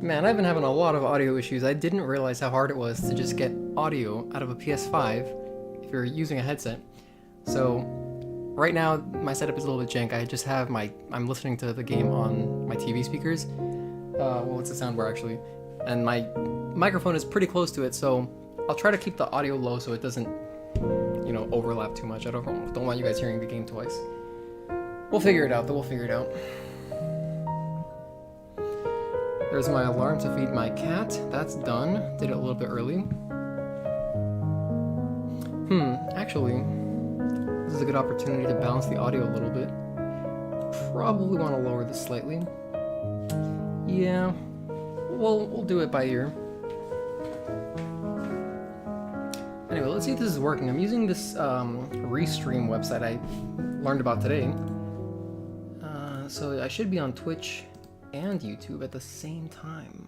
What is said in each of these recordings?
Man, I've been having a lot of audio issues. I didn't realize how hard it was to just get audio out of a PS5 if you're using a headset. So, right now, my setup is a little bit jank. I just have I'm listening to the game on my TV speakers. Well, it's a soundbar actually. And my microphone is pretty close to it, so I'll try to keep the audio low so it doesn't, overlap too much. I don't want you guys hearing the game twice. We'll figure it out, though. We'll figure it out. There's my alarm to feed my cat. That's done. Did it a little bit early. Actually, this is a good opportunity to balance the audio a little bit. Probably want to lower this slightly. Yeah, we'll do it by ear. Anyway, let's see if this is working. I'm using this Restream website I learned about today. So I should be on Twitch and YouTube at the same time.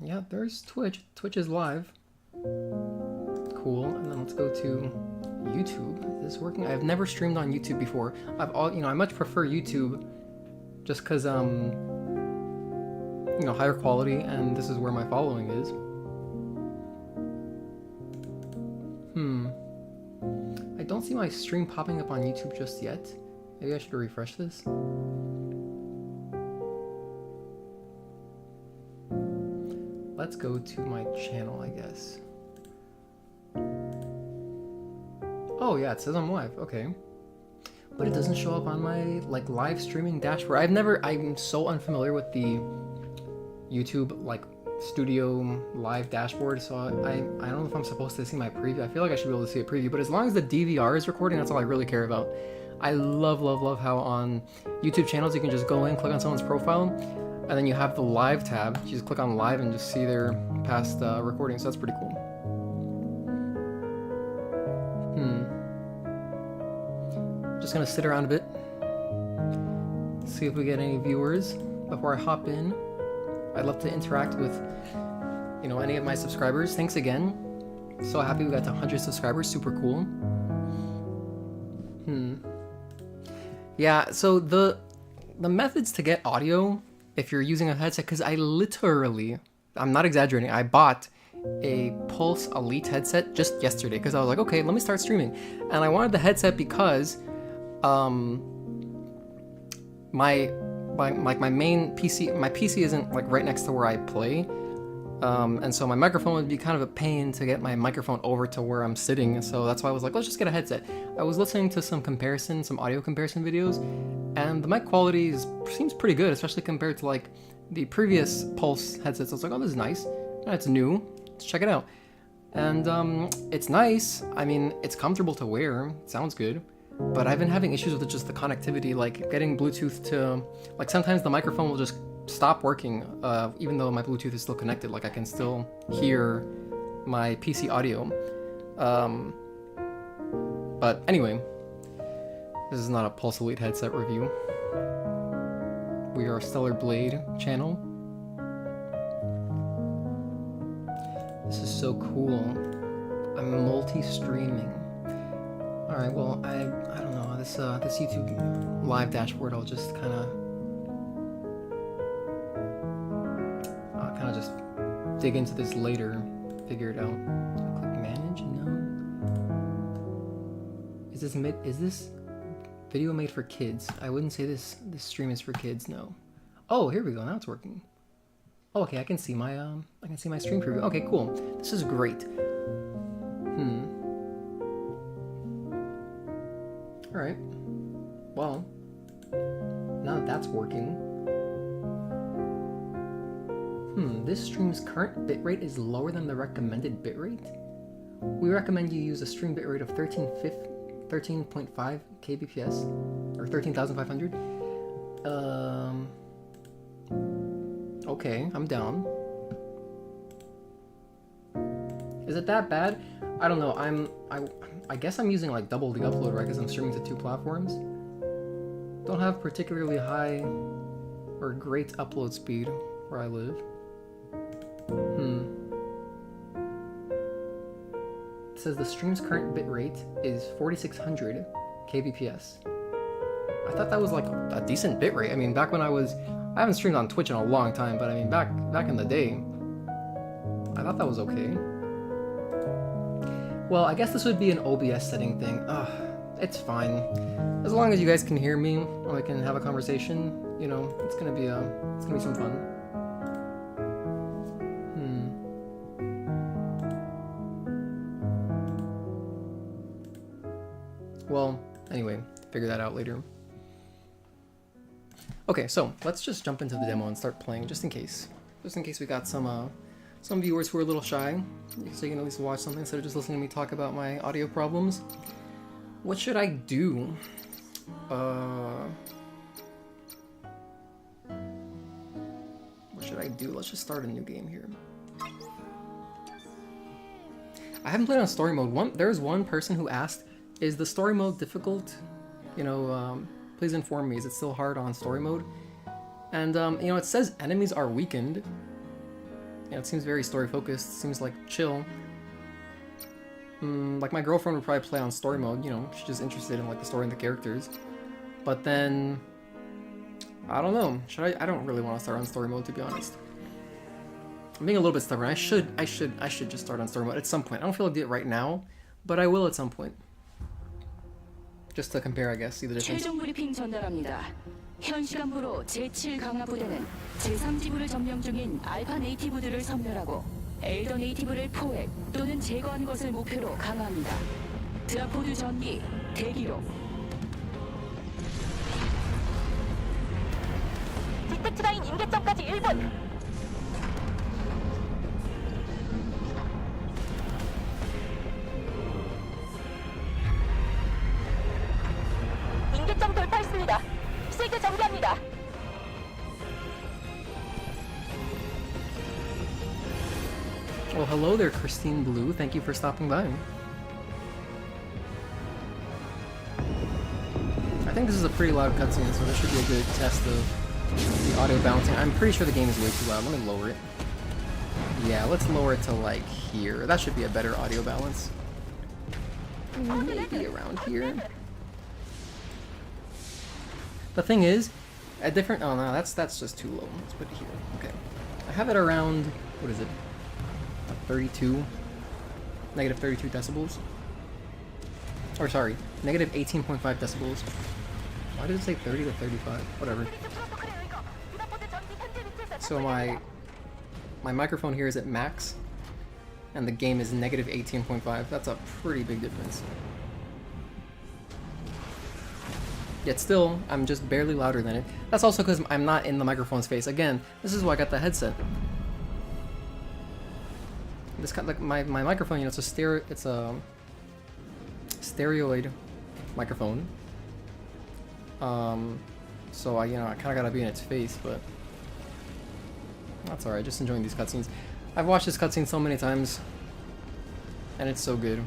Yeah, there's Twitch. Twitch is live. Cool. And then let's go to YouTube. Is this working? I've never streamed on YouTube before. I much prefer YouTube just because higher quality, and this is where my following is. I don't see my stream popping up on YouTube just yet. Maybe I should refresh this. Let's go to my channel, I guess. Oh yeah, it says I'm live, okay. But it doesn't show up on my live streaming dashboard. I'm so unfamiliar with the YouTube studio live dashboard, so I don't know if I'm supposed to see my preview. I feel like I should be able to see a preview, but as long as the DVR is recording, that's all I really care about. I love how on YouTube channels you can just go in, click on someone's profile, and then you have the live tab. You just click on live and just see their past recordings. So that's pretty cool. Just gonna sit around a bit, see if we get any viewers before I hop in. I'd love to interact with, any of my subscribers. Thanks again. So happy we got to 100 subscribers. Super cool. Yeah, so the methods to get audio if you're using a headset, because I'm not exaggerating, I bought a Pulse Elite headset just yesterday because I was like, okay, let me start streaming. And I wanted the headset because my main PC, my PC isn't right next to where I play, and so my microphone would be kind of a pain to get my microphone over to where I'm sitting. So that's why I was like, let's just get a headset. I was listening to some audio comparison videos, and the mic quality seems pretty good, especially compared to the previous Pulse headsets. I was like, oh, this is nice. It's new. Let's check it out. And it's nice. I mean, it's comfortable to wear. It sounds good. But I've been having issues with just the connectivity, getting Bluetooth to, sometimes the microphone will just stop working, even though my Bluetooth is still connected. I can still hear my PC audio. But anyway, this is not a Pulse Elite headset review. We are a StellarBlade channel. This is so cool. I'm multi-streaming. Alright, well, I don't know, this YouTube live dashboard, I'll just kind of just dig into this later, figure it out. Click manage, no. Is this video made for kids? I wouldn't say this stream is for kids, no. Oh, here we go, now it's working. Oh, okay, I can see my stream preview. Okay, cool. This is great. Alright, well, now that that's working, this stream's current bitrate is lower than the recommended bitrate. We recommend you use a stream bitrate of 13.5 kbps, or 13,500. Okay, I'm down. Is it that bad? I don't know, I guess I'm using double the upload, right, because I'm streaming to 2 platforms. Don't have particularly high or great upload speed where I live. It says the stream's current bitrate is 4600 kbps. I thought that was a decent bitrate. I mean, back when I was I haven't streamed on Twitch in a long time, but I mean, back in the day, I thought that was okay. Well, I guess this would be an OBS setting thing. Ugh, it's fine. As long as you guys can hear me, or we can have a conversation, you know, it's gonna be some fun. Well, anyway, figure that out later. Okay, so let's just jump into the demo and start playing, just in case. Just in case we got some viewers who are a little shy, so you can at least watch something instead of just listening to me talk about my audio problems. What should I do? What should I do? Let's just start a new game here. I haven't played on story mode. There's one person who asked, is the story mode difficult? You know, please inform me. Is it still hard on story mode? And, you know, it says enemies are weakened. You know, it seems very story focused. Seems like chill. Like my girlfriend would probably play on story mode. You know, she's just interested in like the story and the characters. But then, I don't know. I don't really want to start on story mode, to be honest. I'm being a little bit stubborn. I should just start on story mode at some point. I don't feel like do it right now, but I will at some point. Just to compare, I guess, see the difference. 최종 브리핑 전달합니다. 현 시간부로 제7 강화 부대는 제3지구를 점령 중인 알파 네이티브들을 섬멸하고 엘더 네이티브를 포획 또는 제거한 것을 목표로 강화합니다. 드라포드 전기 대기로. 디텍트 라인 임계점까지 1분. 임계점 돌파했습니다. 실드 정비합니다. Well, hello there, Christine Blue. Thank you for stopping by. I think this is a pretty loud cutscene, so this should be a good test of the audio balancing. I'm pretty sure the game is way too loud. Let me lower it. Yeah, let's lower it to like here. That should be a better audio balance. Maybe around here. The thing is, at different... Oh no, that's just too low. Let's put it here. Okay. I have it around... What is it? 32? Negative 32 decibels? Or sorry, negative 18.5 decibels. Why did it say 30 to 35? Whatever. So my microphone here is at max, and the game is negative 18.5. That's a pretty big difference. Yet still, I'm just barely louder than it. That's also because I'm not in the microphone's face. Again, this is why I got the headset. This kind of, like my microphone, you know, it's a stereoid microphone. So I kind of gotta be in its face, but that's alright. Just enjoying these cutscenes. I've watched this cutscene so many times, and it's so good.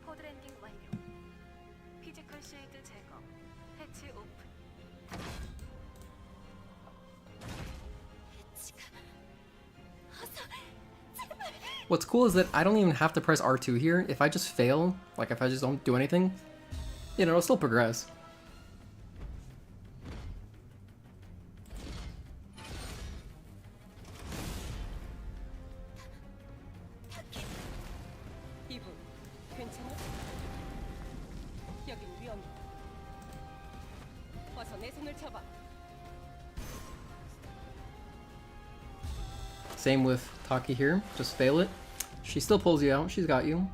코드 랜딩 완료. 피지컬 쉴드 제거. 해치 오픈. What's cool is that I don't even have to press R2 here. If I just fail, like if I just don't do anything, you know, it'll still progress. Same with Taki here. Just fail it. She still pulls you out. She's got you.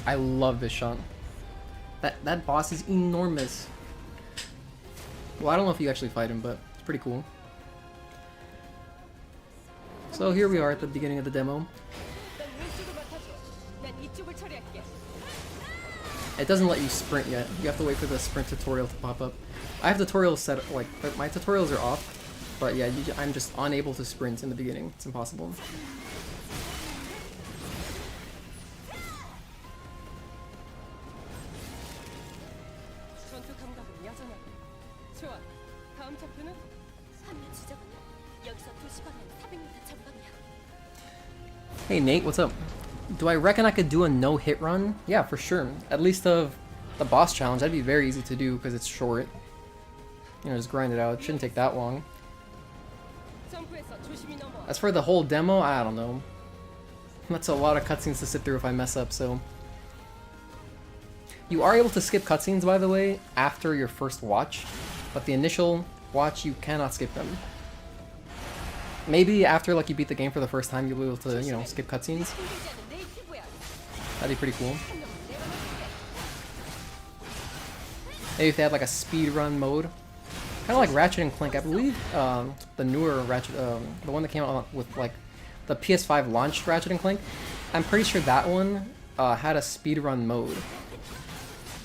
I love this shot. That boss is enormous. Well, I don't know if you actually fight him, but it's pretty cool. So here we are at the beginning of the demo. It doesn't let you sprint yet. You have to wait for the sprint tutorial to pop up. I have tutorials set, like, my tutorials are off, but yeah, I'm just unable to sprint in the beginning. It's impossible. Hey Nate, what's up? Do I reckon I could do a no-hit run? Yeah, for sure. At least of the boss challenge, that'd be very easy to do because it's short. You know, just grind it out. It shouldn't take that long. As for the whole demo, I don't know. That's a lot of cutscenes to sit through if I mess up, so... You are able to skip cutscenes, by the way, after your first watch, but the initial watch, you cannot skip them. Maybe after, like, you beat the game for the first time, you'll be able to, you know, skip cutscenes. That'd be pretty cool. Maybe if they had, like, a speedrun mode. Kind of like Ratchet and Clank. I believe the newer Ratchet, the one that came out with, like, the PS5 launched Ratchet and Clank, I'm pretty sure that one had a speedrun mode.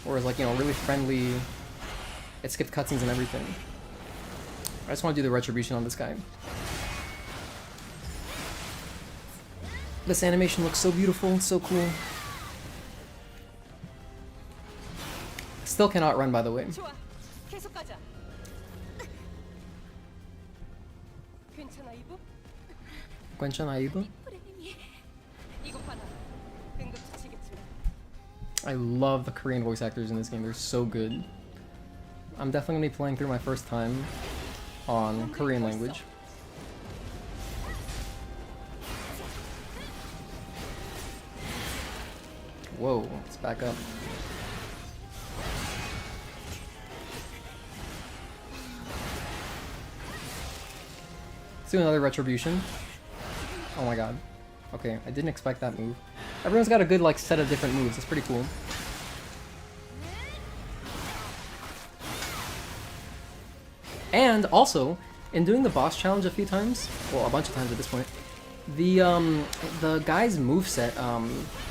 Or was, like, you know, really friendly. It skipped cutscenes and everything. I just want to do the retribution on this guy. This animation looks so beautiful, it's so cool. Still cannot run, by the way. 괜찮아, 이브? I love the Korean voice actors in this game, they're so good. I'm definitely going to be playing through my first time on Korean language. Whoa, let's back up. Let's do another retribution. Oh my god. Okay, I didn't expect that move. Everyone's got a good, like, set of different moves. It's pretty cool. And also, in doing the boss challenge a few times, well, a bunch of times at this point, the guy's moveset,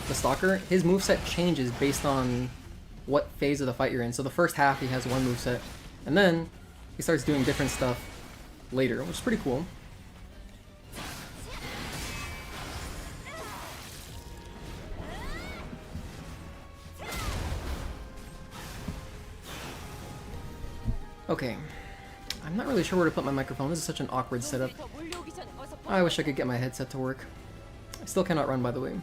the Stalker, his moveset changes based on what phase of the fight you're in. So the first half he has one moveset, and then he starts doing different stuff later, which is pretty cool. Okay, I'm not really sure where to put my microphone. This is such an awkward setup. I wish I could get my headset to work. I still cannot run, by the way.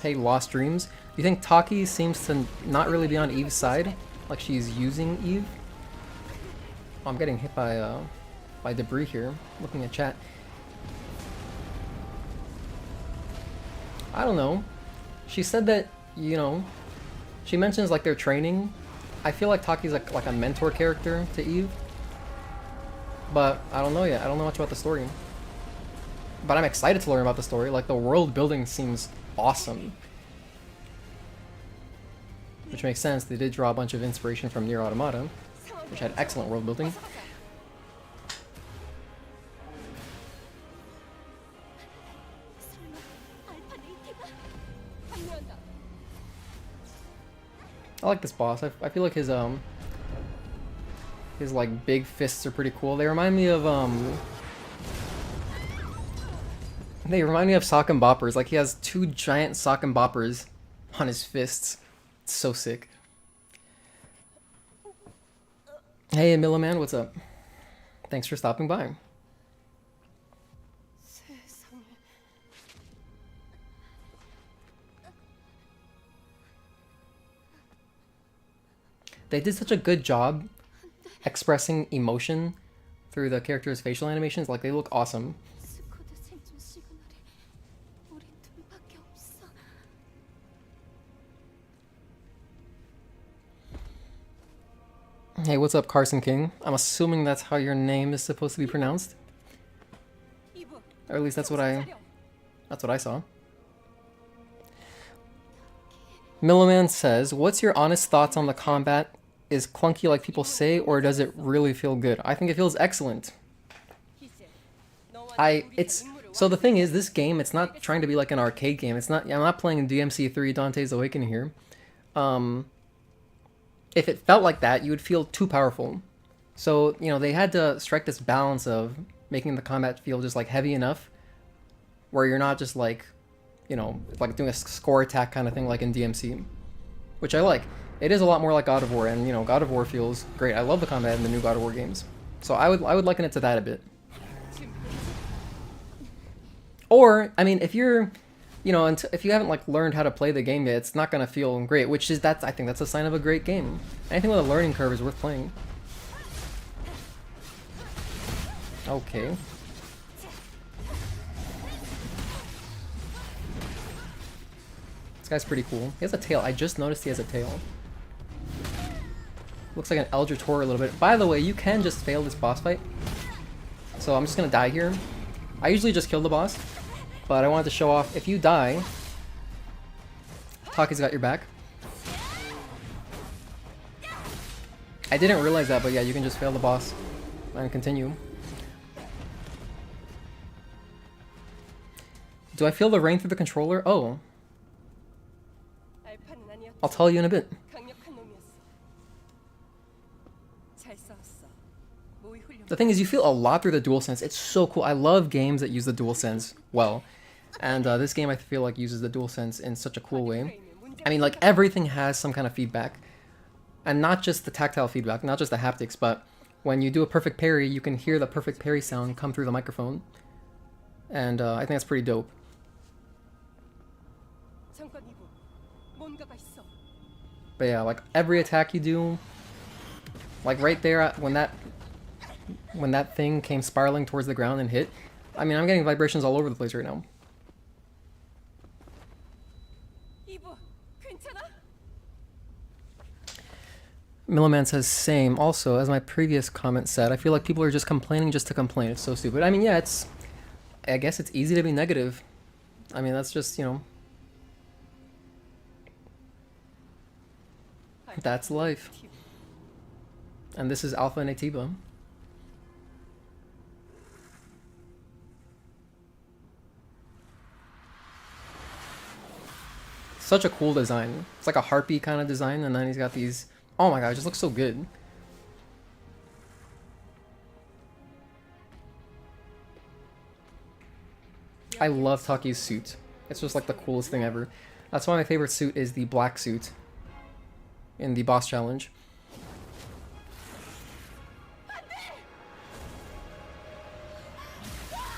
Hey, Lost Dreams. Do you think Taki seems to not really be on Eve's side? Like she's using Eve? Oh, I'm getting hit by debris here, looking at chat. I don't know. She said that, you know, she mentions like their training. I feel like Taki's like a mentor character to Eve. But I don't know yet. I don't know much about the story. But I'm excited to learn about the story. Like the world building seems awesome. Which makes sense. They did draw a bunch of inspiration from Nier Automata, which had excellent world building. I like this boss. I feel like his like big fists are pretty cool. They remind me of sock and boppers. Like he has two giant sock and boppers on his fists. It's so sick. Hey Milliman, what's up? Thanks for stopping by. They did such a good job expressing emotion through the characters' facial animations. Like, they look awesome. Hey, what's up, Carson King? I'm assuming that's how your name is supposed to be pronounced. Or at least that's what I saw. Milliman says, "What's your honest thoughts on the combat? Is clunky like people say, or does it really feel good?" I think it feels excellent. So the thing is, this game, it's not trying to be like an arcade game. I'm not playing DMC3 Dante's Awakening here. If it felt like that, you would feel too powerful. So, you know, they had to strike this balance of making the combat feel just like heavy enough where you're not just like, you know, like doing a score attack kind of thing like in DMC, which I like. It is a lot more like God of War, and you know, God of War feels great. I love the combat in the new God of War games. So I would liken it to that a bit. Or, I mean, if you're, you know, if you haven't like learned how to play the game yet, it's not gonna feel great. I think that's a sign of a great game. Anything with a learning curve is worth playing. Okay. This guy's pretty cool. He has a tail. I just noticed he has a tail. Looks like an Eldritch Horror a little bit. By the way, you can just fail this boss fight. So I'm just gonna die here. I usually just kill the boss, but I wanted to show off. If you die, Taki's got your back. I didn't realize that, but yeah, you can just fail the boss and continue. Do I feel the rain through the controller? Oh. I'll tell you in a bit. The thing is, you feel a lot through the DualSense. It's so cool. I love games that use the DualSense well. And this game, I feel like, uses the DualSense in such a cool way. I mean, like, everything has some kind of feedback. And not just the tactile feedback, not just the haptics, but when you do a perfect parry, you can hear the perfect parry sound come through the microphone. And I think that's pretty dope. But yeah, like every attack you do, like right there when that thing came spiraling towards the ground and hit, I mean, I'm getting vibrations all over the place right now. Milliman says, same. Also, as my previous comment said, I feel like people are just complaining just to complain. It's so stupid. I mean, yeah, I guess it's easy to be negative. I mean, that's just, you know, that's life. And this is Alpha Natiba. Such a cool design. It's like a harpy kind of design, and then he's got these... Oh my god, it just looks so good. I love Taki's suit. It's just like the coolest thing ever. That's why my favorite suit is the black suit in the boss challenge.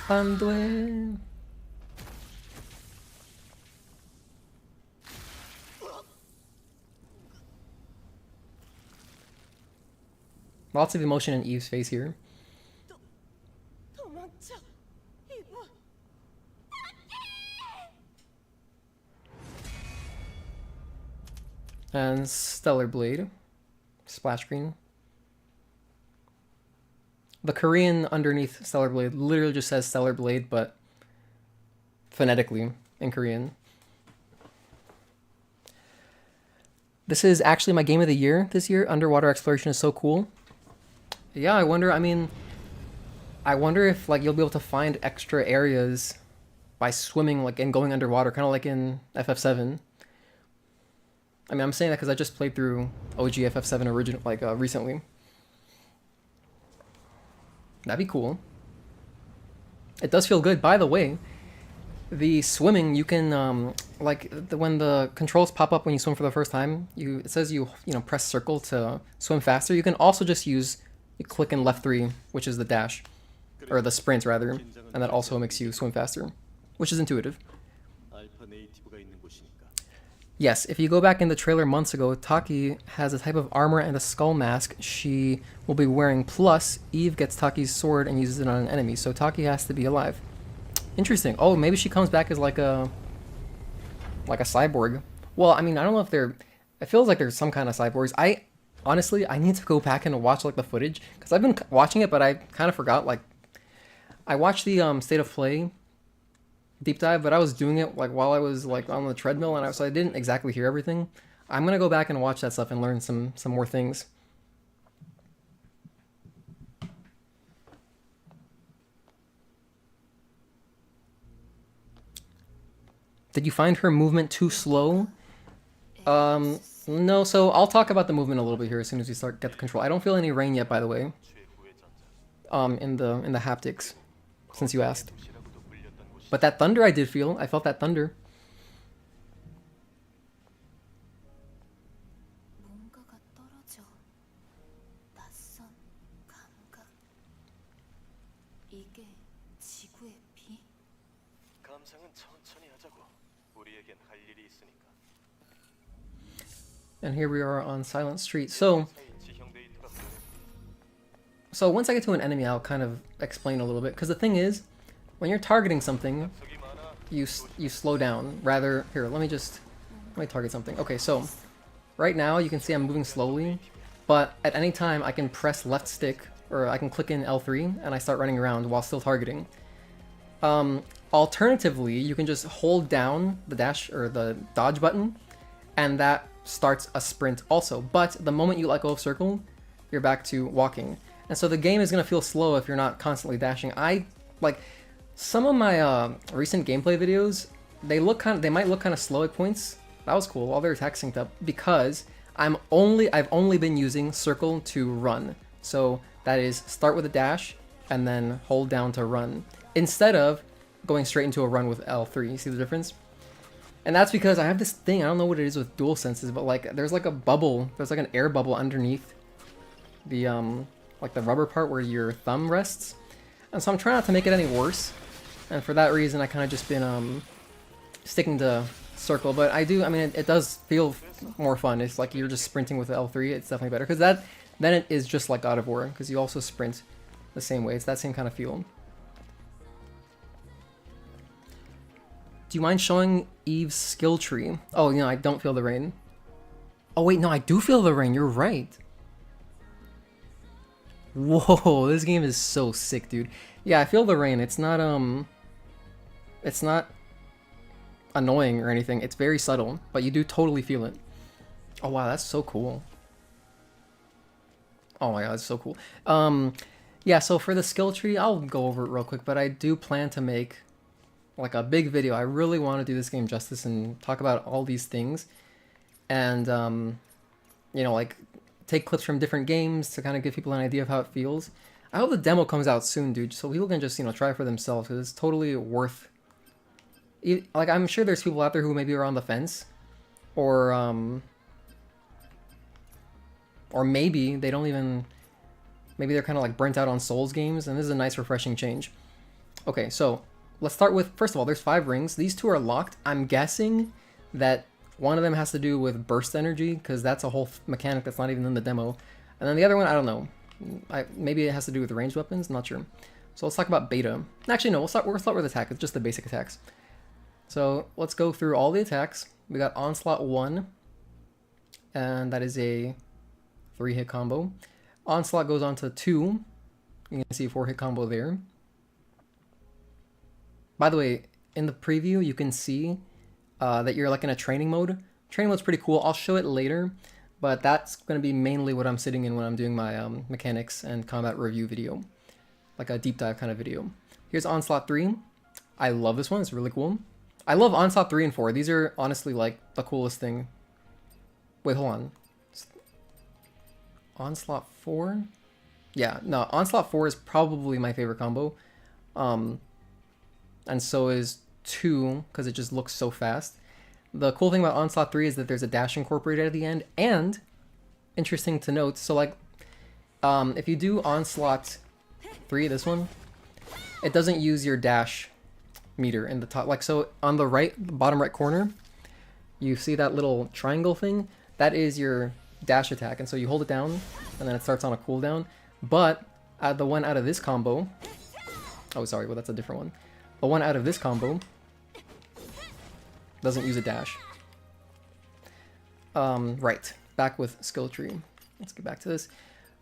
Anduin. Lots of emotion in Eve's face here. And StellarBlade. Splash screen. The Korean underneath StellarBlade literally just says StellarBlade, but phonetically in Korean. This is actually my game of the year this year. Underwater exploration is so cool. Yeah, I wonder if like you'll be able to find extra areas by swimming like and going underwater, kind of like in FF7. I mean, I'm saying that because I just played through OG FF7 original recently. That'd be cool. It does feel good. By the way, the swimming, you can when the controls pop up when you swim for the first time, it says you press circle to swim faster. You can also just use click and left 3, which is the dash, or the sprint rather, and that also makes you swim faster, which is intuitive. Yes, if you go back in the trailer months ago, Taki has a type of armor and a skull mask she will be wearing, plus Eve gets Taki's sword and uses it on an enemy, so Taki has to be alive. Interesting. Oh, maybe she comes back as like a cyborg. Well, I mean, I don't know if it feels like there's some kind of cyborgs. Honestly, I need to go back and watch like the footage, because I've been watching it, but I kind of forgot. Like, I watched the State of Play deep dive, but I was doing it like while I was like on the treadmill, and so I didn't exactly hear everything. I'm gonna go back and watch that stuff and learn some more things. Did you find her movement too slow? No, so I'll talk about the movement a little bit here as soon as we get the control. I don't feel any rain yet, by the way. In the haptics, since you asked. But that thunder I did feel. I felt that thunder. 뭔가가 떨어져. 낯선 감각. 이게 지구의 비? 감상은 천천히 하자고. 우리에겐 할 일이 있으니까. And here we are on Silent Street. So 지형 데이터가 once I get to an enemy, I'll kind of explain a little bit. Because the thing is, when you're targeting something, 속이 많아. you slow down. Rather, here, let me target something. Okay, so right now you can see I'm moving slowly, but at any time I can press left stick, or I can click in L3 and I start running around while still targeting. Alternatively, you can just hold down the dash or the dodge button, and that starts a sprint also. But the moment you let go of circle, you're back to walking. And so the game is gonna feel slow if you're not constantly dashing. I like some of my recent gameplay videos. They might look kind of slow at points. That was cool. All their attacks synced up because I've only been using circle to run. So that is start with a dash and then hold down to run instead of going straight into a run with L3. You see the difference? And that's because I have this thing, I don't know what it is with dual senses, but like there's like a bubble, there's like an air bubble underneath the like the rubber part where your thumb rests. And so I'm trying not to make it any worse. And for that reason I kind of just been sticking to circle, but I mean it does feel more fun. It's like you're just sprinting with the L3. It's definitely better because then it is just like God of War because you also sprint the same way. It's that same kind of feel. Do you mind showing Eve's skill tree? Oh, you know, I don't feel the rain. Oh wait, no, I do feel the rain. You're right. Whoa, this game is so sick, dude. Yeah, I feel the rain. It's not annoying or anything. It's very subtle, but you do totally feel it. Oh wow, that's so cool. Oh my god, that's so cool. Yeah, so for the skill tree, I'll go over it real quick, but I do plan to make like a big video. I really want to do this game justice and talk about all these things, and you know, like take clips from different games to kind of give people an idea of how it feels. I hope the demo comes out soon, dude, so people can just, you know, try it for themselves, because it's totally worth. Like, I'm sure there's people out there who maybe are on the fence, or maybe they don't even, maybe they're kind of like burnt out on Souls games, and this is a nice refreshing change. Okay, so let's start with, first of all, there's 5 rings. These 2 are locked. I'm guessing that one of them has to do with burst energy, because that's a whole mechanic that's not even in the demo. And then the other one, I don't know. Maybe it has to do with ranged weapons, not sure. So let's talk about beta. Actually, no, we'll start with attack. It's just the basic attacks. So let's go through all the attacks. We got Onslaught 1, and that is a 3-hit combo. Onslaught goes on to 2. You can see a 4-hit combo there. By the way, in the preview, you can see that you're like in a training mode. Training mode's pretty cool. I'll show it later, but that's going to be mainly what I'm sitting in when I'm doing my mechanics and combat review video. Like a deep dive kind of video. Here's Onslaught 3. I love this one. It's really cool. I love Onslaught 3 and 4. These are honestly like the coolest thing. Wait, hold on. Onslaught 4? Yeah, no, Onslaught 4 is probably my favorite combo. And so is 2, because it just looks so fast. The cool thing about Onslaught 3 is that there's a dash incorporated at the end, and interesting to note, so like, if you do Onslaught 3, this one, it doesn't use your dash meter in the top. Like, so on the right, bottom right corner, you see that little triangle thing? That is your dash attack, and so you hold it down, and then it starts on a cooldown. But the one out of this combo, oh sorry, well that's a different one. The one out of this combo doesn't use a dash. Right, back with skill tree. Let's get back to this.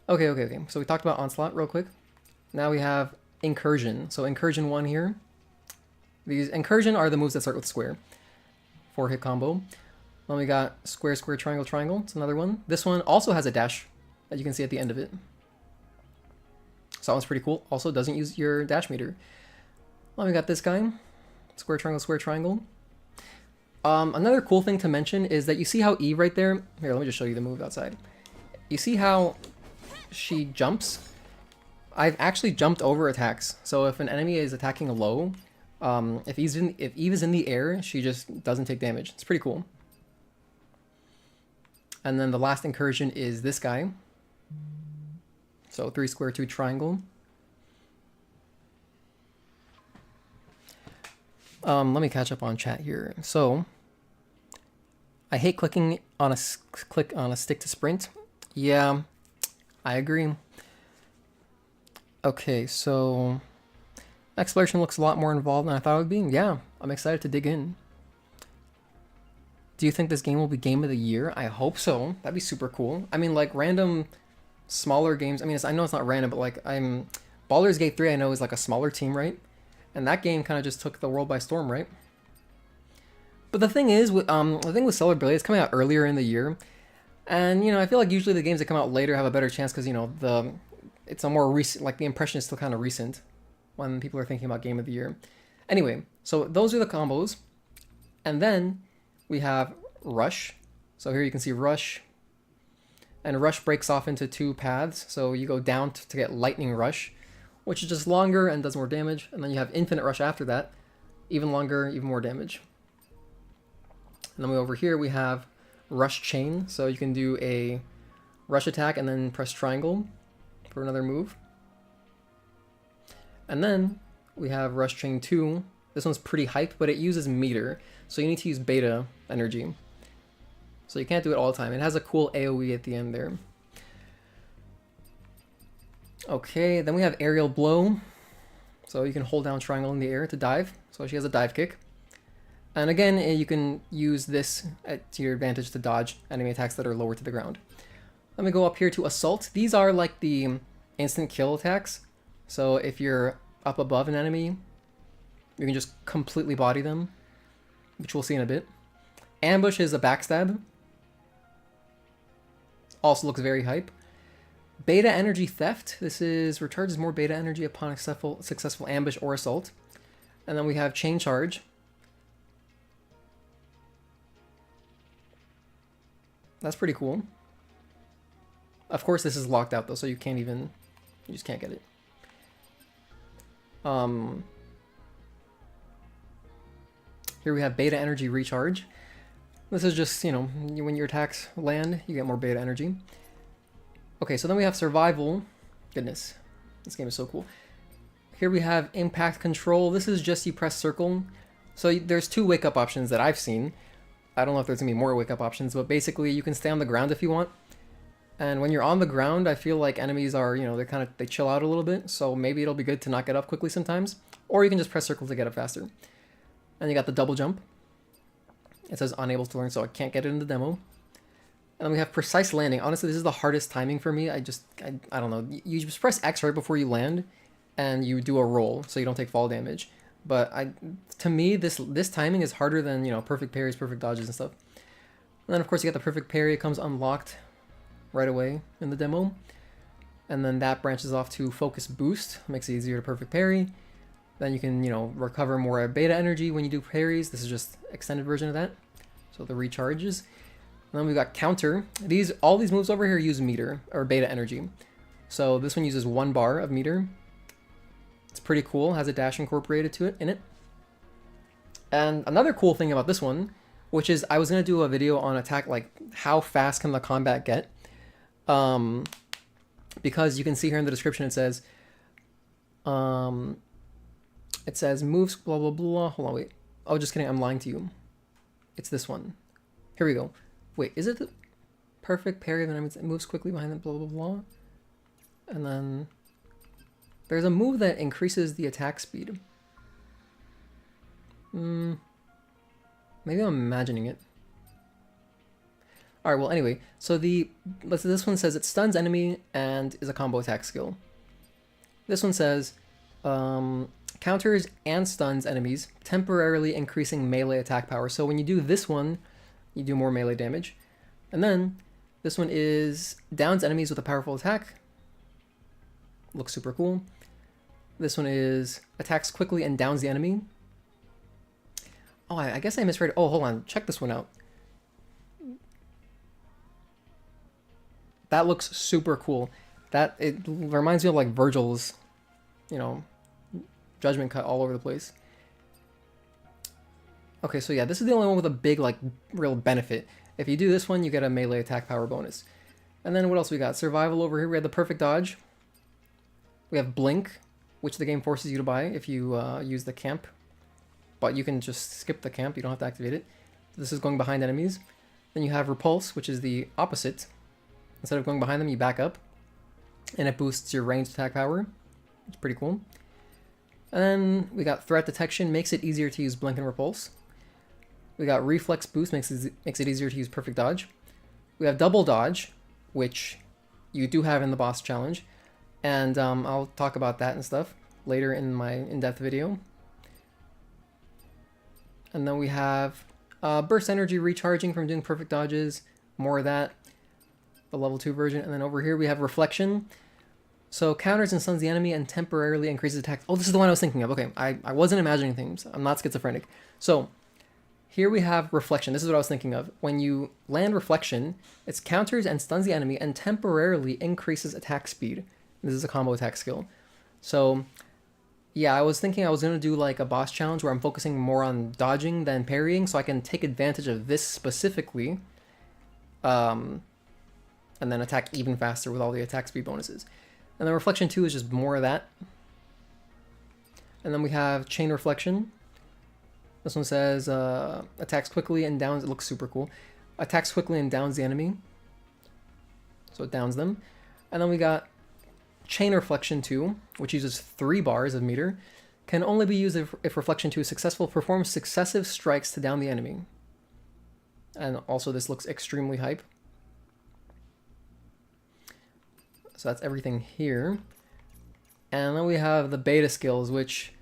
Okay. So we talked about Onslaught real quick. Now we have Incursion. So Incursion 1 here. These incursion are the moves that start with square. 4-hit combo. Then we got square, square, triangle, triangle. It's another one. This one also has a dash that you can see at the end of it. So that one's pretty cool. Also doesn't use your dash meter. Then we got this guy. Square, triangle, square, triangle. Another cool thing to mention is that you see how Eve right there... Here, let me just show you the move outside. You see how she jumps? I've actually jumped over attacks. So if an enemy is attacking low, if Eve is in the air, she just doesn't take damage. It's pretty cool. And then the last incursion is this guy. So 3 square, 2 triangle. Let me catch up on chat here. So I hate clicking on a stick to sprint. Yeah, I agree. Okay, so exploration looks a lot more involved than I thought it would be. Yeah, I'm excited to dig in. Do you think this game will be game of the year? I hope so. That'd be super cool. I mean, like random smaller games. I mean, I know it's not random, but like Baldur's Gate 3 I know is like a smaller team, right? And that game kind of just took the world by storm, right? But the thing is, the thing with StellarBlade, it's coming out earlier in the year. And, I feel like usually the games that come out later have a better chance because, it's a more recent, like the impression is still kind of recent when people are thinking about game of the year. Anyway, so those are the combos. And then we have Rush. So here you can see Rush. And Rush breaks off into 2 paths. So you go down to get Lightning Rush, which is just longer and does more damage. And then you have Infinite Rush after that. Even longer, even more damage. And then over here we have Rush Chain. So you can do a rush attack and then press triangle for another move. And then we have Rush Chain 2. This one's pretty hype, but it uses meter. So you need to use beta energy. So you can't do it all the time. It has a cool AoE at the end there. Okay, then we have Aerial Blow. So you can hold down triangle in the air to dive. So she has a dive kick. And again, you can use this to your advantage to dodge enemy attacks that are lower to the ground. Let me go up here to Assault. These are like the instant kill attacks. So if you're up above an enemy, you can just completely body them, which we'll see in a bit. Ambush is a backstab. Also looks very hype. Beta Energy Theft. This is recharges more beta energy upon successful ambush or assault. And then we have Chain Charge. That's pretty cool. Of course, this is locked out though, so you just can't get it. Here we have Beta Energy Recharge. This is just, when your attacks land, you get more beta energy. Okay, so then we have Survival. Goodness, this game is so cool. Here we have Impact Control. This is just you press circle. So there's 2 wake up options that I've seen. I don't know if there's gonna be more wake up options, but basically you can stay on the ground if you want. And when you're on the ground, I feel like enemies are, they chill out a little bit. So maybe it'll be good to not get up quickly sometimes. Or you can just press circle to get up faster. And you got the double jump. It says unable to learn, so I can't get it in the demo. And then we have Precise Landing. Honestly, this is the hardest timing for me. I don't know. You just press X right before you land, and you do a roll, so you don't take fall damage. But to me, this timing is harder than, perfect parries, perfect dodges, and stuff. And then, of course, you got the perfect parry. It comes unlocked right away in the demo. And then that branches off to Focus Boost. Makes it easier to perfect parry. Then you can, recover more beta energy when you do parries. This is just extended version of that. So the recharges. And then we got Counter. All these moves over here use meter, or beta energy. So this one uses 1 bar of meter. It's pretty cool. Has a dash incorporated in it. And another cool thing about this one, which is I was going to do a video on attack, like how fast can the combat get. Because you can see here in the description it says moves blah blah blah. Hold on, wait. Oh, just kidding. I'm lying to you. It's this one. Here we go. Wait, is it the perfect parry? Then it moves quickly behind them. Blah blah blah. And then there's a move that increases the attack speed. Maybe I'm imagining it. Alright, well anyway, so this one says it stuns enemy and is a combo attack skill. This one says counters and stuns enemies, temporarily increasing melee attack power. So when you do this one, you do more melee damage. And then this one is downs enemies with a powerful attack. Looks super cool. This one is attacks quickly and downs the enemy. Oh, I guess I misread. Oh, hold on. Check this one out. That looks super cool. It reminds me of like Virgil's, you know, judgment cut all over the place. Okay, so yeah, this is the only one with a big, like, real benefit. If you do this one, you get a melee attack power bonus. And then what else we got? Survival over here. We have the perfect dodge. We have blink, which the game forces you to buy if you use the camp. But you can just skip the camp. You don't have to activate it. This is going behind enemies. Then you have repulse, which is the opposite. Instead of going behind them, you back up. And it boosts your ranged attack power. It's pretty cool. And then we got threat detection, makes it easier to use blink and repulse. We got reflex boost, makes it easier to use perfect dodge. We have double dodge, which you do have in the boss challenge. And I'll talk about that and stuff later in my in-depth video. And then we have burst energy recharging from doing perfect dodges. More of that. The level 2 version. And then over here we have reflection. So counters and stuns the enemy and temporarily increases attack. Oh, this is the one I was thinking of. Okay, I wasn't imagining things. I'm not schizophrenic. So here we have reflection. This is what I was thinking of. When you land reflection, it counters and stuns the enemy and temporarily increases attack speed. This is a combo attack skill. So yeah, I was thinking I was going to do like a boss challenge where I'm focusing more on dodging than parrying so I can take advantage of this specifically. And then attack even faster with all the attack speed bonuses. And then reflection 2 is just more of that. And then we have chain reflection. This one says attacks quickly and downs. It looks super cool. Attacks quickly and downs the enemy. So it downs them. And then we got chain reflection 2, which uses 3 bars of meter. Can only be used if reflection 2 is successful. Performs successive strikes to down the enemy. And also this looks extremely hype. So that's everything here. And then we have the beta skills, which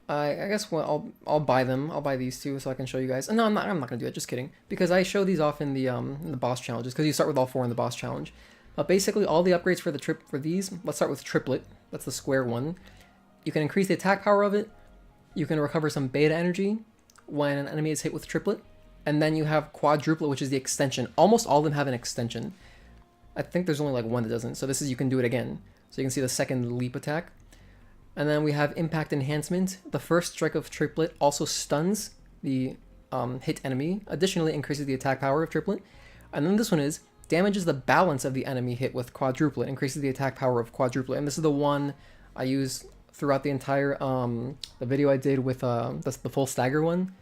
I guess I'll buy them. I'll buy these two so I can show you guys. No, I'm not gonna do it. Just kidding. Because I show these off in the boss challenges. Because you start with all 4 in the boss challenge. But basically, all the upgrades for these. Let's start with triplet. That's the square one. You can increase the attack power of it. You can recover some beta energy when an enemy is hit with triplet. And then you have quadruplet, which is the extension. Almost all of them have an extension. I think there's only like one that doesn't. So this is, you can do it again. So you can see the second leap attack. And then we have impact enhancement. The first strike of triplet also stuns the hit enemy. Additionally, increases the attack power of triplet. And then this one is damages the balance of the enemy hit with quadruplet. Increases the attack power of quadruplet. And this is the one I use throughout the entire the video I did with the full stagger one.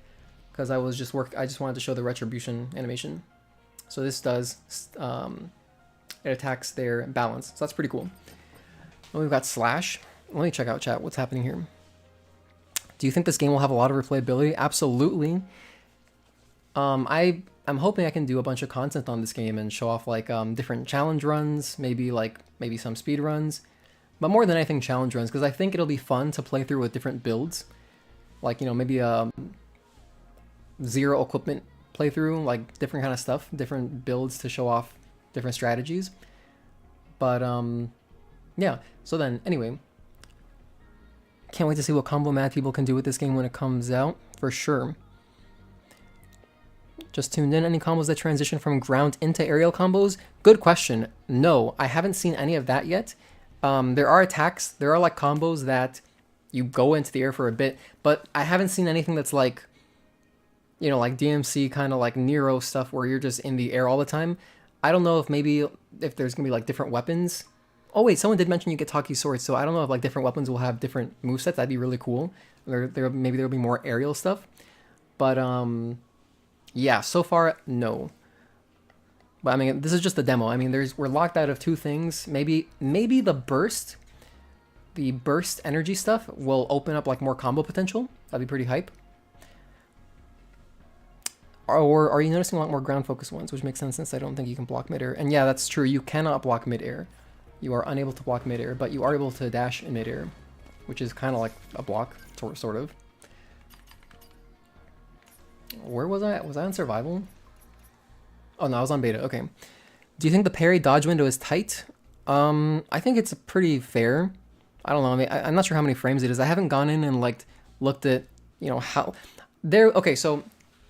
Because I just wanted to show the retribution animation. So this does it attacks their balance. So that's pretty cool. Then we've got slash. Let me check out chat. What's happening here? Do you think this game will have a lot of replayability? Absolutely. I'm hoping I can do a bunch of content on this game and show off like different challenge runs, maybe some speed runs, but more than anything challenge runs, because I think it'll be fun to play through with different builds, like, you know, maybe zero equipment playthrough, like different kind of stuff, different builds to show off different strategies. But yeah, so then anyway, can't wait to see what combo mad people can do with this game when it comes out, for sure. Just tuned in. Any combos that transition from ground into aerial combos? Good question. No, I haven't seen any of that yet. There are attacks, there are like combos that you go into the air for a bit, but I haven't seen anything that's like, you know, like DMC kind of like Nero stuff where you're just in the air all the time. I don't know if there's gonna be like different weapons. Oh wait, someone did mention you get Taki swords, so I don't know if like different weapons will have different movesets. That'd be really cool. Maybe there'll be more aerial stuff. But yeah, so far no. But I mean, this is just a demo. I mean, we're locked out of 2 things. Maybe the burst energy stuff will open up like more combo potential. That'd be pretty hype. Or are you noticing a lot more ground focus ones, which makes sense since I don't think you can block midair. And yeah, that's true. You cannot block midair. You are unable to block midair, but you are able to dash in midair, which is kind of like a block, sort of. Where was I? Was I on survival? Oh no, I was on beta. Okay. Do you think the parry dodge window is tight? I think it's pretty fair. I don't know. I mean, I'm not sure how many frames it is. I haven't gone in and like looked at, you know, how there. Okay, so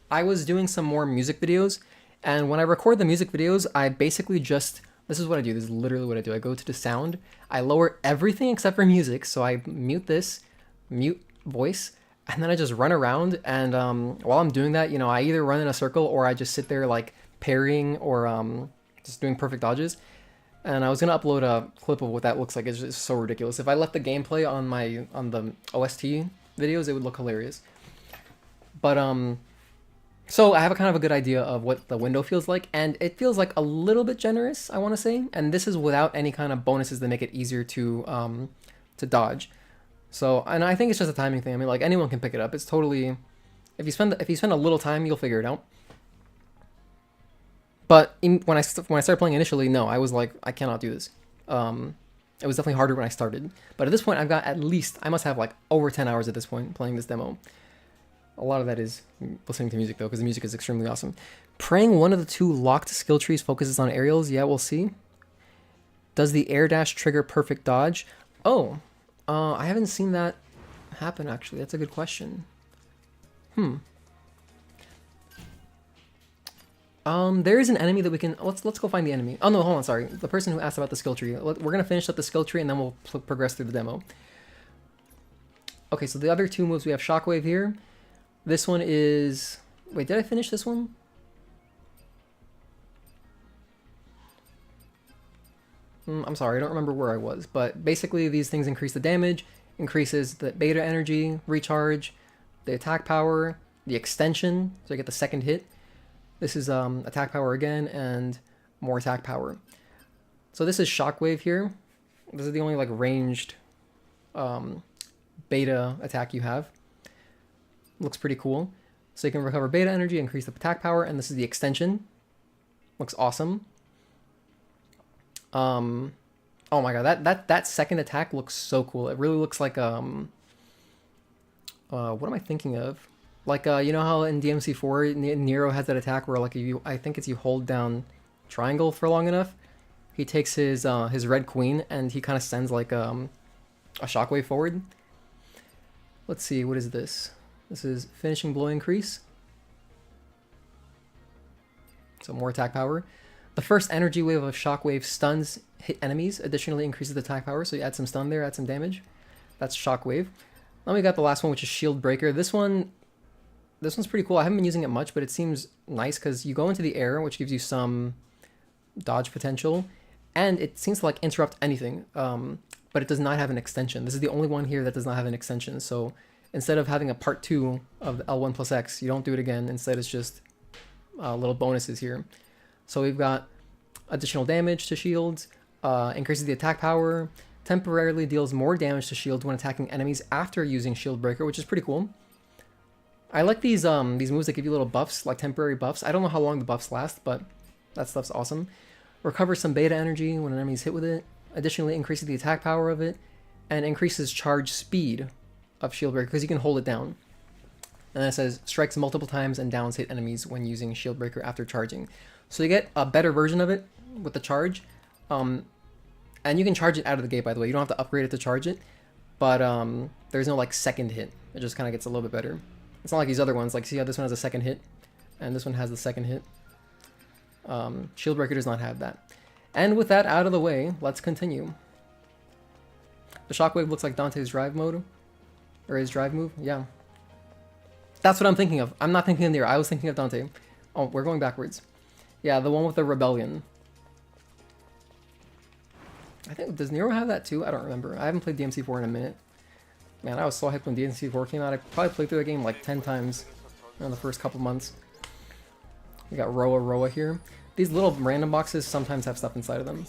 I was doing some more music videos, and when I record the music videos, I basically just, this is what I do. This is literally what I do. I go to the sound, I lower everything except for music. So I mute this, mute voice, and then I just run around. And while I'm doing that, you know, I either run in a circle or I just sit there like parrying or just doing perfect dodges. And I was gonna upload a clip of what that looks like. It's just so ridiculous. If I left the gameplay on the OST videos, it would look hilarious. But so I have a kind of a good idea of what the window feels like, and it feels like a little bit generous, I want to say. And this is without any kind of bonuses that make it easier to dodge. So, and I think it's just a timing thing. I mean, like anyone can pick it up. It's totally, if you spend a little time, you'll figure it out. But when I started playing initially, no, I was like, I cannot do this. It was definitely harder when I started. But at this point, I've got at least, I must have like over 10 hours at this point playing this demo. A lot of that is listening to music though, because the music is extremely awesome. Praying one of the 2 locked skill trees focuses on aerials. Yeah, we'll see. Does the air dash trigger perfect dodge? Oh, I haven't seen that happen actually. That's a good question. There is an enemy that we can, let's go find the enemy. Oh no, hold on, sorry. The person who asked about the skill tree. We're gonna finish up the skill tree and then we'll progress through the demo. Okay, so the other 2 moves, we have Shockwave here. This one is, wait, did I finish this one? I'm sorry, I don't remember where I was, but basically these things increase the damage, increases the beta energy, recharge, the attack power, the extension, so I get the second hit. This is attack power again, and more attack power. So this is Shockwave here. This is the only like ranged beta attack you have. Looks pretty cool. So you can recover beta energy, increase the attack power, and this is the extension. Looks awesome. Oh my god, that second attack looks so cool. It really looks like what am I thinking of? Like you know how in DMC4 Nero has that attack where like I think it's you hold down triangle for long enough, he takes his red queen and he kind of sends like a shockwave forward. Let's see, what is this? This is finishing blow increase. So more attack power. The first energy wave of shockwave stuns hit enemies, additionally increases the attack power. So you add some stun there, add some damage. That's shockwave. Then we got the last one, which is shield breaker. This one's pretty cool. I haven't been using it much, but it seems nice because you go into the air, which gives you some dodge potential, and it seems to like interrupt anything. But it does not have an extension. This is the only one here that does not have an extension. So instead of having a part 2 of the L1 plus X, you don't do it again. Instead, it's just little bonuses here. So we've got additional damage to shields, increases the attack power, temporarily deals more damage to shields when attacking enemies after using shield breaker, which is pretty cool. I like these moves that give you little buffs, like temporary buffs. I don't know how long the buffs last, but that stuff's awesome. Recovers some beta energy when an enemy's hit with it. Additionally, increases the attack power of it, and increases charge speed of shield breaker because you can hold it down. And then it says strikes multiple times and downs hit enemies when using shield breaker after charging. So you get a better version of it with the charge, and you can charge it out of the gate. By the way, you don't have to upgrade it to charge it, but there's no like second hit. It just kind of gets a little bit better. It's not like these other ones. Like see how this one has a second hit, and this one has the second hit. Shield breaker does not have that. And with that out of the way, let's continue. The shockwave looks like Dante's drive mode, or his drive move. Yeah, that's what I'm thinking of. I'm not thinking of Nero. I was thinking of Dante. Oh, we're going backwards. Yeah, the one with the rebellion. I think, does Nero have that too? I don't remember. I haven't played DMC4 in a minute. Man, I was so hyped when DMC4 came out. I probably played through the game like 10 times in the first couple months. We got Roa here. These little random boxes sometimes have stuff inside of them.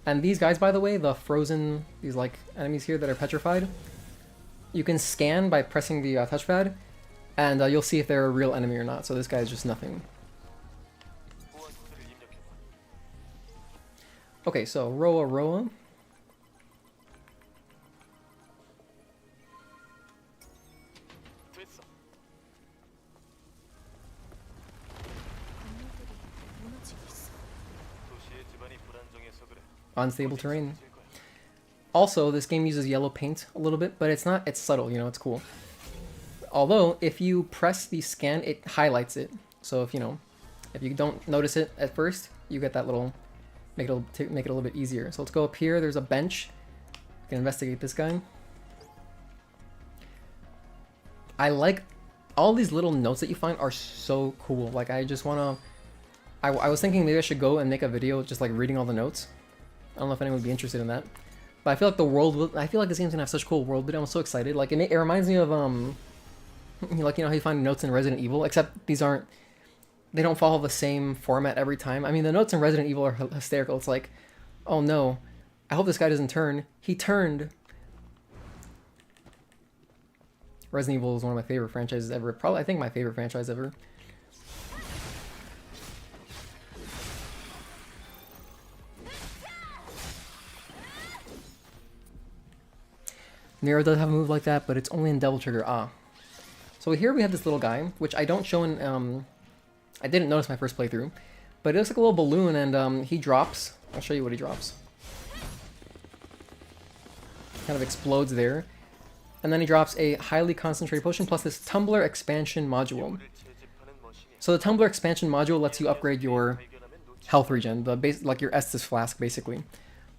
And these guys, by the way, the frozen, these like enemies here that are petrified, you can scan by pressing the touchpad, and you'll see if they're a real enemy or not. So this guy is just nothing. Okay, so Roa Roa. 됐어. 건물들이 무너지고 있어. 도시의 지반이 불안정해서 그래. Unstable terrain. 질 거야. Also, this game uses yellow paint a little bit, but it's not, it's subtle, you know, it's cool. Although, if you press the scan, it highlights it. So if, you know, if you don't notice it at first, you get that little, make it a little bit easier. So let's go up here, there's a bench. We can investigate this guy. I like, all these little notes that you find are so cool. Like, I just wanna, I was thinking maybe I should go and make a video just like reading all the notes. I don't know if anyone would be interested in that. But I feel like the world, I feel like this game's gonna have such cool world building. I'm so excited. Like, it reminds me of, like, you know how you find notes in Resident Evil, except these aren't, they don't follow the same format every time. I mean, the notes in Resident Evil are hysterical. It's like, oh no, I hope this guy doesn't turn. He turned. Resident Evil is one of my favorite franchises ever. Probably, I think my favorite franchise ever. Nero does have a move like that, but it's only in Devil Trigger. Ah. So here we have this little guy, which I don't show in, I didn't notice my first playthrough, but it looks like a little balloon, and he drops. I'll show you what he drops. Kind of explodes there. And then he drops a highly concentrated potion plus this tumbler expansion module. So the tumbler expansion module lets you upgrade your health regen, the base, like your Estus flask, basically.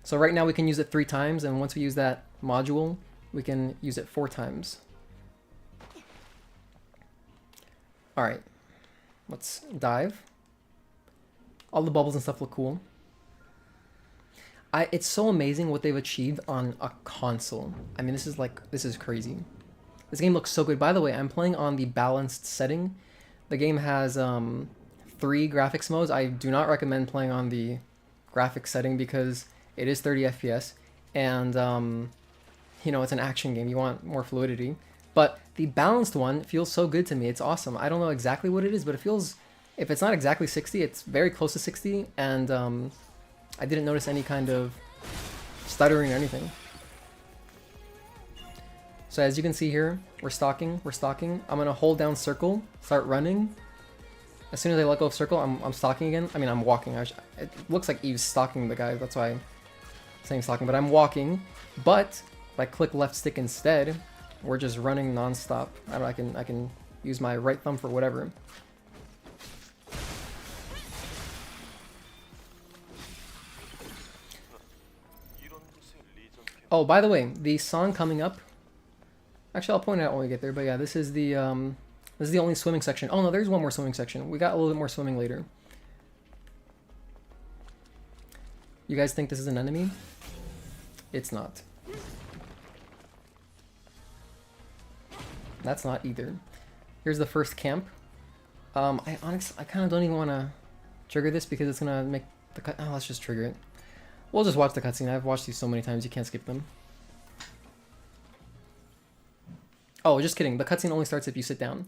So right now we can use it 3 times, and once we use that module, we can use it 4 times. Alright, let's dive. All the bubbles and stuff look cool. It's so amazing what they've achieved on a console. I mean, this is crazy. This game looks so good. By the way, I'm playing on the balanced setting. The game has 3 graphics modes. I do not recommend playing on the graphics setting because it is 30 FPS, and you know, it's an action game. You want more fluidity. But the balanced one feels so good to me. It's awesome. I don't know exactly what it is, but it feels, if it's not exactly 60, it's very close to 60, and I didn't notice any kind of stuttering or anything. So as you can see here, we're stalking. I'm gonna hold down circle, start running. As soon as I let go of circle, I'm stalking again. I mean, I'm walking. It looks like Eve's stalking the guy, that's why I'm saying stalking, but I'm walking. But if I click left stick instead, we're just running non-stop. I can use my right thumb for whatever. Oh, by the way, the song coming up. Actually, I'll point it out when we get there. But yeah, this is the only swimming section. Oh no, there's one more swimming section. We got a little bit more swimming later. You guys think this is an enemy? It's not. That's not either. Here's the first camp. I kind of don't even want to trigger this because it's gonna make the cut. Oh, let's just trigger it. We'll just watch the cutscene. I've watched these so many times, you can't skip them. Oh, just kidding. The cutscene only starts if you sit down.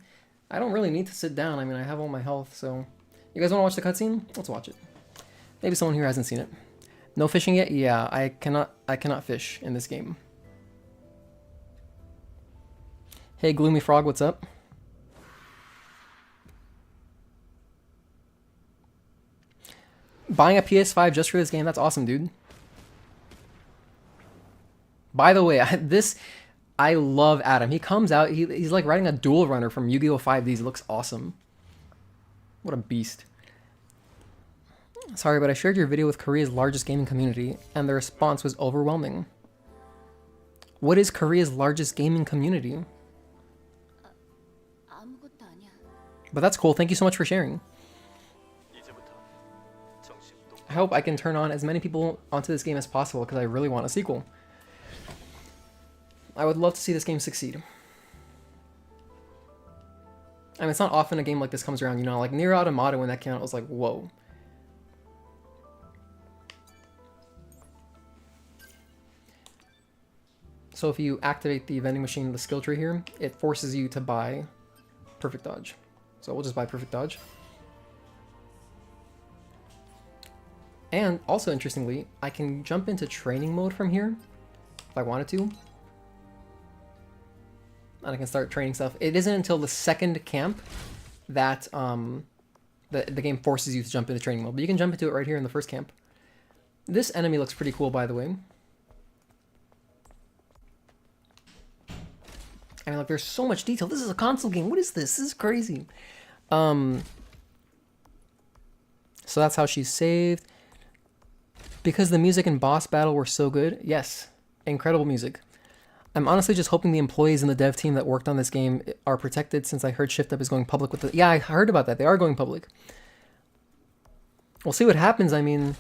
I don't really need to sit down. I mean, I have all my health, so... You guys want to watch the cutscene? Let's watch it. Maybe someone here hasn't seen it. No fishing yet? Yeah, I cannot fish in this game. Hey, Gloomy Frog, what's up? Buying a PS5 just for this game, that's awesome, dude. By the way, I love Adam. He comes out, he's like riding a dual runner from Yu-Gi-Oh! 5Ds. It looks awesome. What a beast. Sorry, but I shared your video with Korea's largest gaming community, and the response was overwhelming. What is Korea's largest gaming community? 아무것도 아니야. But that's cool. Thank you so much for sharing. I hope I can turn on as many people onto this game as possible because I really want a sequel. I would love to see this game succeed. I mean, it's not often a game like this comes around, you know, like Nier Automata when that came out, I was like, whoa. So if you activate the vending machine, the skill tree here, it forces you to buy Perfect Dodge. So we'll just buy Perfect Dodge. And also interestingly, I can jump into training mode from here if I wanted to. And I can start training stuff. It isn't until the second camp that the game forces you to jump into training mode. But you can jump into it right here in the first camp. This enemy looks pretty cool, by the way. I mean, like, there's so much detail. This is a console game. What is this? This is crazy. So that's how she's saved. Because the music and boss battle were so good. Yes, incredible music. I'm honestly just hoping the employees in the dev team that worked on this game are protected, since I heard Shift Up is going public with the... Yeah, I heard about that. They are going public. We'll see what happens. I mean,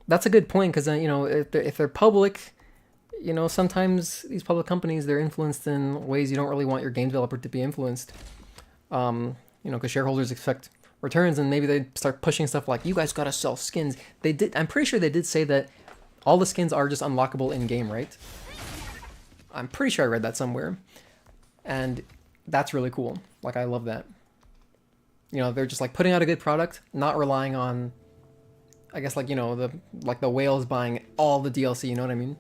that's a good point, because, you know, if they're public, you know, sometimes these public companies, they're influenced in ways you don't really want your game developer to be influenced. You know, because shareholders expect returns, and maybe they start pushing stuff like, you guys gotta sell skins. They did. I'm pretty sure they did say that all the skins are just unlockable in game, right? I'm pretty sure I read that somewhere, and that's really cool. Like, I love that. You know, they're just like putting out a good product, not relying on, I guess, like, you know, the whales buying all the DLC. You know what I mean?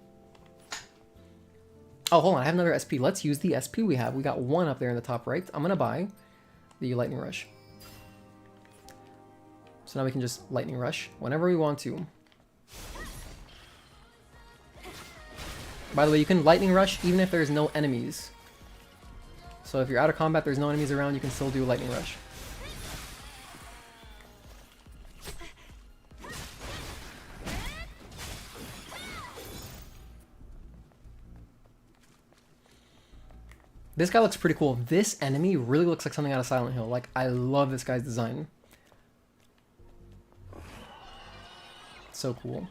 Oh, hold on, I have another SP. Let's use the SP we have. We got one up there in the top right. I'm gonna buy the Lightning Rush. So now we can just Lightning Rush whenever we want to. By the way, you can Lightning Rush even if there's no enemies. So if you're out of combat, there's no enemies around, you can still do Lightning Rush. This guy looks pretty cool. This enemy really looks like something out of Silent Hill. Like, I love this guy's design. So cool.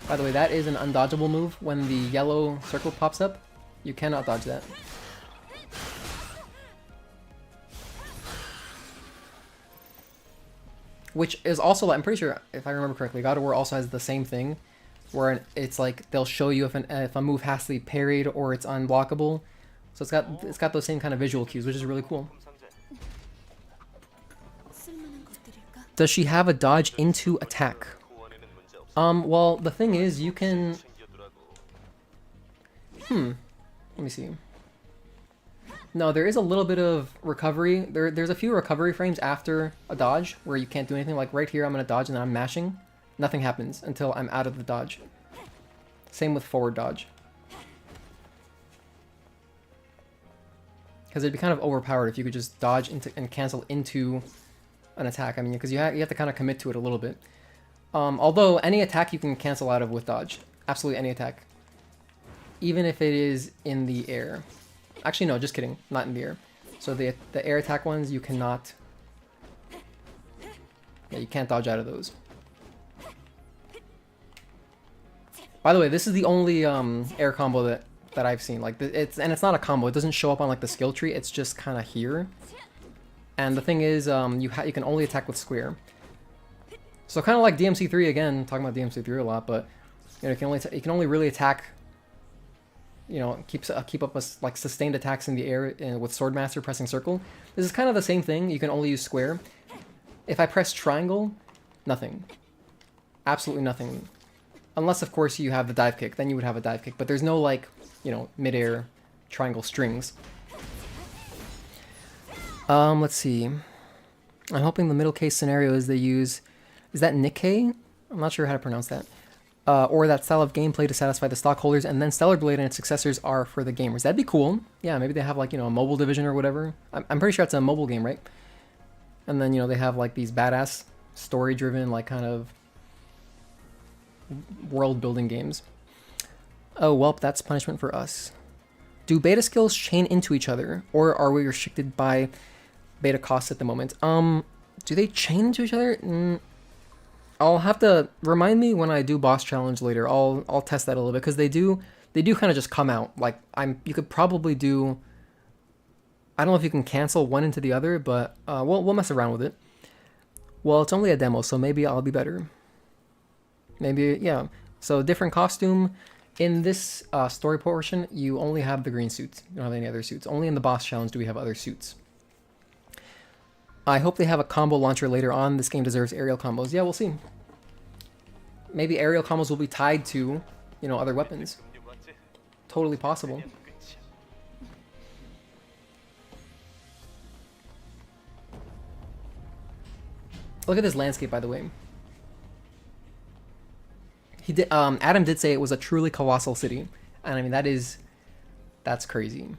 By the way, that is an undodgeable move. When the yellow circle pops up, you cannot dodge that. Which is also, I'm pretty sure, if I remember correctly, God of War also has the same thing, where it's like they'll show you if a move has to be parried or it's unblockable. So it's got those same kind of visual cues, which is really cool. Does she have a dodge into attack? Well, the thing is, you can... Let me see. No, there is a little bit of recovery. There's a few recovery frames after a dodge where you can't do anything. Like right here, I'm going to dodge and then I'm mashing. Nothing happens until I'm out of the dodge. Same with forward dodge. Because it'd be kind of overpowered if you could just dodge into and cancel into an attack. I mean, because you have to kind of commit to it a little bit. Although any attack you can cancel out of with dodge. Absolutely any attack. Even if it is in the air. Actually, no, just kidding. Not in the air. So the air attack ones, you cannot... Yeah, you can't dodge out of those. By the way, this is the only air combo that I've seen. Like, it's not a combo. It doesn't show up on like the skill tree. It's just kind of here. And the thing is, you can only attack with square. So kind of like DMC3 again. Talking about DMC3 a lot, but you know, you can only really attack. You know, keep up like sustained attacks in the air with Swordmaster pressing circle. This is kind of the same thing. You can only use square. If I press triangle, nothing. Absolutely nothing. Unless, of course, you have the dive kick. Then you would have a dive kick. But there's no, like, you know, mid-air triangle strings. Let's see. I'm hoping the middle case scenario is they use... Is that Nikkei? I'm not sure how to pronounce that. Or that style of gameplay to satisfy the stockholders, and then StellarBlade and its successors are for the gamers. That'd be cool. Yeah, maybe they have, like, you know, a mobile division or whatever. I'm pretty sure it's a mobile game, right? And then, you know, they have, like, these badass, story-driven, like, kind of world-building games. Oh, welp, that's punishment for us. Do beta skills chain into each other, or are we restricted by beta costs at the moment? Do they chain into each other? I'll have to remind me when I do boss challenge later. I'll test that a little bit, because they do kind of just come out. Like, you could probably do... I don't know if you can cancel one into the other, but we'll mess around with it. Well, it's only a demo, so maybe I'll be better. Maybe, yeah. So different costume. In this story portion, you only have the green suits. You don't have any other suits. Only in the boss challenge do we have other suits. I hope they have a combo launcher later on. This game deserves aerial combos. Yeah, we'll see. Maybe aerial combos will be tied to, you know, other weapons. 금융 맞지? Totally possible. 그냥 끝이야. Look at this landscape, by the way. He did. Adam did say it was a truly colossal city, and I mean that's crazy.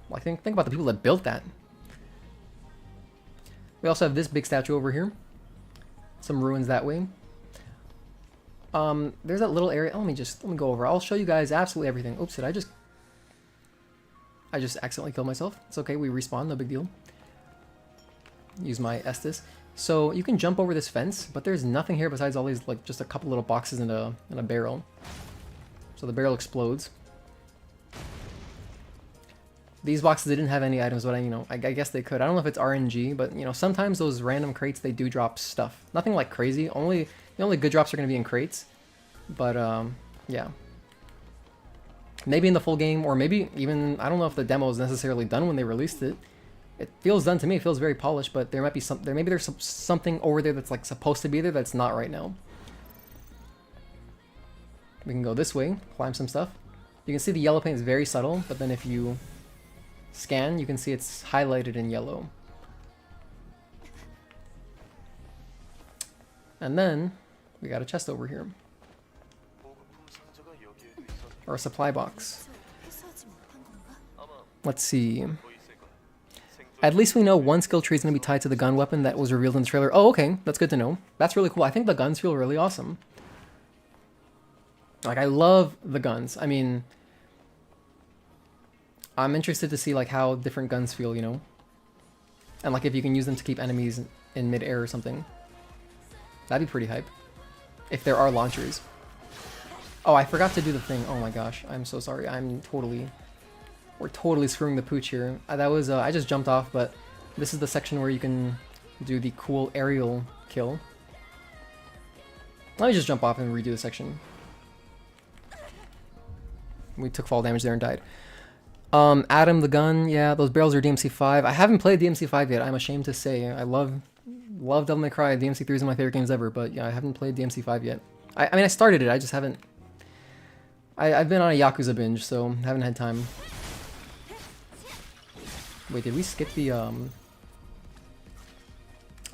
Like think about the people that built that. We also have this big statue over here. Some ruins that way. There's that little area. Let me go over. I'll show you guys absolutely everything. Oops, did I just accidentally killed myself? It's okay. We respawn. No big deal. Use my Estus. So you can jump over this fence, but there's nothing here besides all these, like, just a couple little boxes in a barrel. So the barrel explodes. These boxes didn't have any items, but I guess they could. I don't know if it's RNG, but you know, sometimes those random crates, they do drop stuff. Nothing like crazy. The only good drops are going to be in crates. But yeah. Maybe in the full game, or maybe even, I don't know if the demo is necessarily done when they released it. It feels done to me. It feels very polished, but there might be there's something over there that's like supposed to be there that's not right now. We can go this way, climb some stuff. You can see the yellow paint is very subtle, but then if you scan, you can see it's highlighted in yellow. And then we got a chest over here, 보급품 상자가 여기에도 있었. or a supply box. 회수하지 못한 건가? 아마 Let's see. 뭐 있을 거야. 생존. At least we know one skill tree is going to be tied to the gun weapon that was revealed in the trailer. Oh, okay. That's good to know. That's really cool. I think the guns feel really awesome. Like, I love the guns. I mean, I'm interested to see, like, how different guns feel, you know? And, like, if you can use them to keep enemies in mid-air or something. That'd be pretty hype. If there are launchers. Oh, I forgot to do the thing. Oh my gosh. I'm so sorry. We're totally screwing the pooch here. I just jumped off, but this is the section where you can do the cool aerial kill. Let me just jump off and redo the section. We took fall damage there and died. Adam the gun, yeah, those barrels are DMC5. I haven't played DMC5 yet, I'm ashamed to say. I love Devil May Cry. DMC3 is one of my favorite games ever, but yeah, I haven't played DMC5 yet. I mean, I started it, I just haven't... I've been on a Yakuza binge, so haven't had time. Wait, did we skip the,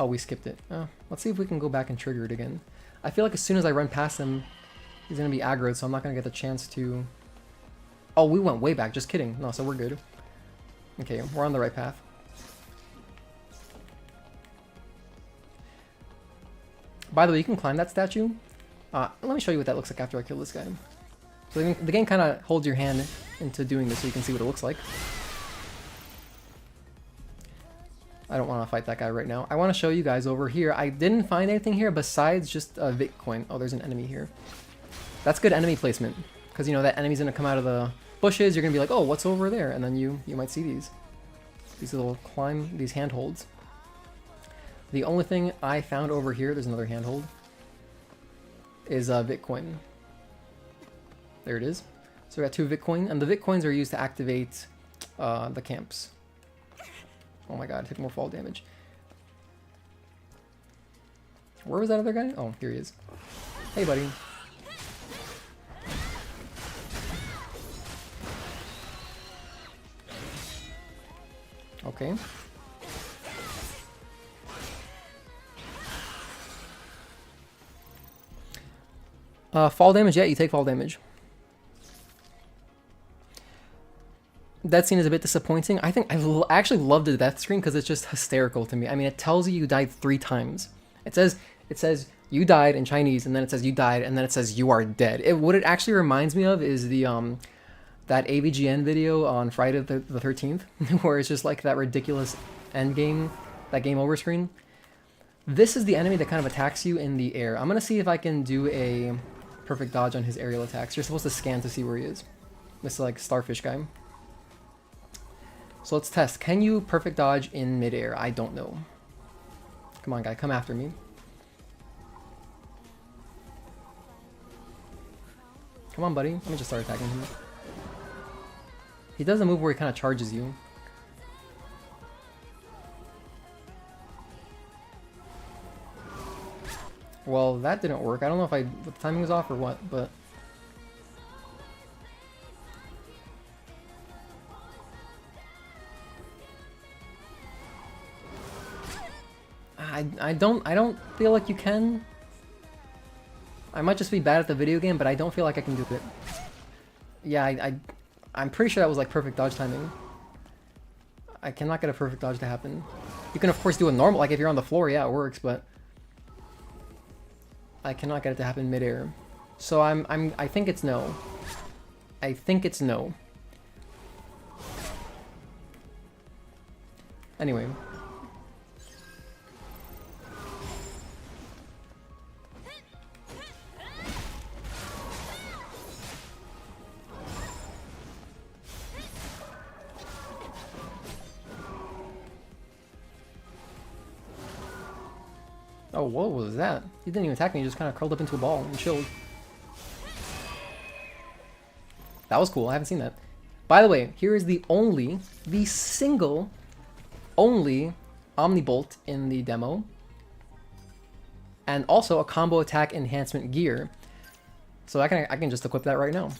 Oh, we skipped it. Oh, let's see if we can go back and trigger it again. I feel like as soon as I run past him, he's gonna be aggroed, so I'm not gonna get the chance to... Oh, we went way back. Just kidding. No, so we're good. Okay, we're on the right path. By the way, you can climb that statue. Let me show you what that looks like after I kill this guy. So the game kind of holds your hand into doing this so you can see what it looks like. I don't want to fight that guy right now. I want to show you guys over here. I didn't find anything here besides just a Bitcoin. Oh, there's an enemy here. That's good enemy placement. Because, you know, that enemy's going to come out of the bushes. You're going to be like, oh, what's over there? And then you might see these. These little these handholds. The only thing I found over here, there's another handhold, is Bitcoin. There it is. So we got 2 Bitcoin. And the Bitcoins are used to activate the camps. Oh my god, I took more fall damage. Where was that other guy? Oh, here he is. Hey, buddy. Okay. Fall damage, yeah, you take fall damage. That scene is a bit disappointing. I think I actually love the death screen because it's just hysterical to me. I mean, it tells you died 3 times. It says you died in Chinese, and then it says you died, and then it says you are dead. What it actually reminds me of is the that AVGN video on Friday the 13th, where it's just like that ridiculous end game, that game over screen. This is the enemy that kind of attacks you in the air. I'm gonna see if I can do a perfect dodge on his aerial attacks. You're supposed to scan to see where he is. This like starfish guy. So let's test. Can you perfect dodge in midair? I don't know. Come on, guy, come after me. Come on, buddy. Let me just start attacking him. He does a move where he kind of charges you. Well, that didn't work. I don't know if the timing was off or what, but... I don't feel like you can. I might just be bad at the video game, but I don't feel like I can do it. Yeah, I'm pretty sure that was like perfect dodge timing. I cannot get a perfect dodge to happen. You can of course do a normal, like if you're on the floor, yeah, it works, but I cannot get it to happen midair. So I think it's no. I think it's no. Anyway. Oh, what was that? He didn't even attack me, he just kind of curled up into a ball and chilled. That was cool, I haven't seen that. By the way, here is the single, only Omnibolt in the demo. And also a combo attack enhancement gear. So I can just equip that right now.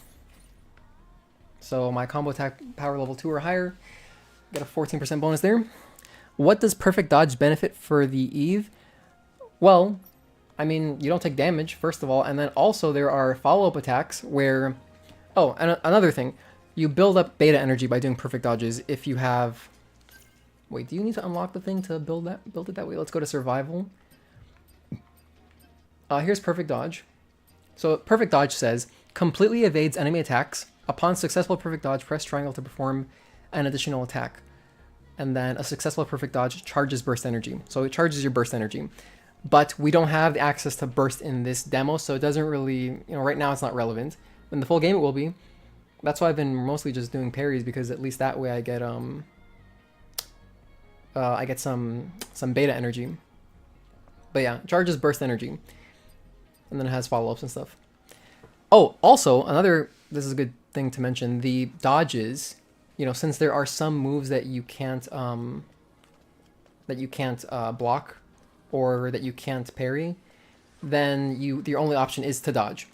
So my combo attack power level 2 or higher. Get a 14% bonus there. What does perfect dodge benefit for the Eve? Well, I mean, you don't take damage, first of all, and then also there are follow-up attacks where... Oh, and another thing. You build up beta energy by doing perfect dodges if you have... Wait, do you need to unlock the thing to build it that way? Let's go to survival. Here's perfect dodge. So perfect dodge says, completely evades enemy attacks. Upon successful perfect dodge, press triangle to perform an additional attack. And then a successful perfect dodge charges burst energy. So it charges your burst energy. But we don't have the access to burst in this demo, so it doesn't really, right now it's not relevant. In the full game it will be. That's why I've been mostly just doing parries, because at least that way I get some beta energy. But yeah, charges burst energy. And then it has follow-ups and stuff. Oh, also, this is a good thing to mention, the dodges, since there are some moves that you can't block, or that you can't parry, then your only option is to dodge.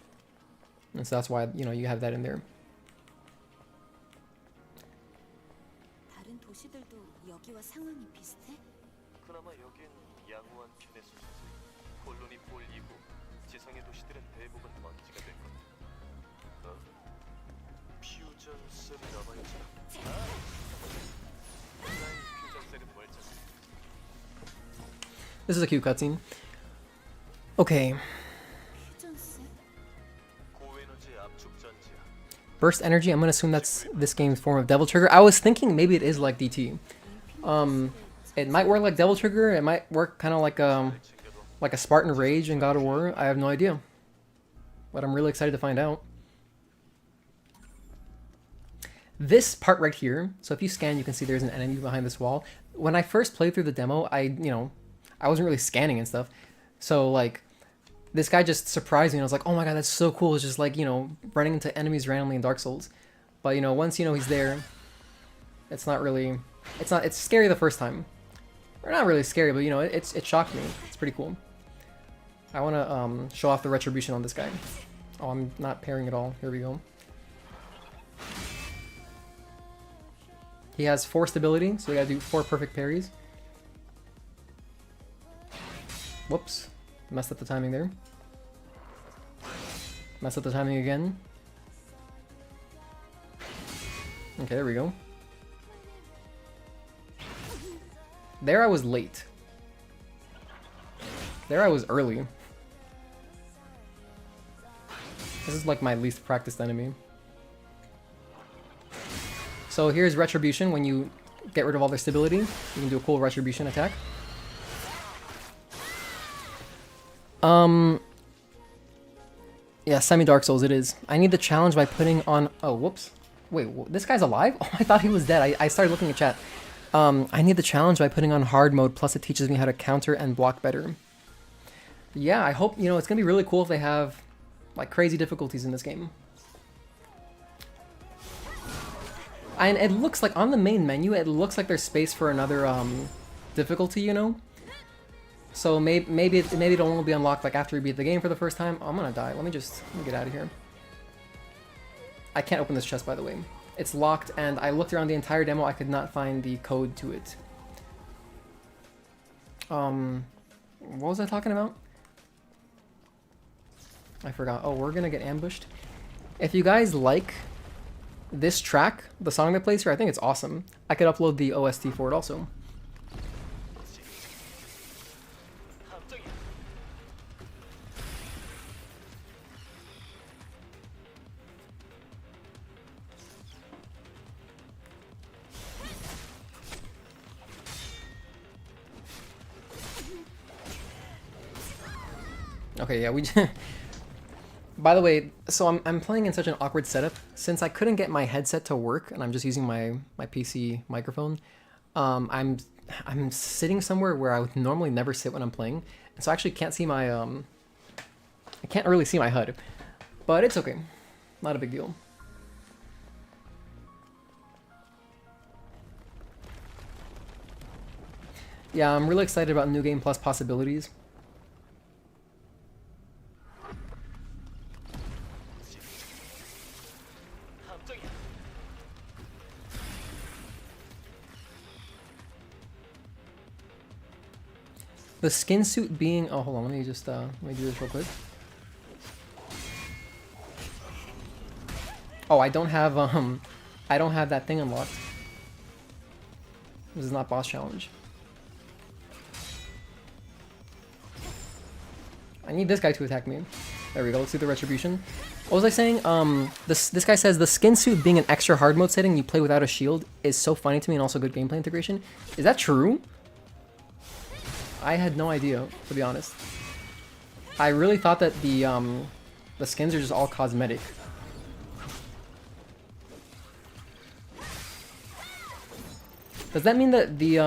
And so that's why, you have that in there. 다른 도시들도 여기와 상황이 비슷해? 그나마 여긴 양호한 편의 수준이지. 콜로니 폴 이후 지상의 도시들은 대부분 먼지가 될 거다. 퓨전 셀이 남아있잖아. 퓨전 셀은 멀쩡해. This is a cute cutscene. Okay. 퓨전스? 고에너지 압축 전지야. Burst energy, I'm gonna assume that's this game's form of Devil Trigger. I was thinking maybe it is like DT. It might work like Devil Trigger, it might work kind of like a Spartan Rage in God of War. I have no idea. But I'm really excited to find out. This part right here, so if you scan, you can see there's an enemy behind this wall. When I first played through the demo, I wasn't really scanning and stuff. So, like, this guy just surprised me, and I was like, oh my god, that's so cool. It's just like, running into enemies randomly in Dark Souls. But, once he's there, it's not really... It's scary the first time. Or not really scary, but, it shocked me. It's pretty cool. I want to show off the retribution on this guy. Oh, I'm not parrying at all. Here we go. He has 4 stability, so we gotta do 4 perfect parries. Whoops. Messed up the timing there. Messed up the timing again. Okay, there we go. There I was late. There I was early. This is like my least practiced enemy. So here's Retribution. When you get rid of all their stability, you can do a cool Retribution attack. Yeah, semi-Dark Souls it is. I need the challenge by putting on... Oh, whoops. Wait, this guy's alive? Oh, I thought he was dead. I started looking at chat. I need the challenge by putting on hard mode, plus it teaches me how to counter and block better. Yeah, I hope, it's gonna be really cool if they have, like, crazy difficulties in this game. And it looks like, on the main menu, it looks like there's space for another, difficulty, So maybe it'll only be unlocked like after we beat the game for the first time. Oh, I'm gonna die. Let me get out of here. I can't open this chest, by the way. It's locked, and I looked around the entire demo. I could not find the code to it. What was I talking about? I forgot. Oh, we're gonna get ambushed. If you guys like this track, the song that plays here, I think it's awesome. I could upload the OST for it also. Okay, yeah, we... By the way, so I'm playing in such an awkward setup. Since I couldn't get my headset to work, and I'm just using my PC microphone, I'm sitting somewhere where I would normally never sit when I'm playing, and so I actually can't see my... I can't really see my HUD. But it's okay. Not a big deal. Yeah, I'm really excited about New Game Plus possibilities. The skin suit being... Oh, hold on. Let me do this real quick. Oh, I don't have that thing unlocked. This is not boss challenge. I need this guy to attack me. There we go. Let's do the retribution. What was I saying? This guy says the skin suit being an extra hard mode setting you play without a shield is so funny to me and also good gameplay integration. Is that true? I had no idea, to be honest. I really thought that the skins are just all cosmetic. Does that mean that the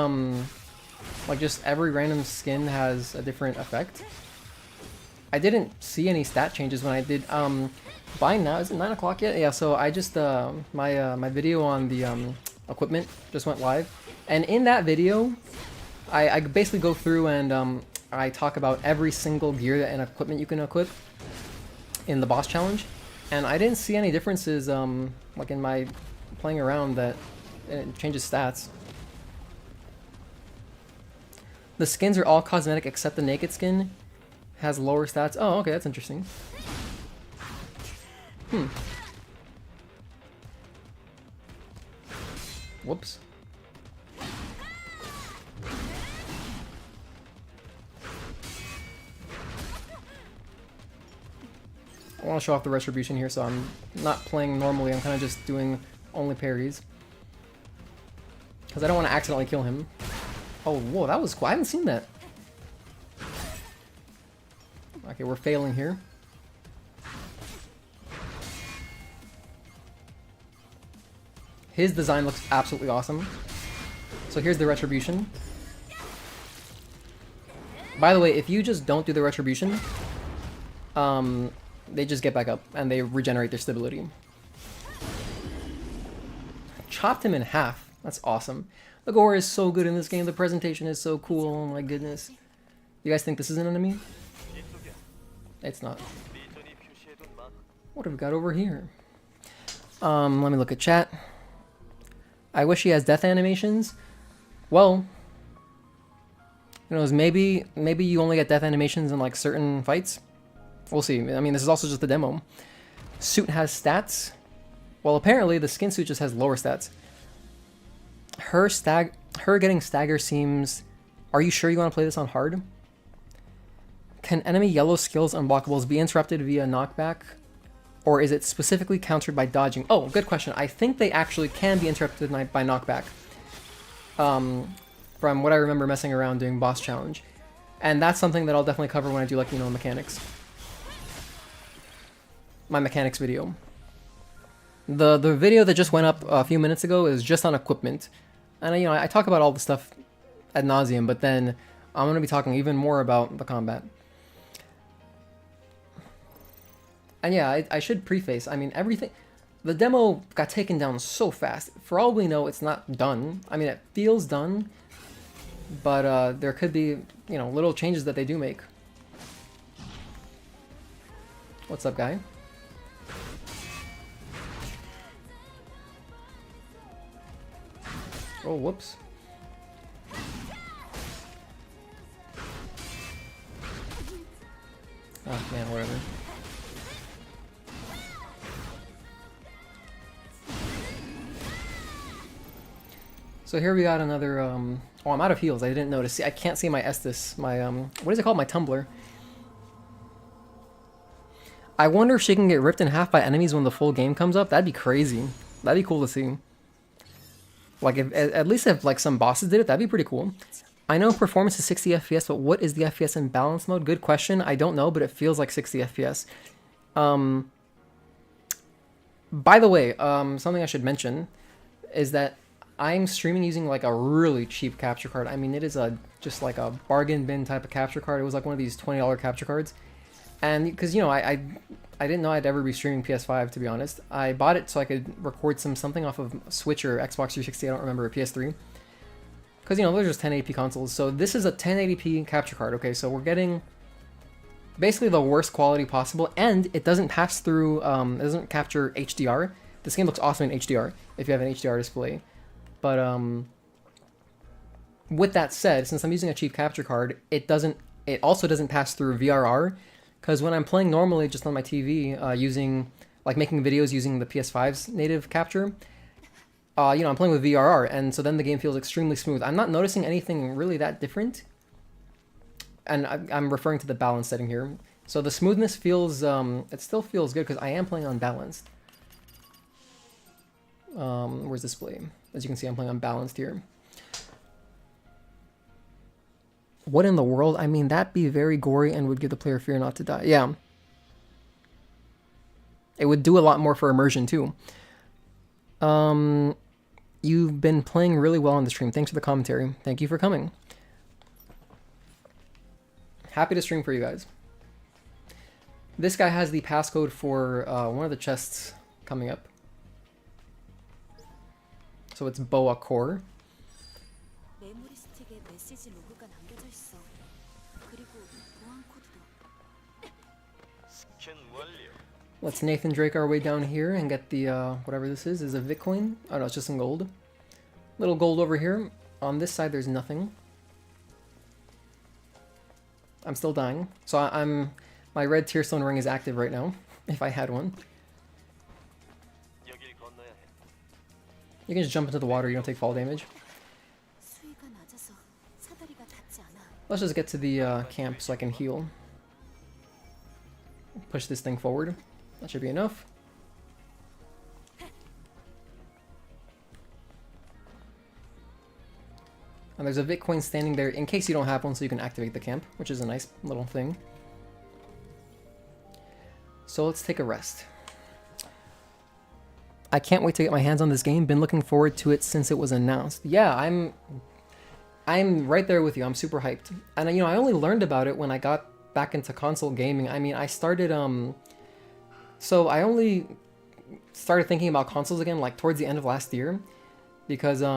like just every random skin has a different effect? I didn't see any stat changes when I did buy now. Is it 9 o'clock yet? Yeah, so I just my video on the equipment just went live, and in that video I basically go through and I talk about every single gear and equipment you can equip in the boss challenge, and I didn't see any differences like in my playing around that it changes stats. The skins are all cosmetic except the naked skin has lower stats. Oh, okay, that's interesting. Whoops. I want to show off the retribution here, so I'm not playing normally. I'm kind of just doing only parries. Because I don't want to accidentally kill him. Oh, whoa, that was cool. I haven't seen that. Okay, we're failing here. His design looks absolutely awesome. So here's the retribution. By the way, if you just don't do the retribution, they just get back up and they regenerate their stability. Chopped him in half. That's awesome. The gore is so good in this game. The presentation is so cool. Oh my goodness. You guys think this is an enemy? It's not. What have we got over here? Let me look at chat. I wish he has death animations. Well, who knows? Maybe you only get death animations in like certain fights. We'll see. I mean, this is also just the demo. Suit has stats. Well, apparently the skin suit just has lower stats. Her getting stagger seems... Are you sure you want to play this on hard? Can enemy yellow skills unblockables be interrupted via knockback? Or is it specifically countered by dodging? Oh, good question. I think they actually can be interrupted by knockback. From what I remember messing around doing boss challenge. And that's something that I'll definitely cover when I do, like, you know, mechanics. My mechanics video. The video that just went up a few minutes ago is just on equipment. And, you know, I talk about all the stuff ad nauseum, but then I'm going to be talking even more about the combat. And yeah, I should preface, I mean, everything... The demo got taken down so fast. For all we know, it's not done. I mean, it feels done, but there could be, you know, little changes that they do make. What's up, guy? Oh, whoops. Oh man, whatever. So here we got another, oh, I'm out of heals. I didn't notice. See, I can't see my Estus, my, what is it called? My tumbler. I wonder if she can get ripped in half by enemies when the full game comes up. That'd be crazy. That'd be cool to see. Like, if, at least if, like, some bosses did it, that'd be pretty cool. I know performance is 60 FPS, but what is the FPS in balance mode? Good question. I don't know, but it feels like 60 FPS. By the way, something I should mention is that I'm streaming using like a really cheap capture card. I mean, it is just like a bargain bin type of capture card. It was like one of these $20 capture cards. And because, you know, I didn't know I'd ever be streaming PS5, to be honest. I bought it so I could record something off of Switch or Xbox 360, I don't remember, or PS3. Because, you know, those are just 1080p consoles. So this is a 1080p capture card, okay? So we're getting basically the worst quality possible, and it doesn't pass through, it doesn't capture HDR. This game looks awesome in HDR, if you have an HDR display. But with that said, since I'm using a cheap capture card, it also doesn't pass through VRR, because when I'm playing normally just on my TV, using, like, making videos using the PS5's native capture, you know, I'm playing with VRR, and so then the game feels extremely smooth. I'm not noticing anything really that different, and I'm referring to the balance setting here. So the smoothness feels, it still feels good because I am playing on balanced. Where's display? As you can see, I'm playing on balanced here. What in the world? I mean, that'd be very gory and would give the player fear not to die. Yeah. It would do a lot more for immersion too. You've been playing really well on the stream. Thanks for the commentary. Thank you for coming. Happy to stream for you guys. This guy has the passcode for one of the chests coming up. So it's Boa Core. 메모리 스틱에 메시지 로그가 남겨져 있어. 그리고 보안 코드도. 스캔 완료. Let's Nathan Drake our way down here and get the, whatever this is a Bitcoin? Oh no, it's just some gold. Little gold over here. On this side there's nothing. I'm still dying. So my red Tearstone ring is active right now, if I had one. 여길 건너야 해. You can just jump into the water, you don't take fall damage. 수위가 낮아서 사다리가 닿지 않아. Let's just get to the camp so I can heal. Push this thing forward. That should be enough. And there's a Bitcoin standing there in case you don't have one, so you can activate the camp, which is a nice little thing. So let's take a rest. I can't wait to get my hands on this game. Been looking forward to it since it was announced. Yeah, I'm right there with you. I'm super hyped. And you know, I only learned about it when I got back into console gaming. I mean, I started so I only started thinking about consoles again like towards the end of last year, because you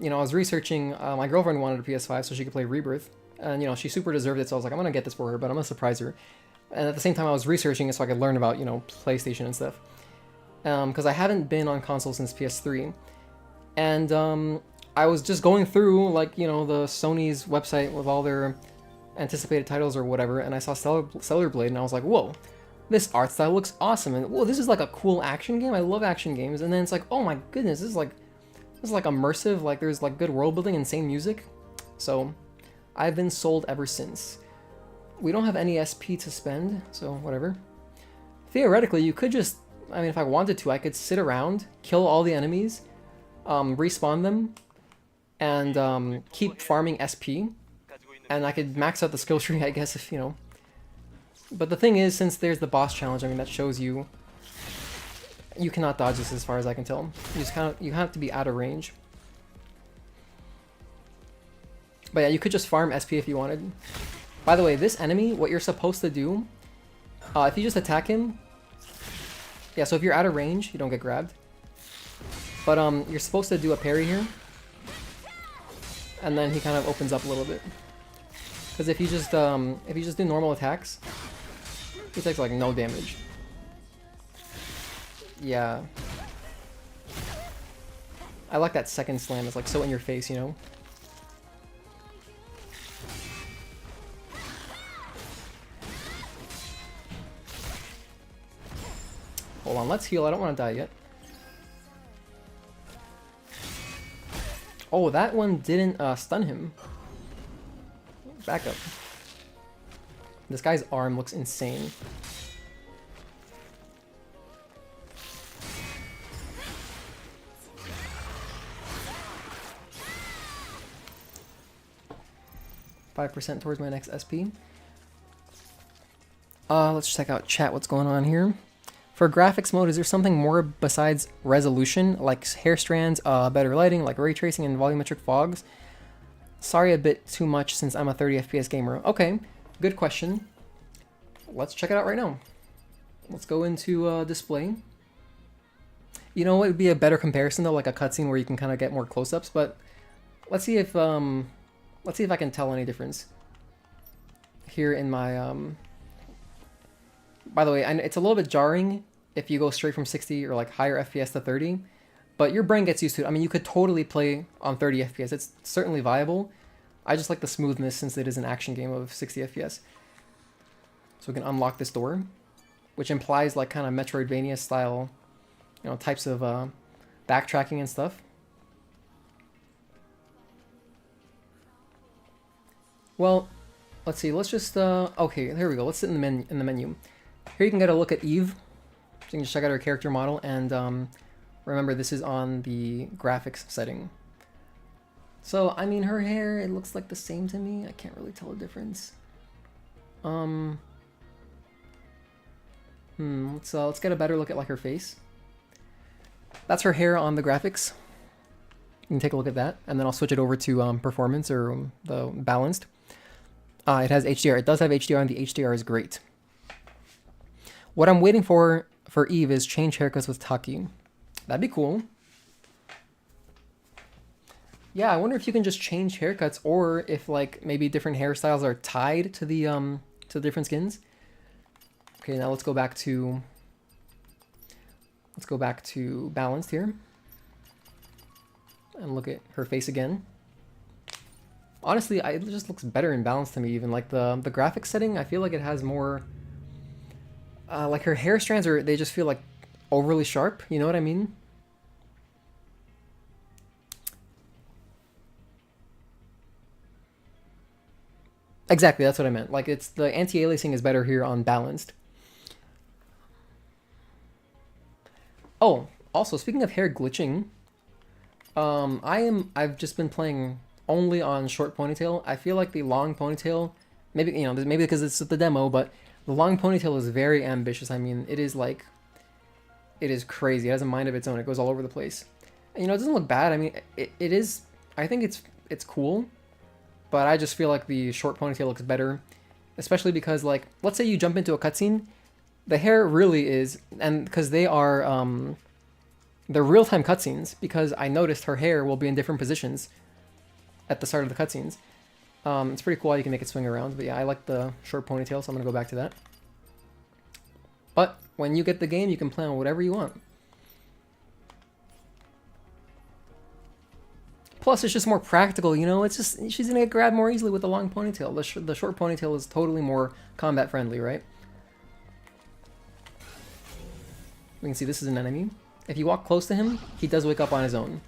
know, I was researching, my girlfriend wanted a PS5 so she could play Rebirth, and you know, she super deserved it, so I was like, I'm gonna get this for her, but I'm gonna surprise her. And at the same time I was researching it so I could learn about, you know, PlayStation and stuff, because I haven't been on console since PS3. And I was just going through, like, you know, the Sony's website with all their anticipated titles or whatever, and I saw StellarBlade, and I was like, whoa, this art style looks awesome, and whoa, this is like a cool action game. I love action games. And then it's like, oh my goodness, this is like immersive, like there's like good world building, insane music. So I've been sold ever since. We don't have any SP to spend, so whatever. Theoretically, you could just, I mean, if I wanted to, I could sit around, kill all the enemies, respawn them, and keep farming SP, and I could max out the skill tree, I guess, if, you know. But the thing is, since there's the boss challenge, I mean, that shows you cannot dodge this as far as I can tell. You have to be out of range. But yeah, you could just farm SP if you wanted. By the way, this enemy, what you're supposed to do, if you just attack him, yeah, so if you're out of range, you don't get grabbed. But you're supposed to do a parry here. and then he kind of opens up a little bit. Because if you just do normal attacks, he takes like no damage. Yeah. I like that second slam. It's like so in your face, you know? Hold on, let's heal. I don't want to die yet. Oh, that one didn't stun him. Back up. This guy's arm looks insane. %5 towards my next SP. Let's check out chat. What's going on here? For graphics mode, is there something more besides resolution, like hair strands, better lighting, like ray tracing and volumetric fogs? Sorry, a bit too much since I'm a 30 FPS gamer. Okay, good question. Let's check it out right now. Let's go into display. You know what would be a better comparison though, like a cutscene where you can kind of get more close-ups, but let's see if I can tell any difference here in my by the way, it's a little bit jarring if you go straight from 60 or like higher FPS to 30, but your brain gets used to it. I mean, you could totally play on 30 FPS. It's certainly viable. I just like the smoothness since it is an action game of 60 FPS. So we can unlock this door, which implies like kind of Metroidvania style, you know, types of backtracking and stuff. Well, let's see. Let's just okay. Here we go. Let's sit in the menu. Here you can get a look at Eve. So you can just check out her character model, and remember this is on the graphics setting. So I mean, her hair, it looks like the same to me. I can't really tell a difference. Let's get a better look at like her face. That's her hair on the graphics. You can take a look at that, and then I'll switch it over to performance or the balanced. It has HDR. It does have HDR, and the HDR is great. What I'm waiting for Eve is change haircuts with Taki. That'd be cool. Yeah, I wonder if you can just change haircuts, or if like maybe different hairstyles are tied to the different skins. Okay, now let's go back to balanced here, and look at her face again. Honestly, it just looks better in balance to me. Even like the graphics setting, I feel like it has more. Like her hair strands they just feel like overly sharp. You know what I mean? Exactly, that's what I meant. Like it's the anti-aliasing is better here on balanced. Oh, also speaking of hair glitching, I've just been playing only on short ponytail. I feel like the long ponytail, maybe because it's the demo, but the long ponytail is very ambitious. I mean, it is crazy. It has a mind of its own. It goes all over the place. And, you know, it doesn't look bad. I mean, it is. I think it's cool, but I just feel like the short ponytail looks better, especially because like let's say you jump into a cutscene, the hair really is, and because they're real-time cutscenes. Because I noticed her hair will be in different positions at the start of the cutscenes. It's pretty cool how you can make it swing around, but yeah, I like the short ponytail, so I'm gonna go back to that. But when you get the game, you can play on whatever you want. Plus, it's just more practical, you know? It's just, she's gonna get grabbed more easily with the long ponytail. The short ponytail is totally more combat friendly, right? We can see this is an enemy. If you walk close to him, he does wake up on his own.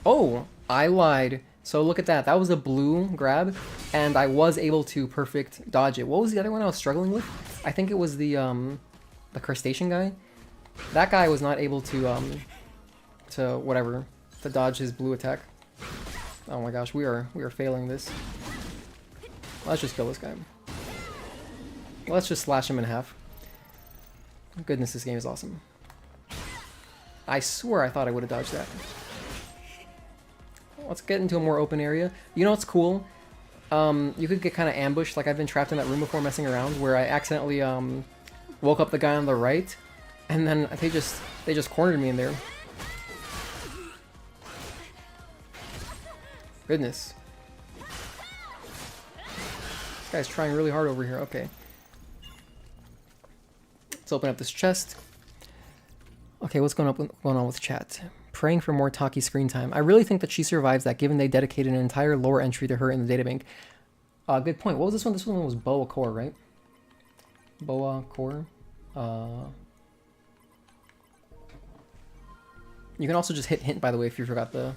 Oh, I lied. So look at that. That was a blue grab, and I was able to perfect dodge it. What was the other one I was struggling with? I think it was the crustacean guy. That guy was not able to dodge his blue attack. Oh my gosh, we are failing this. Let's just kill this guy. Let's just slash him in half. Goodness, this game is awesome. I swear I thought I would have dodged that. Let's get into a more open area. You know what's cool? You could get kind of ambushed. Like I've been trapped in that room before messing around where I accidentally woke up the guy on the right, And then they just cornered me in there. Goodness. This guy's trying really hard over here. Okay. Let's open up this chest. Okay, what's going on with chat? Praying for more Taki screen time. I really think that she survives that, given they dedicated an entire lore entry to her in the databank. Good point. What was this one? This one was Boa Core, right? Boa Core. You can also just hit hint, by the way, if you forgot the...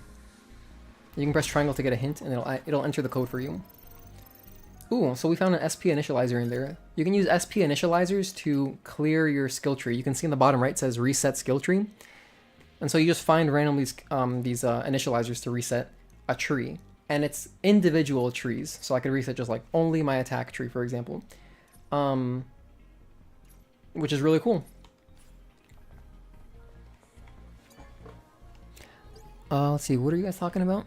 You can press triangle to get a hint, and it'll enter the code for you. Ooh, so we found an SP initializer in there. You can use SP initializers to clear your skill tree. You can see in the bottom right, it says reset skill tree. And so you just find randomly these initializers to reset a tree. And it's individual trees. So I could reset just like only my attack tree, for example. Which is really cool. Let's see, what are you guys talking about?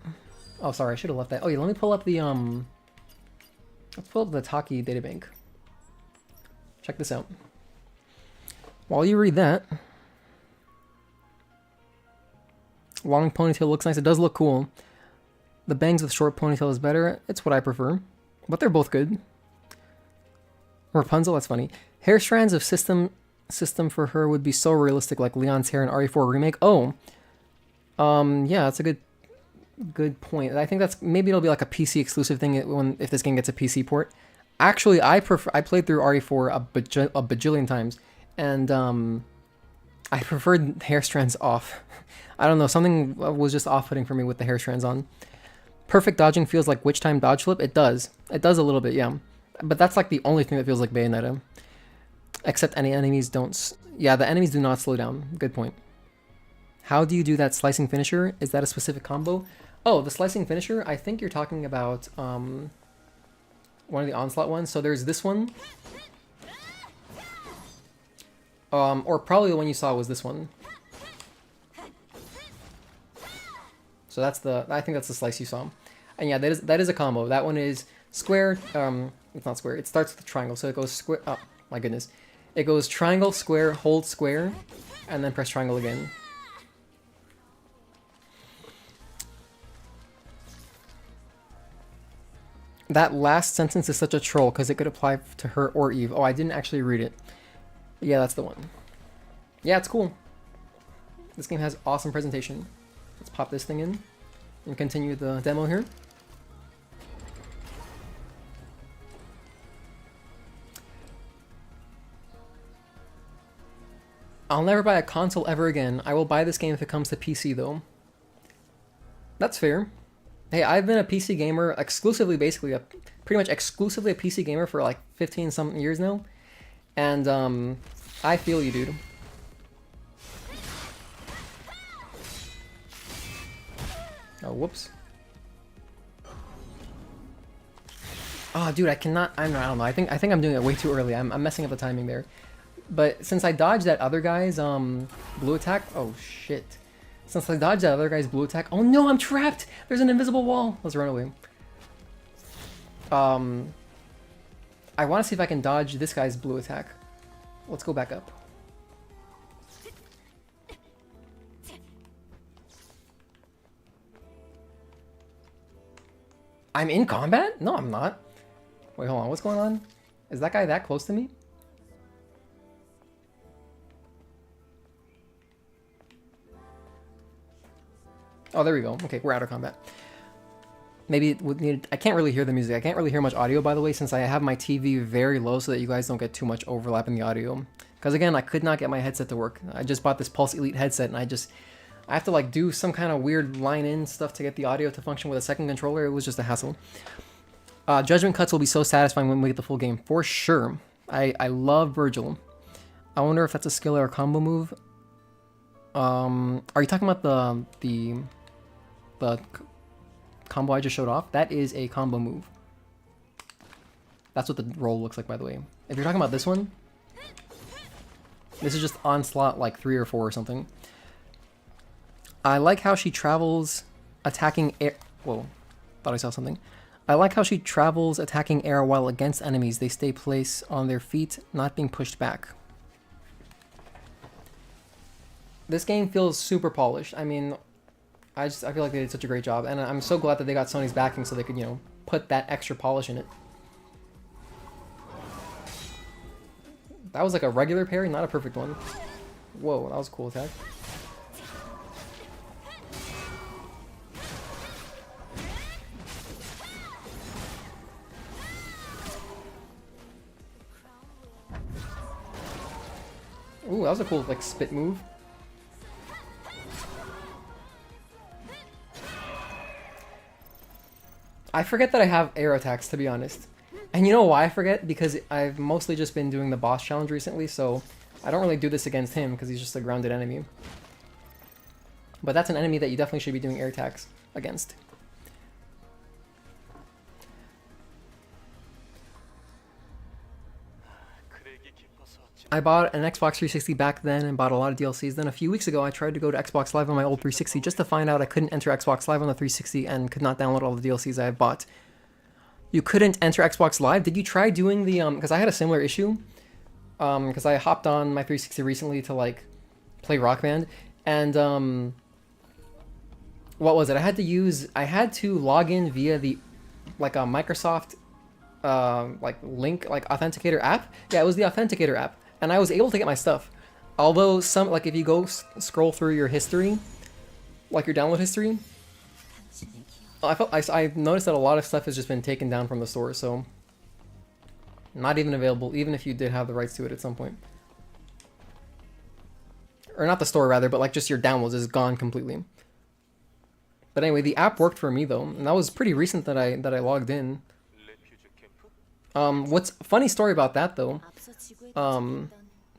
Oh, sorry, I should have left that. Oh yeah, let me pull up the let's pull up the Taki databank. Check this out. While you read that, long ponytail looks nice. It does look cool. The bangs with short ponytail is better. It's what I prefer, but they're both good. Rapunzel, that's funny. Hair strands of system for her would be so realistic, like Leon's hair in RE4 remake. Oh, yeah, that's a good point. I think that's maybe it'll be like a PC exclusive thing if this game gets a PC port. Actually, I played through RE4 a bajillion times, and I preferred hair strands off. I don't know, something was just off-putting for me with the hair strands on. Perfect dodging feels like Witch Time dodge flip. It does a little bit, yeah. But that's like the only thing that feels like Bayonetta. Except any enemies don't. Yeah, the enemies do not slow down. Good point. How do you do that slicing finisher? Is that a specific combo? Oh, the slicing finisher, I think you're talking about one of the Onslaught ones. So there's this one. Or probably the one you saw was this one. So that's I think that's the slice you saw. And yeah, that is a combo. That one is square, it's not square, it starts with a triangle. So it goes square, oh my goodness. It goes triangle, square, hold square, and then press triangle again. That last sentence is such a troll because it could apply to her or Eve. Oh, I didn't actually read it. Yeah, that's the one. Yeah, it's cool. This game has awesome presentation. Let's pop this thing in and continue the demo here. I'll never buy a console ever again. I will buy this game if it comes to PC though. That's fair. Hey, I've been a PC gamer exclusively, basically, pretty much exclusively a PC gamer for like 15 something years now. And I feel you, dude. Oh, whoops. Oh, dude, I cannot. I don't know. I think I'm doing it way too early. I'm messing up the timing there. But since I dodged that other guy's blue attack, oh shit. Since I dodged that other guy's blue attack, oh no, I'm trapped. There's an invisible wall. Let's run away. I want to see if I can dodge this guy's blue attack. Let's go back up. I'm in combat? No, I'm not. Wait, hold on. What's going on? Is that guy that close to me? Oh, there we go. Okay, we're out of combat. Maybe it would need... I can't really hear the music. I can't really hear much audio, by the way, since I have my TV very low so that you guys don't get too much overlap in the audio. Because again, I could not get my headset to work. I just bought this Pulse Elite headset, and I have to like do some kind of weird line-in stuff to get the audio to function with a second controller. It was just a hassle. Judgment cuts will be so satisfying when we get the full game. For sure. I love Virgil. I wonder if that's a skill or a combo move. Are you talking about the combo I just showed off? That is a combo move. That's what the roll looks like, by the way. If you're talking about this one, this is just Onslaught like 3 or 4 or something. I like how she travels attacking air... Whoa, thought I saw something. I like how she travels attacking air while against enemies. They stay placed on their feet, not being pushed back. this game feels super polished. I mean, I feel like they did such a great job, and I'm so glad that they got Sony's backing so they could, you know, put that extra polish in it. That was like a regular parry, not a perfect one. Whoa, that was a cool attack. Ooh, that was a cool like spit move. I forget that I have air attacks, to be honest. And you know why I forget? Because I've mostly just been doing the boss challenge recently, so I don't really do this against him because he's just a grounded enemy. But that's an enemy that you definitely should be doing air attacks against. I bought an Xbox 360 back then and bought a lot of DLCs. Then a few weeks ago, I tried to go to Xbox Live on my old 360 just to find out I couldn't enter Xbox Live on the 360 and could not download all the DLCs I have bought. You couldn't enter Xbox Live? Did you try doing the, because I had a similar issue. Because I hopped on my 360 recently to, like, play Rock Band. And, what was it? I had to log in via the, like, a Microsoft, like, link, like, Authenticator app. Yeah, it was the Authenticator app. And I was able to get my stuff. Although some, like, if you go scroll through your history, like your download history, I noticed that a lot of stuff has just been taken down from the store, so not even available, even if you did have the rights to it at some point. Or not the store, rather, but like just your downloads is gone completely. But anyway, the app worked for me though, and that was pretty recent that I logged in. What's funny story about that though?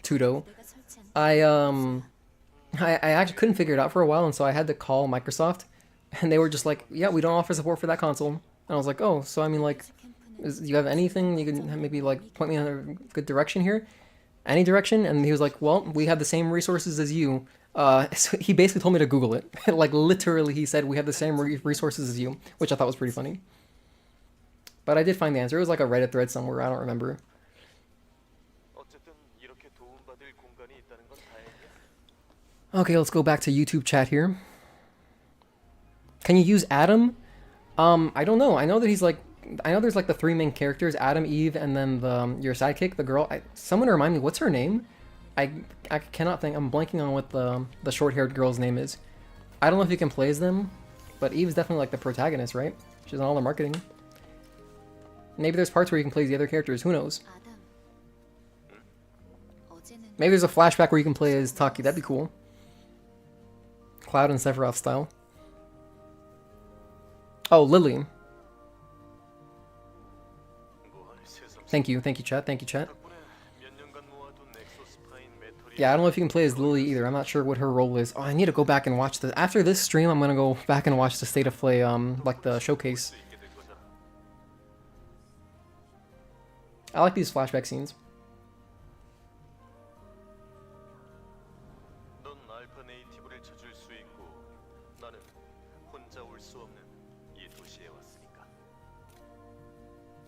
Tudo, I actually couldn't figure it out for a while, and so I had to call Microsoft, and they were just like, yeah, we don't offer support for that console. And I was like, oh, so I mean, like, do you have anything you can maybe like point me in a good direction here? Any direction? And he was like, well, we have the same resources as you. So he basically told me to Google it. Like literally, he said we have the same resources as you, which I thought was pretty funny. But I did find the answer. It was like a Reddit thread somewhere. I don't remember. Okay, let's go back to YouTube chat here. Can you use Adam? I don't know. I know that he's like, I know there's like the three main characters, Adam, Eve, and then your sidekick, the girl. Someone remind me, what's her name? I cannot think. I'm blanking on what the short-haired girl's name is. I don't know if you can play as them, but Eve's definitely like the protagonist, right? She's on all the marketing. Maybe there's parts where you can play as the other characters. Who knows? Maybe there's a flashback where you can play as Taki. That'd be cool. Cloud and Sephiroth style. Oh, Lily. Thank you, chat. Thank you, chat. Yeah, I don't know if you can play as Lily either. I'm not sure what her role is. Oh, I need to go back and watch the. After this stream, I'm gonna go back and watch the State of Play, like the showcase. I like these flashback scenes.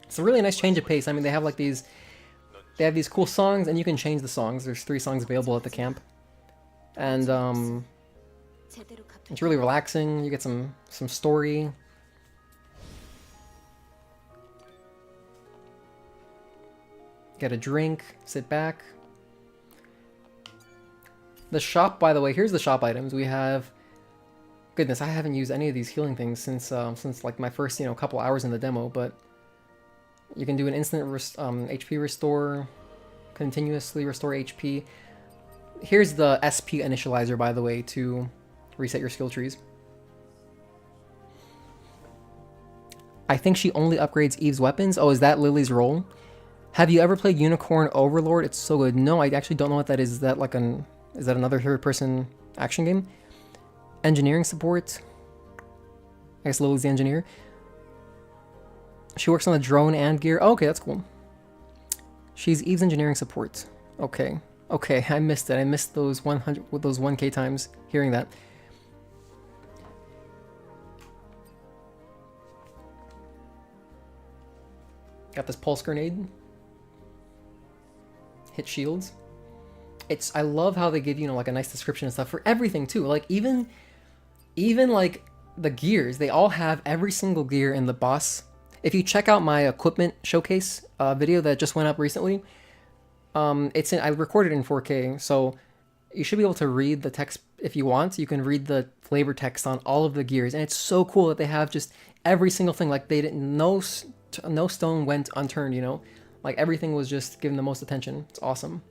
It's a really nice change of pace. I mean, they have like these cool songs, and you can change the songs. There's 3 songs available at the camp, and it's really relaxing. You get some story. Get a drink, sit back. The shop, by the way, here's the shop items. We have, goodness, I haven't used any of these healing things since like my first, couple hours in the demo, but you can do an instant HP restore, continuously restore HP. Here's the SP initializer, by the way, to reset your skill trees. I think she only upgrades Eve's weapons. Oh, is that Lily's role? Have you ever played Unicorn Overlord? It's so good. No, I actually don't know what that is. Is that like is that another third-person action game? Engineering support. I guess Lily's the engineer. She works on the drone and gear. Oh, okay, that's cool. She's Eve's engineering support. Okay. Okay, I missed it. I missed those 100 with those 1K times hearing that. Got this pulse grenade. Hit shields. I love how they give you, you know, like a nice description and stuff for everything too. Like even like the gears, they all have every single gear in the boss. If you check out my equipment showcase video that just went up recently, I recorded in 4K, so you should be able to read the text if you want. You can read the flavor text on all of the gears, and it's so cool that they have just every single thing. Like they didn't, no stone went unturned, you know, like everything was just given the most attention. It's awesome,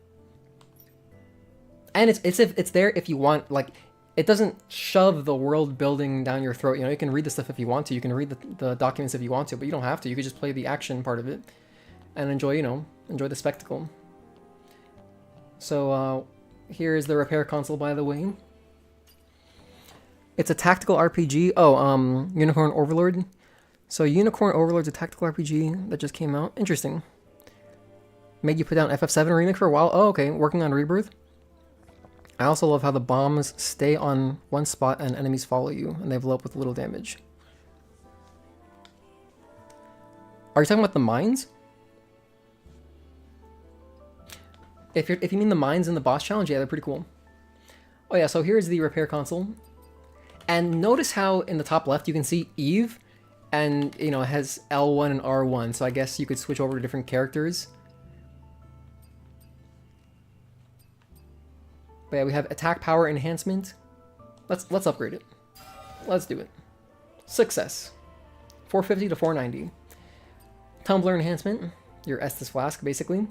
and it's there if you want. Like it doesn't shove the world building down your throat. You know, you can read the stuff if you want to. You can read the documents if you want to, but you don't have to. You could just play the action part of it and enjoy, you know, enjoy the spectacle. So here is the repair console, by the way. It's a tactical RPG. Oh, Unicorn Overlord. So Unicorn Overlord's a tactical RPG that just came out. Interesting. Made you put down FF7 remake for a while. Oh, okay. Working on Rebirth. I also love how the bombs stay on one spot and enemies follow you, and they blow up with little damage. Are you talking about the mines? If you mean the mines in the boss challenge, yeah, they're pretty cool. Oh yeah, so here's the repair console. And notice how in the top left you can see Eve, and you know, it has L1 and R1, so I guess you could switch over to different characters. But yeah, we have attack power enhancement. Let's upgrade it. Let's do it. Success. 450 to 490. Tumbler enhancement. Your Estus flask, basically.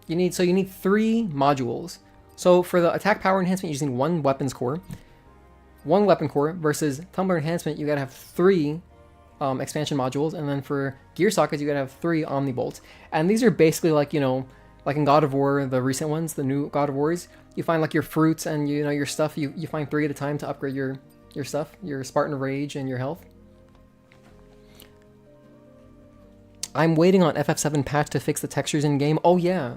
You need 3 modules. So for the attack power enhancement, you just need 1 weapons core. 1 weapon core versus tumbler enhancement, you gotta have 3 expansion modules, and then for gear sockets, you gotta have 3 omnibolts. And these are basically like, you know, like in God of War, the recent ones, the new God of Wars, you find like your fruits and, you know, your stuff, you find 3 at a time to upgrade your stuff, your Spartan Rage and your health. I'm waiting on FF7 patch to fix the textures in game. Oh yeah.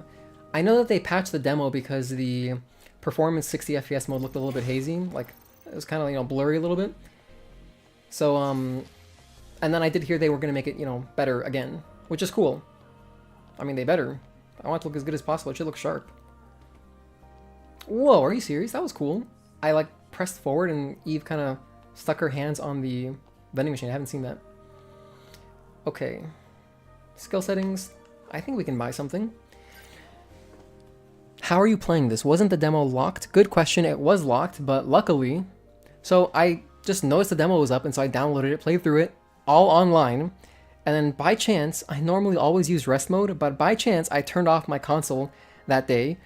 I know that they patched the demo because the performance 60 FPS mode looked a little bit hazy, like it was kind of, you know, blurry a little bit. So and then I did hear they were going to make it, you know, better again, which is cool. I mean, they better. I want it to look as good as possible. It should look sharp. Whoa, are you serious? That was cool. I like pressed forward and Eve kind of stuck her hands on the vending machine. I haven't seen that. Okay. Skill settings. I think we can buy something. How are you playing this? Wasn't the demo locked? Good question. It was locked, but luckily... So I just noticed the demo was up, and so I downloaded it, played through it, all online. And then by chance, I normally always use rest mode, but by chance, I turned off my console that day.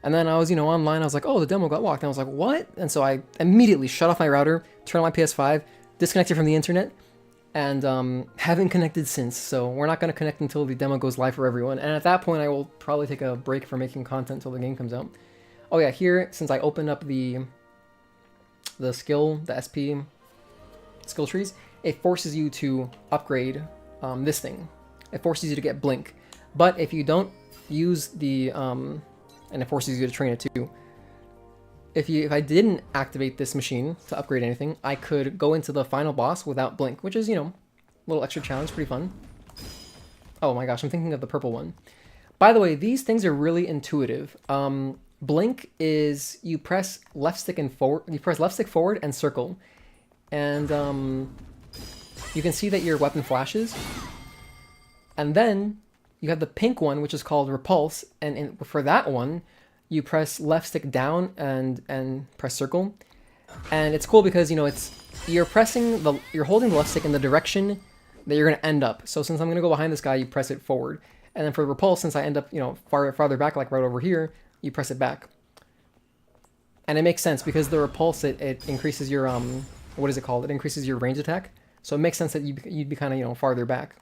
And then I was, you know, online. I was like, oh, the demo got locked. And I was like, what? And so I immediately shut off my router, turned on my PS5, disconnected from the internet, and haven't connected since. So we're not going to connect until the demo goes live for everyone. And at that point, I will probably take a break from making content until the game comes out. Oh yeah, here, since I opened up the SP skill trees, it forces you to upgrade this thing. It forces you to get Blink. But if you don't use the, and it forces you to train it too. If I didn't activate this machine to upgrade anything, I could go into the final boss without Blink, which is, you know, a little extra challenge, pretty fun. Oh my gosh, I'm thinking of the purple one. By the way, these things are really intuitive. Blink is you press left stick and forward. You press left stick forward and circle, and you can see that your weapon flashes. And then you have the pink one, which is called Repulse, and for that one, you press left stick down and press circle. And it's cool because, you know, you're holding the left stick in the direction that you're gonna end up. So since I'm gonna go behind this guy, you press it forward. And then for Repulse, since I end up, you know, farther back, like right over here, you press it back. And it makes sense because the Repulse, it increases your, what is it called? It increases your range attack. So it makes sense that you'd be kind of, you know, farther back.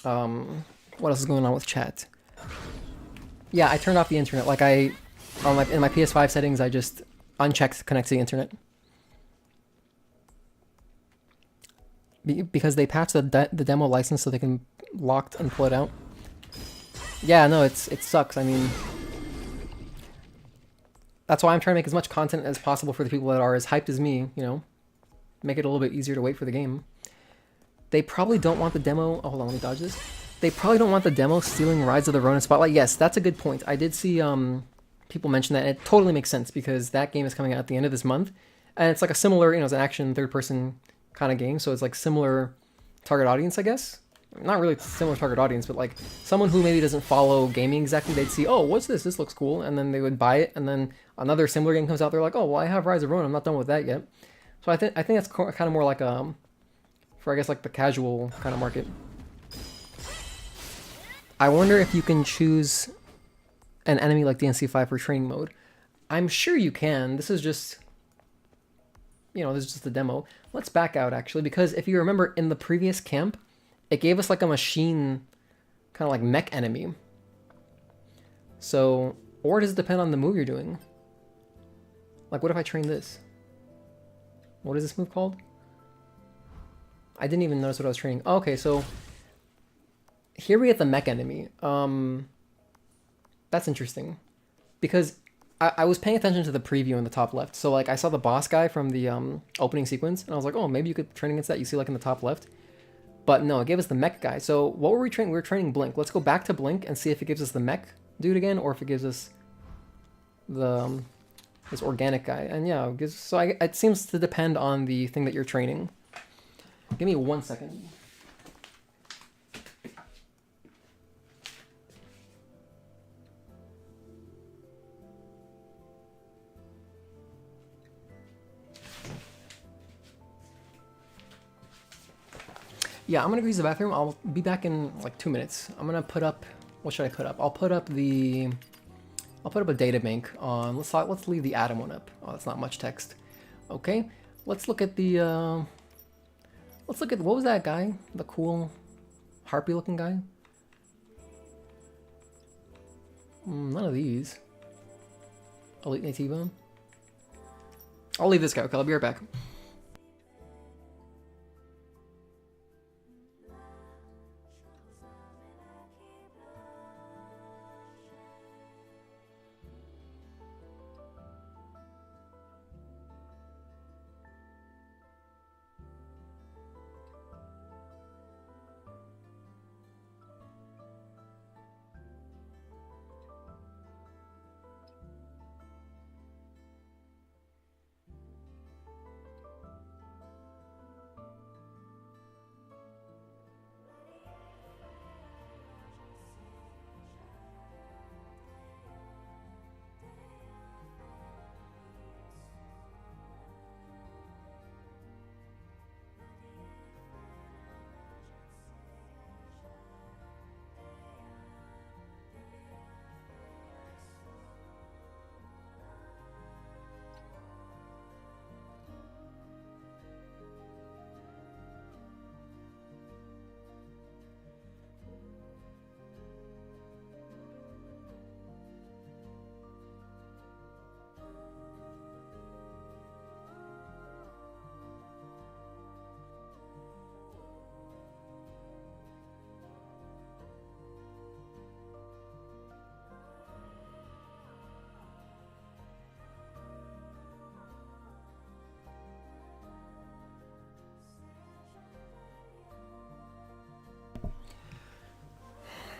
What else is going on with chat? Yeah, I turned off the internet. Like in my PS5 settings, I just unchecked connect to the internet. Because they patched the demo license so they can lock and pull it out. Yeah, no, it sucks. I mean, that's why I'm trying to make as much content as possible for the people that are as hyped as me, you know? Make it a little bit easier to wait for the game. They probably don't want the demo... Oh, hold on, let me dodge this. They probably don't want the demo stealing Rise of the Ronin spotlight. Yes, that's a good point. I did see people mention that, and it totally makes sense because that game is coming out at the end of this month, and it's like a similar, it's an action third-person kind of game, so it's like similar target audience, I guess. Not really similar target audience, but like someone who maybe doesn't follow gaming exactly, they'd see, oh, what's this? This looks cool, and then they would buy it, and then another similar game comes out, they're like, oh, well, I have Rise of Ronin, I'm not done with that yet. So I think that's kind of more like for I guess like the casual kind of market. I wonder if you can choose an enemy like DNC5 for training mode. I'm sure you can. This is just, this is just a demo. Let's back out actually, because if you remember in the previous camp, it gave us like a machine, kind of like mech enemy. So, or does it depend on the move you're doing? Like what if I train this? What is this move called? I didn't even notice what I was training. Oh, okay, so here we get the mech enemy. That's interesting. Because I was paying attention to the preview in the top left. So like I saw the boss guy from the opening sequence, and I was like, oh, maybe you could train against that. You see like in the top left. But no, it gave us the mech guy. So what were we training? We were training Blink. Let's go back to Blink and see if it gives us the mech dude again, or if it gives us the this organic guy. And yeah, it seems to depend on the thing that you're training. Give me 1 second. Yeah, I'm gonna go use the bathroom. I'll be back in like 2 minutes. I'm gonna put up, what should I put up? I'll put up a data bank on, let's leave the Atom one up. Oh, that's not much text. Okay, let's look at what was that guy? The cool harpy looking guy? None of these. Elite Nativa. I'll leave this guy. Okay, I'll be right back.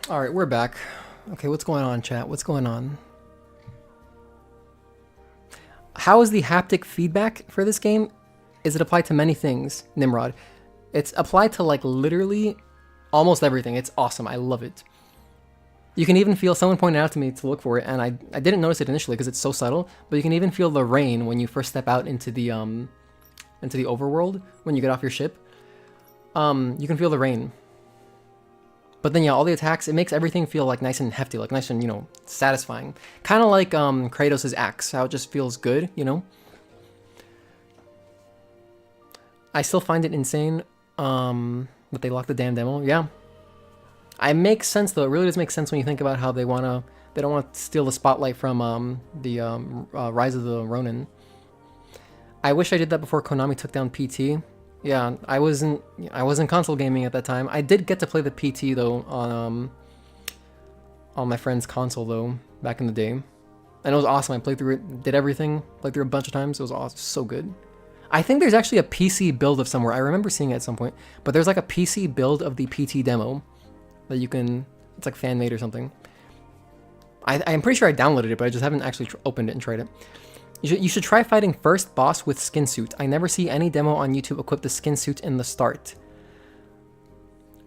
All right, we're back. Okay, what's going on, chat? What's going on? How is the haptic feedback for this game? Is it applied to many things, Nimrod? It's applied to like literally almost everything. It's awesome. I love it. You can even feel, someone pointed out to me to look for it, and I didn't notice it initially because it's so subtle, but you can even feel the rain when you first step out into the overworld, when you get off your ship. You can feel the rain. But then yeah, all the attacks, it makes everything feel like nice and hefty, like nice and, satisfying. Kind of like Kratos' axe, how it just feels good, I still find it insane that they locked the damn demo. Yeah. It makes sense though. It really does make sense when you think about how they don't want to steal the spotlight from the Rise of the Ronin. I wish I did that before Konami took down PT. Yeah, I wasn't console gaming at that time. I did get to play the PT though on my friend's console though back in the day, and it was awesome. I played through it, did everything, played through it a bunch of times. It was awesome, so good. I think there's actually a PC build of somewhere. I remember seeing it at some point, but there's like a PC build of the PT demo. that you can. It's like fan made or something. I'm pretty sure I downloaded it, but I just haven't actually opened it and tried it. You should try fighting first boss with skin suit. I never see any demo on YouTube equip the skin suit in the start.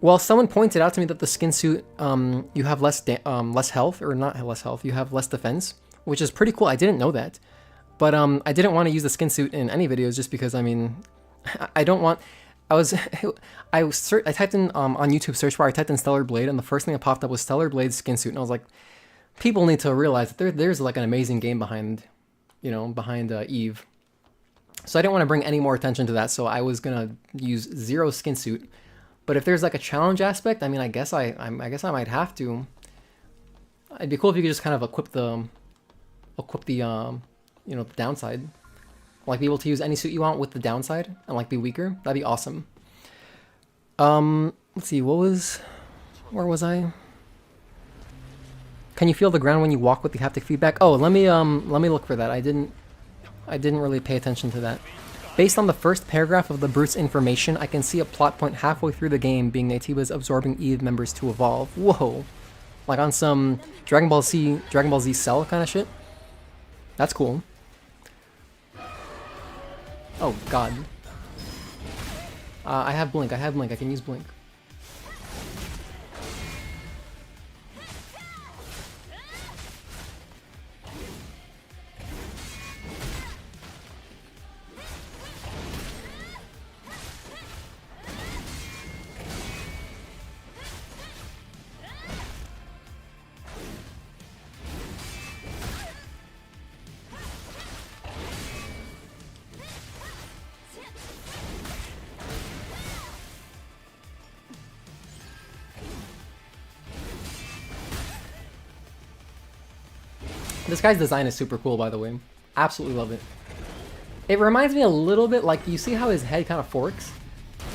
Well, someone pointed out to me that the skin suit, you have less health, or not less health, you have less defense, which is pretty cool. I didn't know that. But I didn't want to use the skin suit in any videos just because, I mean, I don't want... I typed in, on YouTube search bar, I typed in StellarBlade, and the first thing that popped up was StellarBlade skin suit, and I was like, people need to realize that there's like an amazing game behind, you know, behind Eve. So I didn't want to bring any more attention to that, so I was gonna use 0 skin suit. But if there's like a challenge aspect, I mean, I guess I might have to. It'd be cool if you could just kind of equip the you know, the downside. Like be able to use any suit you want with the downside and like be weaker. That'd be awesome. Let's see, where was I? Can you feel the ground when you walk with the haptic feedback? Oh, let me look for that. I didn't really pay attention to that. Based on the first paragraph of the Brute's information, I can see a plot point halfway through the game being Naytiba's absorbing Eve members to evolve. Whoa. Like on some Dragon Ball Z Cell kind of shit. That's cool. Oh, God. I have Blink. I can use Blink. This guy's design is super cool, by the way. Absolutely love it. It reminds me a little bit, like, you see how his head kind of forks?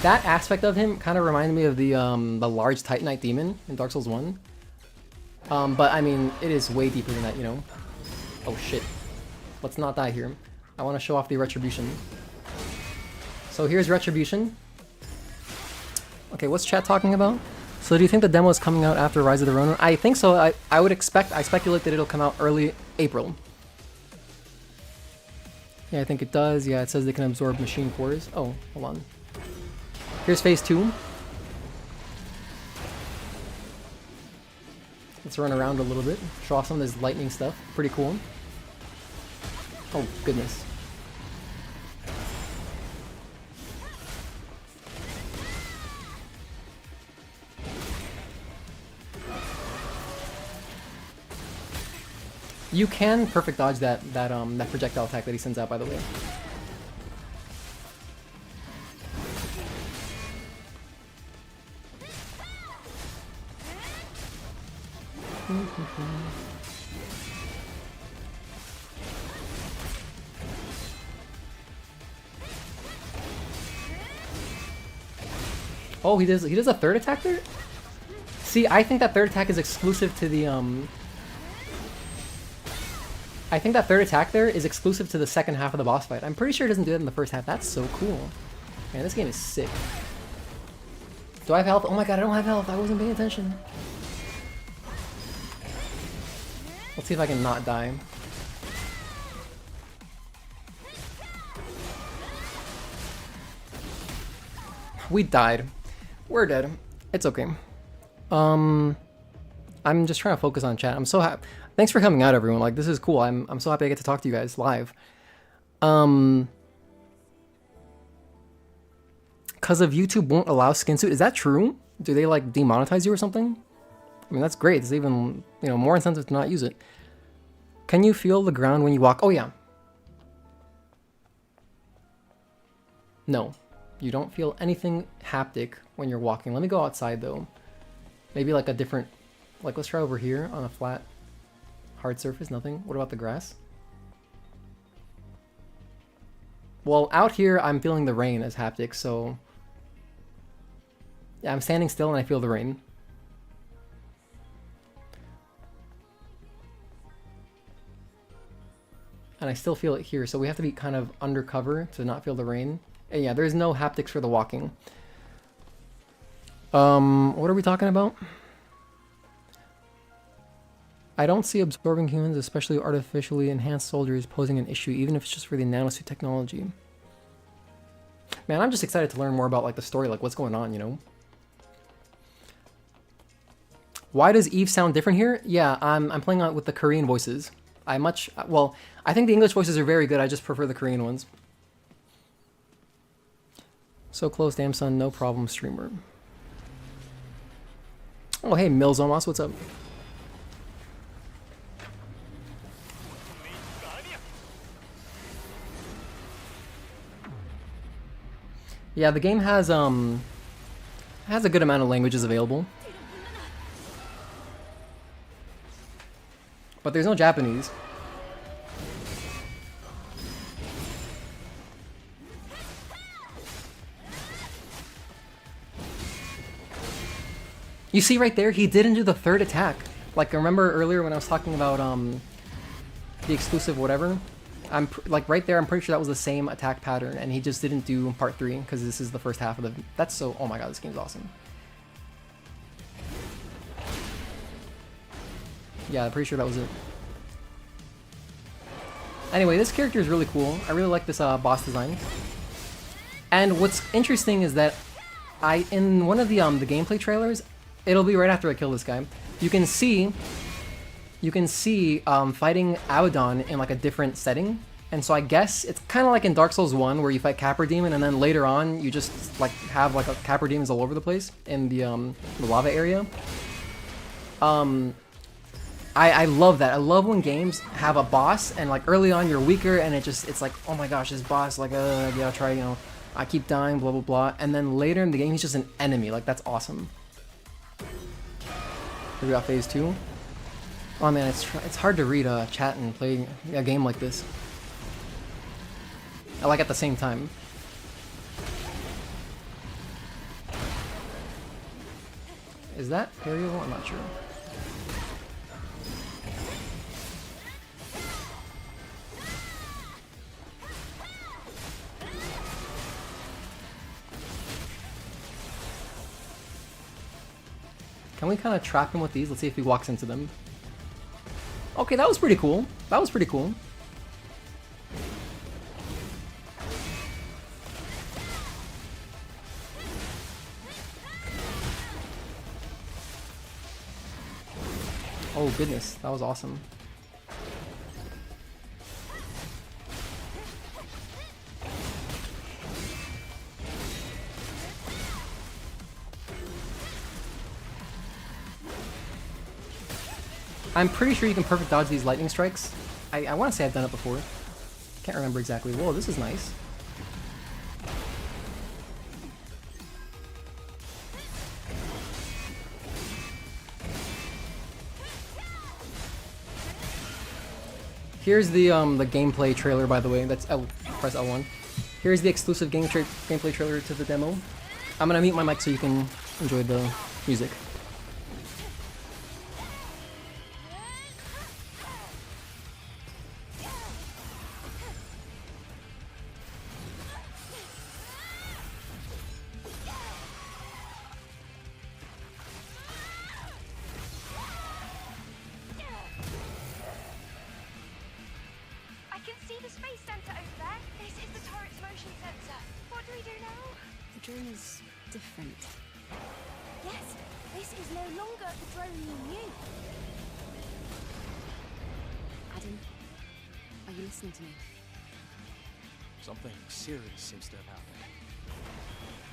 That aspect of him kind of reminded me of the large Titanite demon in Dark Souls 1. But, I mean, it is way deeper than that, you know? Oh, shit. Let's not die here. I want to show off the Retribution. So here's Retribution. Okay, what's chat talking about? So do you think the demo is coming out after Rise of the Ronin? I think so. I would expect, I speculate that it'll come out early April. Yeah, I think it does. Yeah, it says they can absorb machine cores. Oh, hold on. Here's phase 2. Let's run around a little bit. Show off some of this lightning stuff. Pretty cool. Oh, goodness. You can perfect dodge that projectile attack that he sends out, by the way. Oh, he does a third attack there? See, I think that third attack is exclusive to the I think that third attack there is exclusive to the second half of the boss fight. I'm pretty sure it doesn't do it in the first half. That's so cool. Man, this game is sick. Do I have health? Oh my god, I don't have health. I wasn't paying attention. Let's see if I can not die. We died. We're dead. It's okay. I'm just trying to focus on chat. I'm so happy. Thanks for coming out, everyone. Like, this is cool. I'm so happy I get to talk to you guys live. Because of YouTube won't allow skin suit. Is that true? Do they like demonetize you or something? I mean, that's great. It's even, you know, more incentive to not use it. Can you feel the ground when you walk? Oh yeah. No, you don't feel anything haptic when you're walking. Let me go outside though. Maybe like a different, like let's try over here on a flat, hard surface, nothing. What about the grass? Well, out here I'm feeling the rain as haptic, so yeah, I'm standing still and I feel the rain. And I still feel it here, so we have to be kind of undercover to not feel the rain. And yeah, there's no haptics for the walking. What are we talking about? I don't see absorbing humans, especially artificially enhanced soldiers, posing an issue, even if it's just for the nanosuit technology. Man, I'm just excited to learn more about like the story, like what's going on, you know? Why does Eve sound different here? Yeah, I'm playing out with the Korean voices. I think the English voices are very good. I just prefer the Korean ones. So close, damn son, no problem, streamer. Oh, hey, Milzomos, what's up? Yeah, the game has a good amount of languages available. But there's no Japanese. You see right there, he didn't do the third attack. Like, remember earlier when I was talking about the exclusive whatever? Like right there, I'm pretty sure that was the same attack pattern, and he just didn't do part 3 because this is the first half of the. That's so. Oh my god, this game's awesome. Yeah, I'm pretty sure that was it. Anyway, this character is really cool. I really like this boss design. And what's interesting is that in one of the gameplay trailers, it'll be right after I kill this guy. You can see fighting Abaddon in like a different setting. And so I guess it's kind of like in Dark Souls 1 where you fight Capra Demon and then later on you just like have like a Capra Demons all over the place in the lava area. I love that. I love when games have a boss and like early on you're weaker and it's like, oh my gosh, this boss, like, yeah, I'll try, you know, I keep dying, blah, blah, blah. And then later in the game, he's just an enemy. Like, that's awesome. Here we got phase 2. Oh man, it's hard to read chat and play a game like this. I like at the same time. Is that variable? I'm not sure. Can we kind of trap him with these? Let's see if he walks into them. Okay, that was pretty cool. That was pretty cool. Oh goodness, that was awesome. I'm pretty sure you can perfect dodge these lightning strikes. I want to say I've done it before. Can't remember exactly. Whoa, this is nice. Here's the gameplay trailer, by the way. That's press L1. Here's the exclusive gameplay trailer to the demo. I'm gonna mute my mic so you can enjoy the music. Something serious seems to have happened.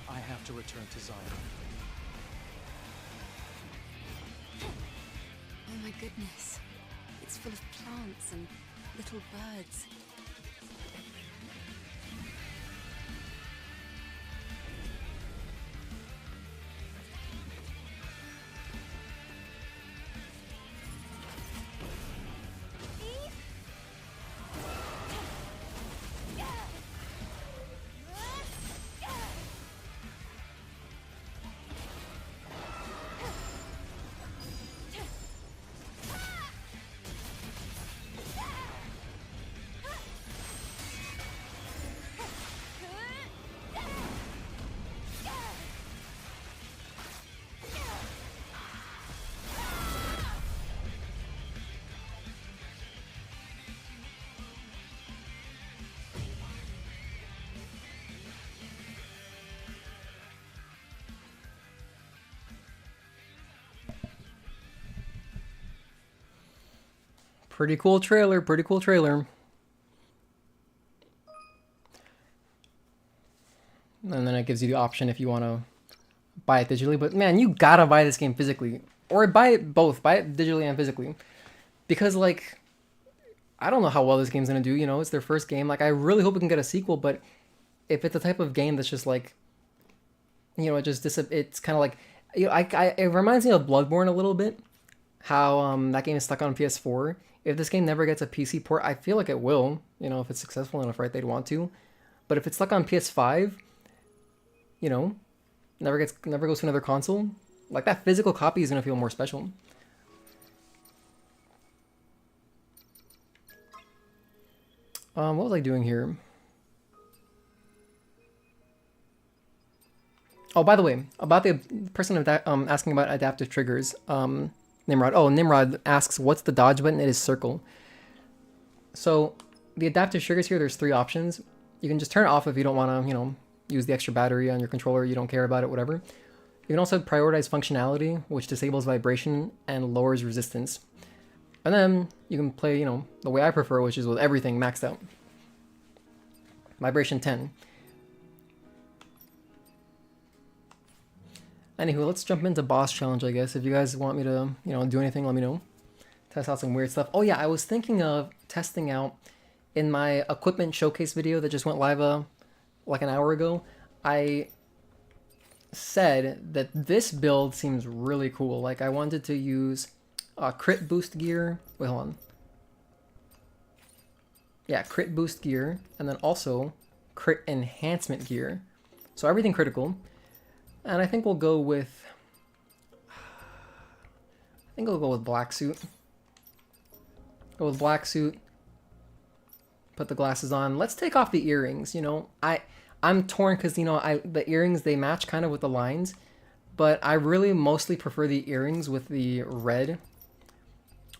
I have to return to Zion. Oh my goodness. It's full of plants and little birds. Pretty cool trailer, pretty cool trailer. And then it gives you the option if you want to buy it digitally. But man, you gotta buy this game physically. Or buy it both. Buy it digitally and physically. Because, like, I don't know how well this game's gonna do, you know? It's their first game. Like, I really hope we can get a sequel, but if it's the type of game that's just, like, you know, it's kind of like... You know, it reminds me of Bloodborne a little bit. How that game is stuck on PS4. If this game never gets a PC port, I feel like it will. You know, if it's successful enough, right? They'd want to. But if it's stuck on PS5, you know, never goes to another console, like that physical copy is gonna feel more special. What was I doing here? Oh, by the way, about the person asking about adaptive triggers, Nimrod. Oh, Nimrod asks, what's the dodge button? It is circle. So the adaptive triggers here, there's 3 options. You can just turn it off if you don't want to, you know, use the extra battery on your controller, you don't care about it, whatever. You can also prioritize functionality, which disables vibration and lowers resistance. And then you can play, you know, the way I prefer, which is with everything maxed out. Vibration 10. Anywho, let's jump into boss challenge, I guess. If you guys want me to, you know, do anything, let me know. Test out some weird stuff. Oh yeah, I was thinking of testing out in my equipment showcase video that just went live like an hour ago. I said that this build seems really cool. Like, I wanted to use crit boost gear. Wait, hold on. Yeah, crit boost gear, and then also crit enhancement gear. So everything critical. And I think we'll go with... black suit. Go with black suit. Put the glasses on. Let's take off the earrings, you know. I'm torn because, you know, the earrings, they match kind of with the lines. But I really mostly prefer the earrings with the red.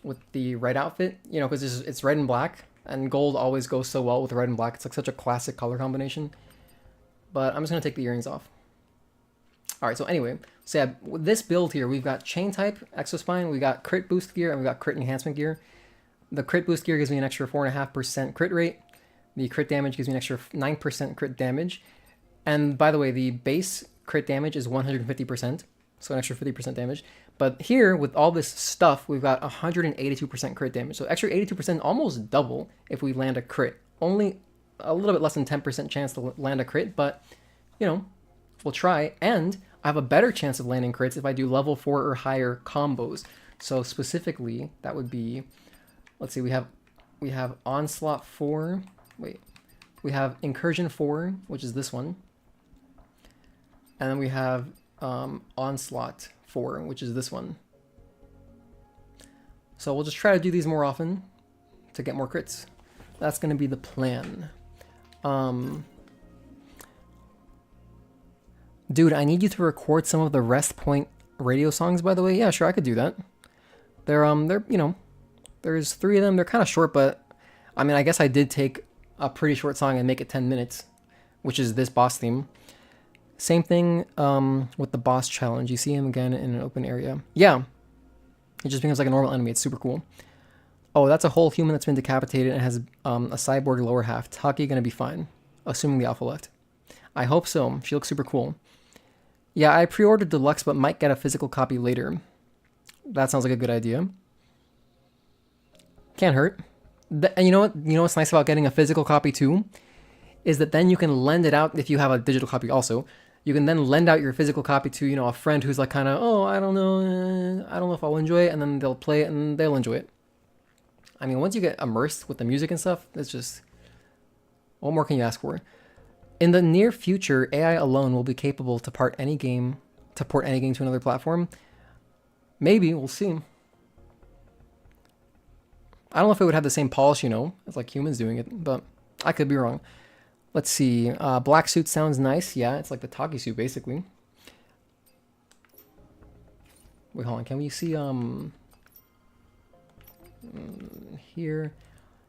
With the red outfit, you know, because it's red and black. And gold always goes so well with red and black. It's like such a classic color combination. But I'm just going to take the earrings off. Alright, so anyway, so yeah, with this build here, we've got chain type, exospine, we got crit boost gear, and we got crit enhancement gear. The crit boost gear gives me an extra 4.5% crit rate. The crit damage gives me an extra 9% crit damage. And by the way, the base crit damage is 150%, so an extra 50% damage. But here, with all this stuff, we've got 182% crit damage. So extra 82%, almost double if we land a crit. Only a little bit less than 10% chance to land a crit, but, you know, we'll try. And I have a better chance of landing crits if I do level 4 or higher combos. So specifically, that would be, let's see, we have Onslaught 4. Wait, we have Incursion 4, which is this one. And then we have Onslaught 4, which is this one. So we'll just try to do these more often to get more crits. That's going to be the plan. Dude, I need you to record some of the Rest Point radio songs, by the way. Yeah, sure, I could do that. They're you know, there's 3 of them. They're kind of short, but I mean, I guess I did take a pretty short song and make it 10 minutes, which is this boss theme. Same thing with the boss challenge. You see him again in an open area. Yeah, it just becomes like a normal enemy. It's super cool. Oh, that's a whole human that's been decapitated and has a cyborg lower half. Taki gonna be fine, assuming the alpha left. I hope so. She looks super cool. Yeah, I pre-ordered deluxe, but might get a physical copy later. That sounds like a good idea. Can't hurt. And you know what? You know what's nice about getting a physical copy too? Is that then you can lend it out if you have a digital copy also. You can then lend out your physical copy to, you know, a friend who's like kind of, oh, I don't know if I'll enjoy it, and then they'll play it and they'll enjoy it. I mean, once you get immersed with the music and stuff, it's just, what more can you ask for? In the near future, AI alone will be capable to port any game to another platform. Maybe, we'll see. I don't know if it would have the same polish, you know, as like humans doing it, but I could be wrong. Let's see. Black suit sounds nice. Yeah, it's like the Taki suit, basically. Wait, hold on. Can we see, here?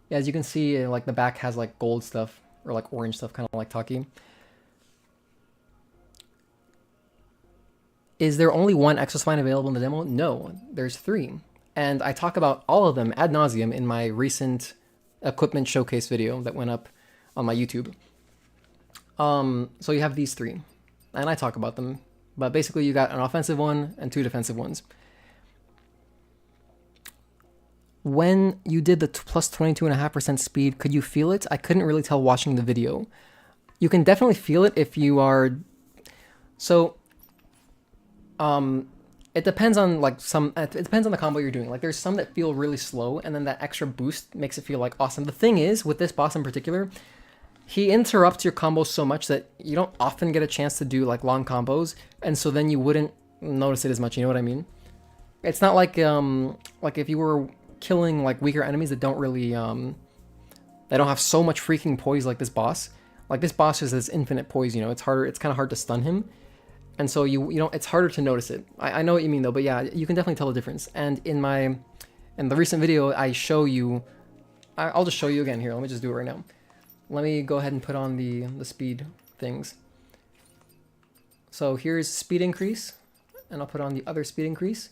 Yeah, as you can see, like the back has like gold stuff, or like orange stuff, kind of like Taki. Is there only one exospine available in the demo? No, there's 3. And I talk about all of them ad nauseum in my recent equipment showcase video that went up on my YouTube. So you have these 3, and I talk about them. But basically you got an offensive one and 2 defensive ones. When you did the plus 22.5% speed, could you feel it? I couldn't really tell watching the video. You can definitely feel it if you are... So, it depends on like it depends on the combo you're doing. Like there's some that feel really slow, and then that extra boost makes it feel like awesome. The thing is, with this boss in particular, he interrupts your combos so much that you don't often get a chance to do like long combos, and so then you wouldn't notice it as much, you know what I mean? It's not like if you were killing like weaker enemies that don't really they don't have so much freaking poise like this boss. Like this boss just has infinite poise, you know. It's kind of hard to stun him, and so you know it's harder to notice it. I know what you mean though, but yeah, you can definitely tell the difference. And in the recent video I show you, I'll just show you again here. Let me just do it right now. Let me go ahead and put on the speed things. So here's speed increase, and I'll put on the other speed increase.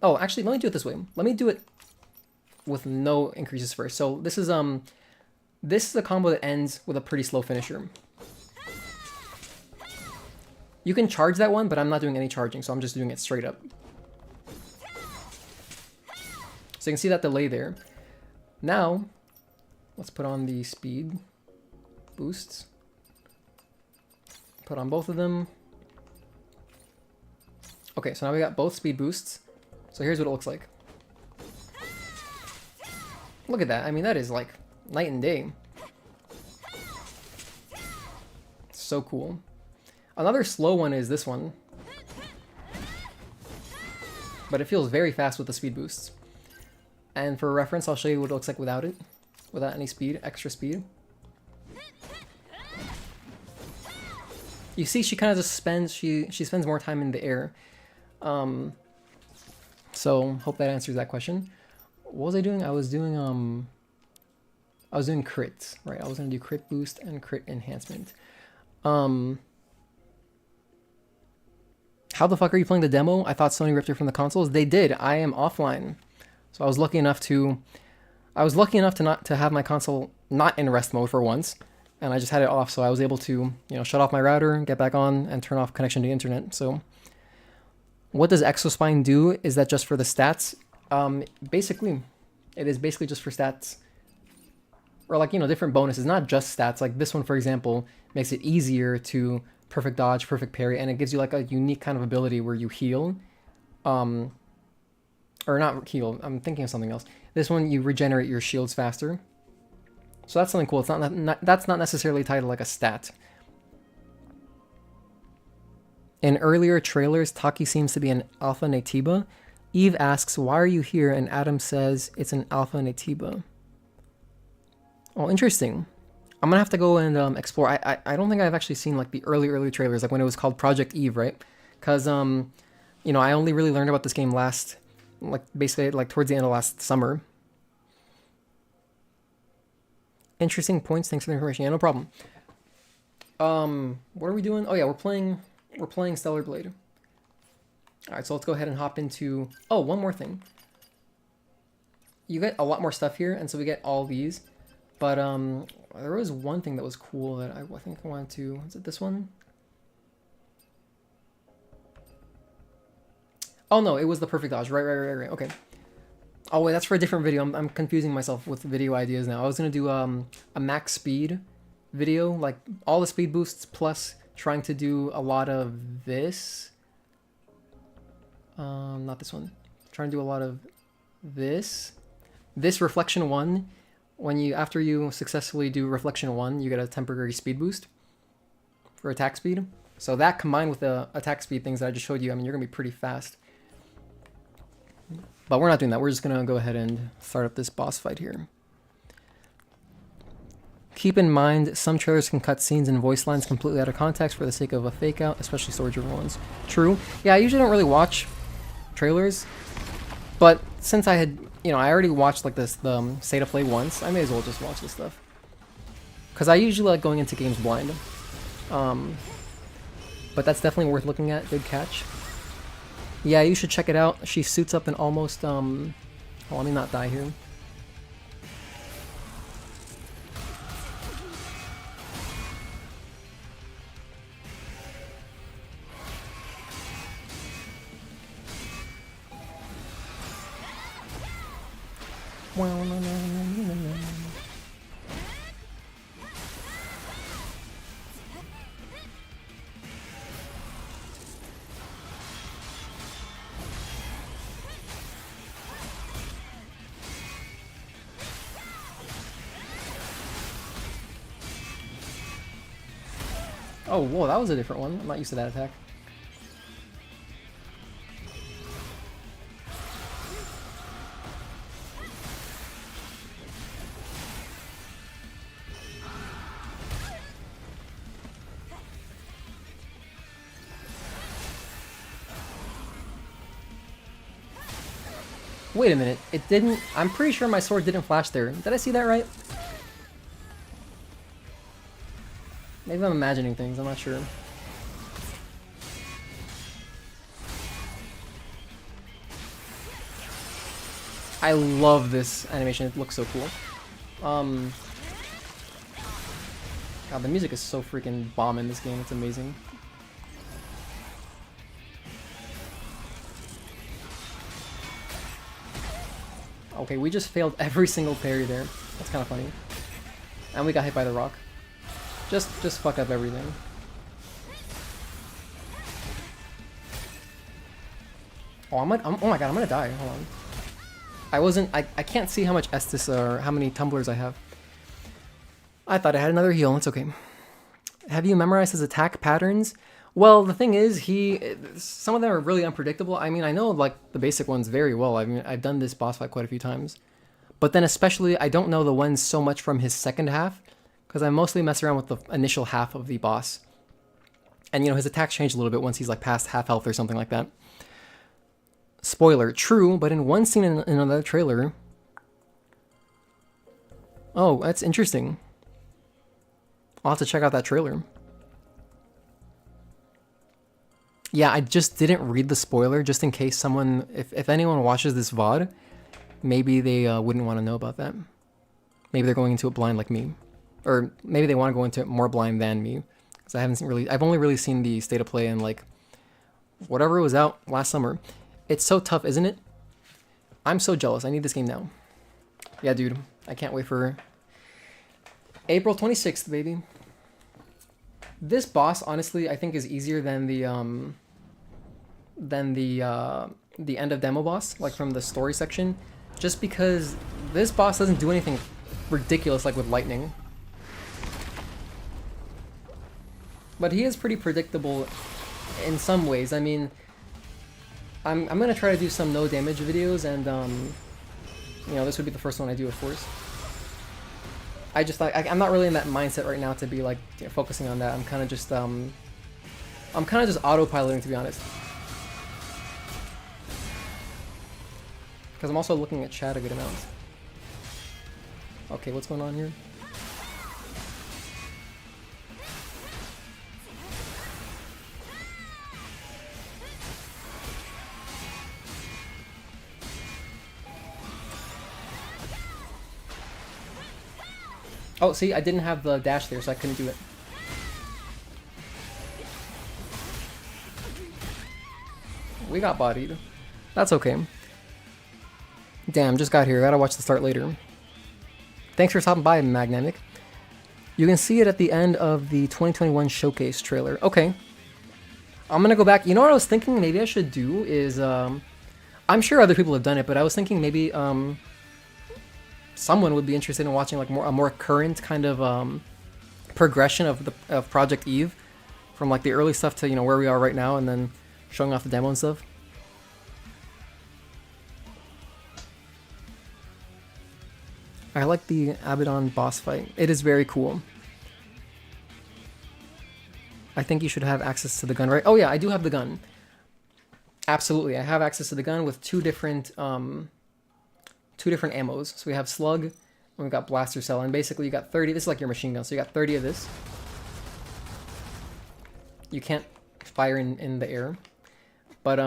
Oh, actually, let me do it this way. Let me do it with no increases first. So this is a combo that ends with a pretty slow finisher. You can charge that one, but I'm not doing any charging, so I'm just doing it straight up. So you can see that delay there. Now, let's put on the speed boosts. Put on both of them. Okay, so now we got both speed boosts. So here's what it looks like. Look at that. I mean, that is like night and day. So cool. Another slow one is this one. But it feels very fast with the speed boosts. And for reference, I'll show you what it looks like without it. Without any speed, extra speed. You see, she kind of just spends, she spends more time in the air. So hope that answers that question. What was I doing? I was doing crits, right? I was gonna do crit boost and crit enhancement. How the fuck are you playing the demo? I thought Sony ripped it from the consoles. They did. I am offline, so I was lucky enough to not to have my console not in rest mode for once, and I just had it off, so I was able to, you know, shut off my router, get back on, and turn off connection to the internet. So, what does Exospine do? Is that just for the stats? Basically, it is basically just for stats, or like, you know, different bonuses, not just stats. Like this one, for example, makes it easier to perfect dodge, perfect parry, and it gives you like a unique kind of ability where you heal, or not heal. I'm thinking of something else. This one, you regenerate your shields faster. So that's something cool. It's that's not necessarily tied to like a stat. In earlier trailers, Taki seems to be an Alpha Natiba. Eve asks, why are you here? And Adam says it's an Alpha Natiba. Oh, interesting. I'm gonna have to go and explore. I don't think I've actually seen like the early trailers, like when it was called Project Eve, right? Because you know, I only really learned about this game basically towards the end of last summer. Interesting points. Thanks for the information. Yeah, no problem. What are we doing? Oh yeah, we're playing StellarBlade. All right, so let's go ahead and hop into. Oh, one more thing. You get a lot more stuff here, and so we get all these. But there was one thing that was cool that I think I wanted to. Is it this one? Oh no, it was the perfect dodge. Right. Okay. Oh wait, that's for a different video. I'm confusing myself with video ideas now. I was gonna do a max speed video, like all the speed boosts plus trying to do a lot of this. Not this one. Trying to do a lot of this. This reflection 1. After you successfully do reflection 1, you get a temporary speed boost for attack speed. So that combined with the attack speed things that I just showed you, I mean, you're gonna be pretty fast. But we're not doing that. We're just gonna go ahead and start up this boss fight here. Keep in mind, some trailers can cut scenes and voice lines completely out of context for the sake of a fake out, especially story-driven ones. True. Yeah, I usually don't really watch trailers, but since I had, you know, I already watched like the state of play once, I may as well just watch this stuff. Because I usually like going into games blind. But that's definitely worth looking at. Good catch. Yeah, you should check it out. She suits up in almost oh, let me not die here. Oh, whoa, that was a different one. I'm not used to that attack. Wait a minute, it didn't... I'm pretty sure my sword didn't flash there. Did I see that right? Maybe I'm imagining things, I'm not sure. I love this animation, it looks so cool. God, the music is so freaking bomb in this game, it's amazing. Okay, we just failed every single parry there. That's kind of funny. And we got hit by the rock. Just fuck up everything. Oh, oh my god, I'm gonna die. Hold on. I can't see how much Estus or how many tumblers I have. I thought I had another heal. It's okay. Have you memorized his attack patterns? Well, the thing is, some of them are really unpredictable. I mean, I know like the basic ones very well. I mean, I've done this boss fight quite a few times. But then especially, I don't know the ones so much from his second half, because I mostly mess around with the initial half of the boss. And you know, his attacks change a little bit once he's like past half health or something like that. Spoiler, true, but in one scene in another trailer... Oh, that's interesting. I'll have to check out that trailer. Yeah, I just didn't read the spoiler just in case someone, if anyone watches this VOD, maybe they wouldn't want to know about that. Maybe they're going into it blind like me. Or maybe they want to go into it more blind than me. Because I've only really seen the state of play in like, whatever was out last summer. It's so tough, isn't it? I'm so jealous. I need this game now. Yeah, dude. I can't wait for April 26th, baby. This boss, honestly, I think is easier than the end of demo boss, like from the story section, just because this boss doesn't do anything ridiculous like with lightning. But he is pretty predictable in some ways. I mean, I'm gonna try to do some no damage videos, and you know, this would be the first one I do, of course. I just like I'm not really in that mindset right now to be like, you know, focusing on that. I'm kind of just autopiloting, to be honest. Because I'm also looking at chat a good amount. Okay, what's going on here? Oh, see, I didn't have the dash there, so I couldn't do it. We got bodied. That's okay. Damn, just got here. Gotta watch the start later. Thanks for stopping by, Magnamic. You can see it at the end of the 2021 showcase trailer. Okay. I'm gonna go back. You know what I was thinking maybe I should do is, I'm sure other people have done it, but I was thinking maybe, someone would be interested in watching like a more current kind of progression of Project Eve, from like the early stuff to, you know, where we are right now, and then showing off the demo and stuff. I like the Abaddon boss fight. It is very cool. I think you should have access to the gun, right? Oh yeah, I do have the gun. Absolutely, I have access to the gun with two different ammos. So we have slug, and we've got blaster cell, and basically you got 30. This is like your machine gun, so you got 30 of this. You can't fire in the air, but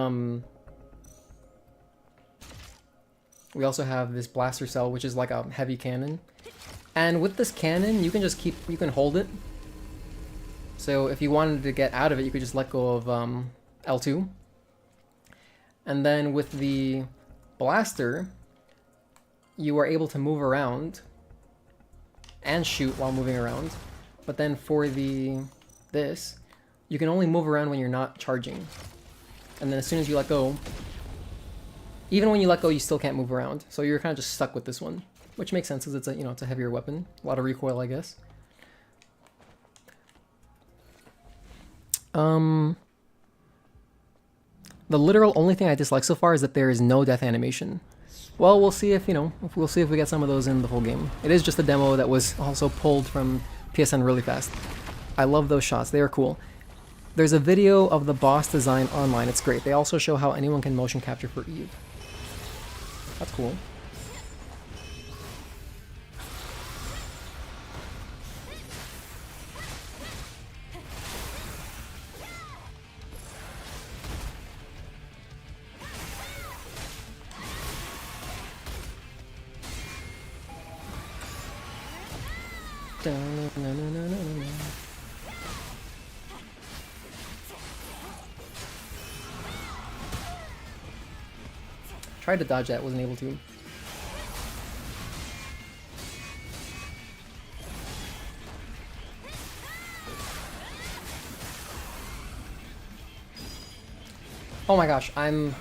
We also have this blaster cell, which is like a heavy cannon. And with this cannon, you can just you can hold it. So if you wanted to get out of it, you could just let go of L2. And then with the blaster, you are able to move around and shoot while moving around. But then for this, you can only move around when you're not charging. And then as soon as you let go, even when you let go, you still can't move around. So you're kind of just stuck with this one, which makes sense because it's a, it's a heavier weapon, a lot of recoil, I guess. The literal only thing I dislike so far is that there is no death animation. Well, we'll see if, we'll see if we get some of those in the full game. It is just a demo that was also pulled from PSN really fast. I love those shots, they are cool. There's a video of the boss design online, it's great. They also show how anyone can motion capture for Eve. That's cool. Tried to dodge that, wasn't able to. Oh my gosh, I'm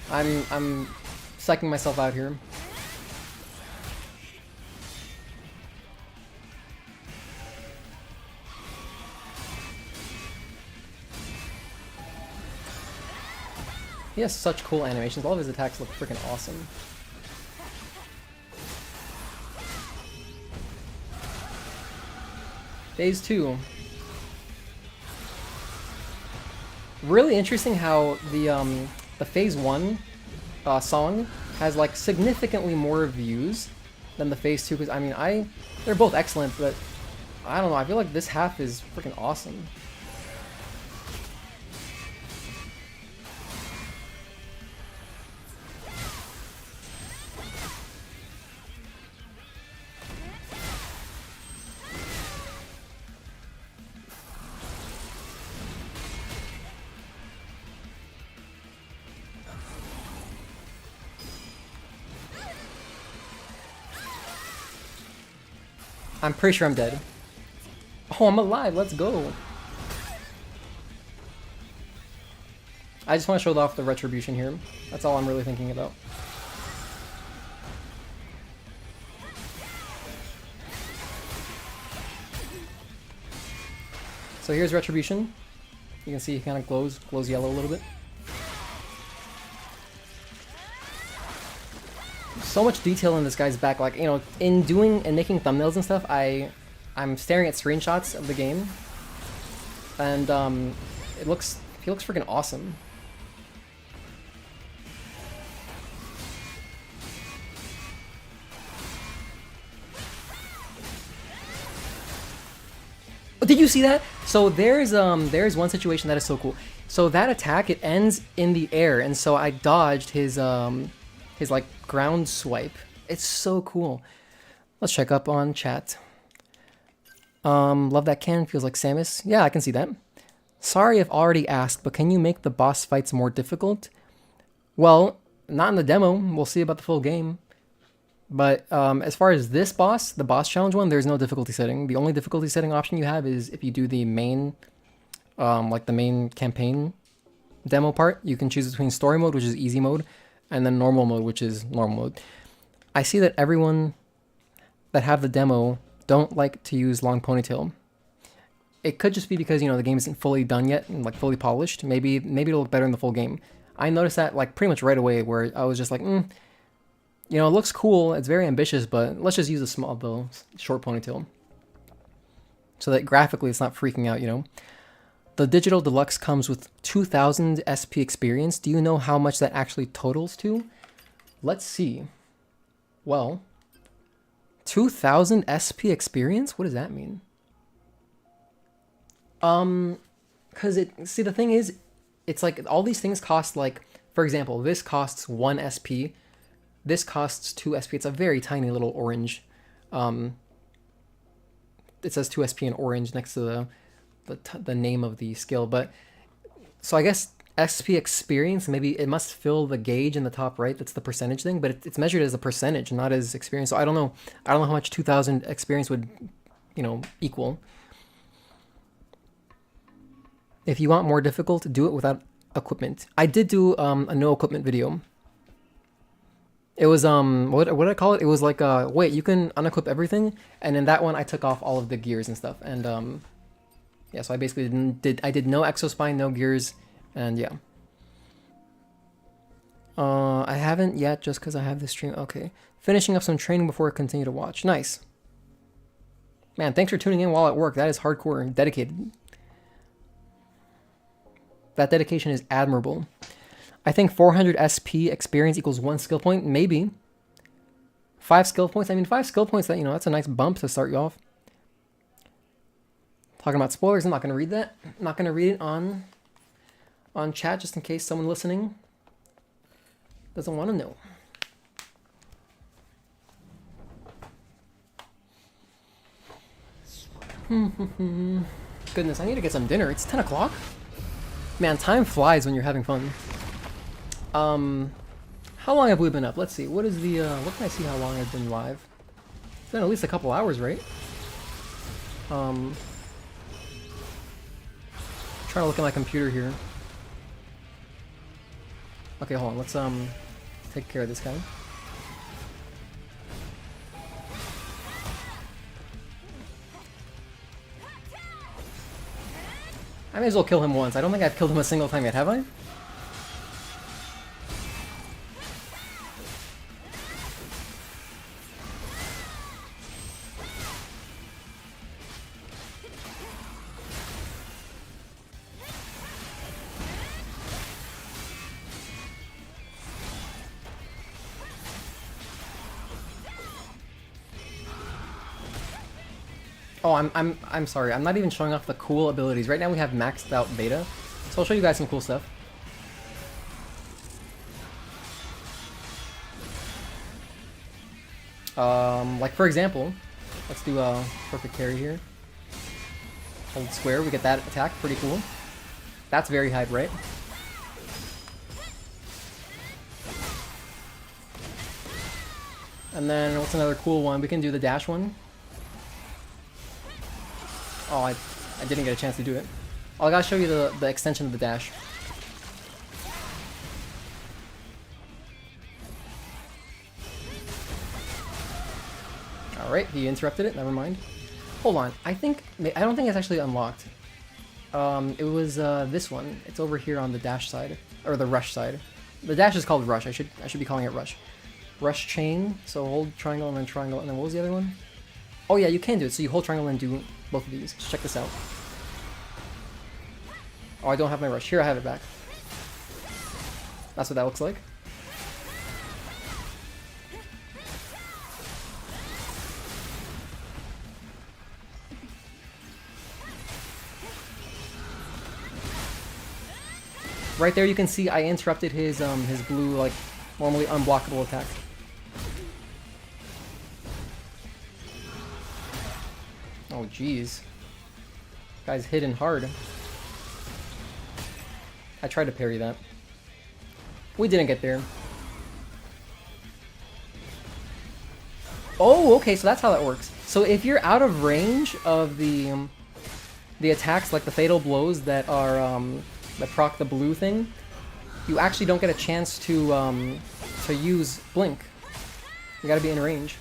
psyching myself out here. He has such cool animations. All of his attacks look freaking awesome. Phase 2. Really interesting how the Phase 1 song has like significantly more views than the Phase 2, because I mean they're both excellent, but I don't know, I feel like this half is freaking awesome. I'm pretty sure I'm dead. Oh, I'm alive, let's go. I just want to show off the retribution here. That's all I'm really thinking about. So here's retribution. You can see he kind of glows yellow a little bit. So much detail in this guy's back, like, in doing and making thumbnails and stuff, I'm staring at screenshots of the game, and he looks freaking awesome. Did you see that? So there's one situation that is so cool. So that attack, it ends in the air, and so I dodged his like ground swipe. It's so cool. Let's check up on chat. Love that can, feels like Samus. Yeah, I can see that. Sorry if already asked, but can you make the boss fights more difficult? Well, not in the demo. We'll see about the full game. But as far as this boss, the boss challenge one, there's no difficulty setting. The only difficulty setting option you have is if you do the main, like the main campaign demo part, you can choose between story mode, which is easy mode, and then normal mode, which is normal mode. I see that everyone that have the demo don't like to use long ponytail. It could just be because, the game isn't fully done yet and like fully polished. Maybe it'll look better in the full game. I noticed that like pretty much right away, where I was just like, it looks cool, it's very ambitious, but let's just use the short ponytail, so that graphically it's not freaking out, The Digital Deluxe comes with 2000 SP experience. Do you know how much that actually totals to? Let's see. Well, 2000 SP experience? What does that mean? Because the thing is, it's like all these things cost like For example, this costs 1 SP. This costs 2 SP. It's a very tiny little orange. It says 2 SP in orange next to the name of the skill. But so I guess SP experience, maybe it must fill the gauge in the top right. That's the percentage thing, but it's measured as a percentage, not as experience. So I don't know how much 2,000 experience would, equal. If you want more difficult, do it without equipment. I did do a no equipment video. It was what did I call it? It was like wait, you can unequip everything, and in that one I took off all of the gears and stuff, and yeah, so I basically did no exospine, no gears, and yeah. I haven't yet just because I have this stream. Okay, finishing up some training before I continue to watch. Nice. Man, thanks for tuning in while at work. That is hardcore and dedicated. That dedication is admirable. I think 400 SP experience equals 1 skill point. Maybe. 5 skill points. I mean, 5 skill points, that's a nice bump to start you off. Talking about spoilers, I'm not going to read that. I'm not going to read it on chat just in case someone listening doesn't want to know. Goodness, I need to get some dinner. It's 10 o'clock. Man, time flies when you're having fun. How long have we been up? Let's see. What is the, what can I see how long I've been live? It's been at least a couple hours, right? Trying to look at my computer here. Okay, hold on. Let's, take care of this guy. I may as well kill him once. I don't think I've killed him a single time yet, have I? Oh, I'm sorry. I'm not even showing off the cool abilities. Right now we have maxed out beta, so I'll show you guys some cool stuff. Like for example, let's do a perfect carry here. Hold square, we get that attack. Pretty cool. That's very hype, right? And then what's another cool one? We can do the dash one. Oh, I didn't get a chance to do it. Oh, I gotta show you the extension of the dash. Alright, he interrupted it, never mind. Hold on, I don't think it's actually unlocked. It was this one. It's over here on the dash side, or the rush side. The dash is called rush, I should be calling it rush. Rush chain, so hold triangle and then triangle, and then what was the other one? Oh yeah, you can do it, so you hold triangle and do both of these. Just check this out. Oh, I don't have my rush. Here, I have it back. That's what that looks like. Right there you can see I interrupted his blue, like, normally unblockable attack. Oh jeez. Guy's hitting hard. I tried to parry that. We didn't get there. Oh, okay, so that's how that works. So if you're out of range of the attacks, like the fatal blows that are that proc the blue thing, you actually don't get a chance to use blink. You gotta be in range.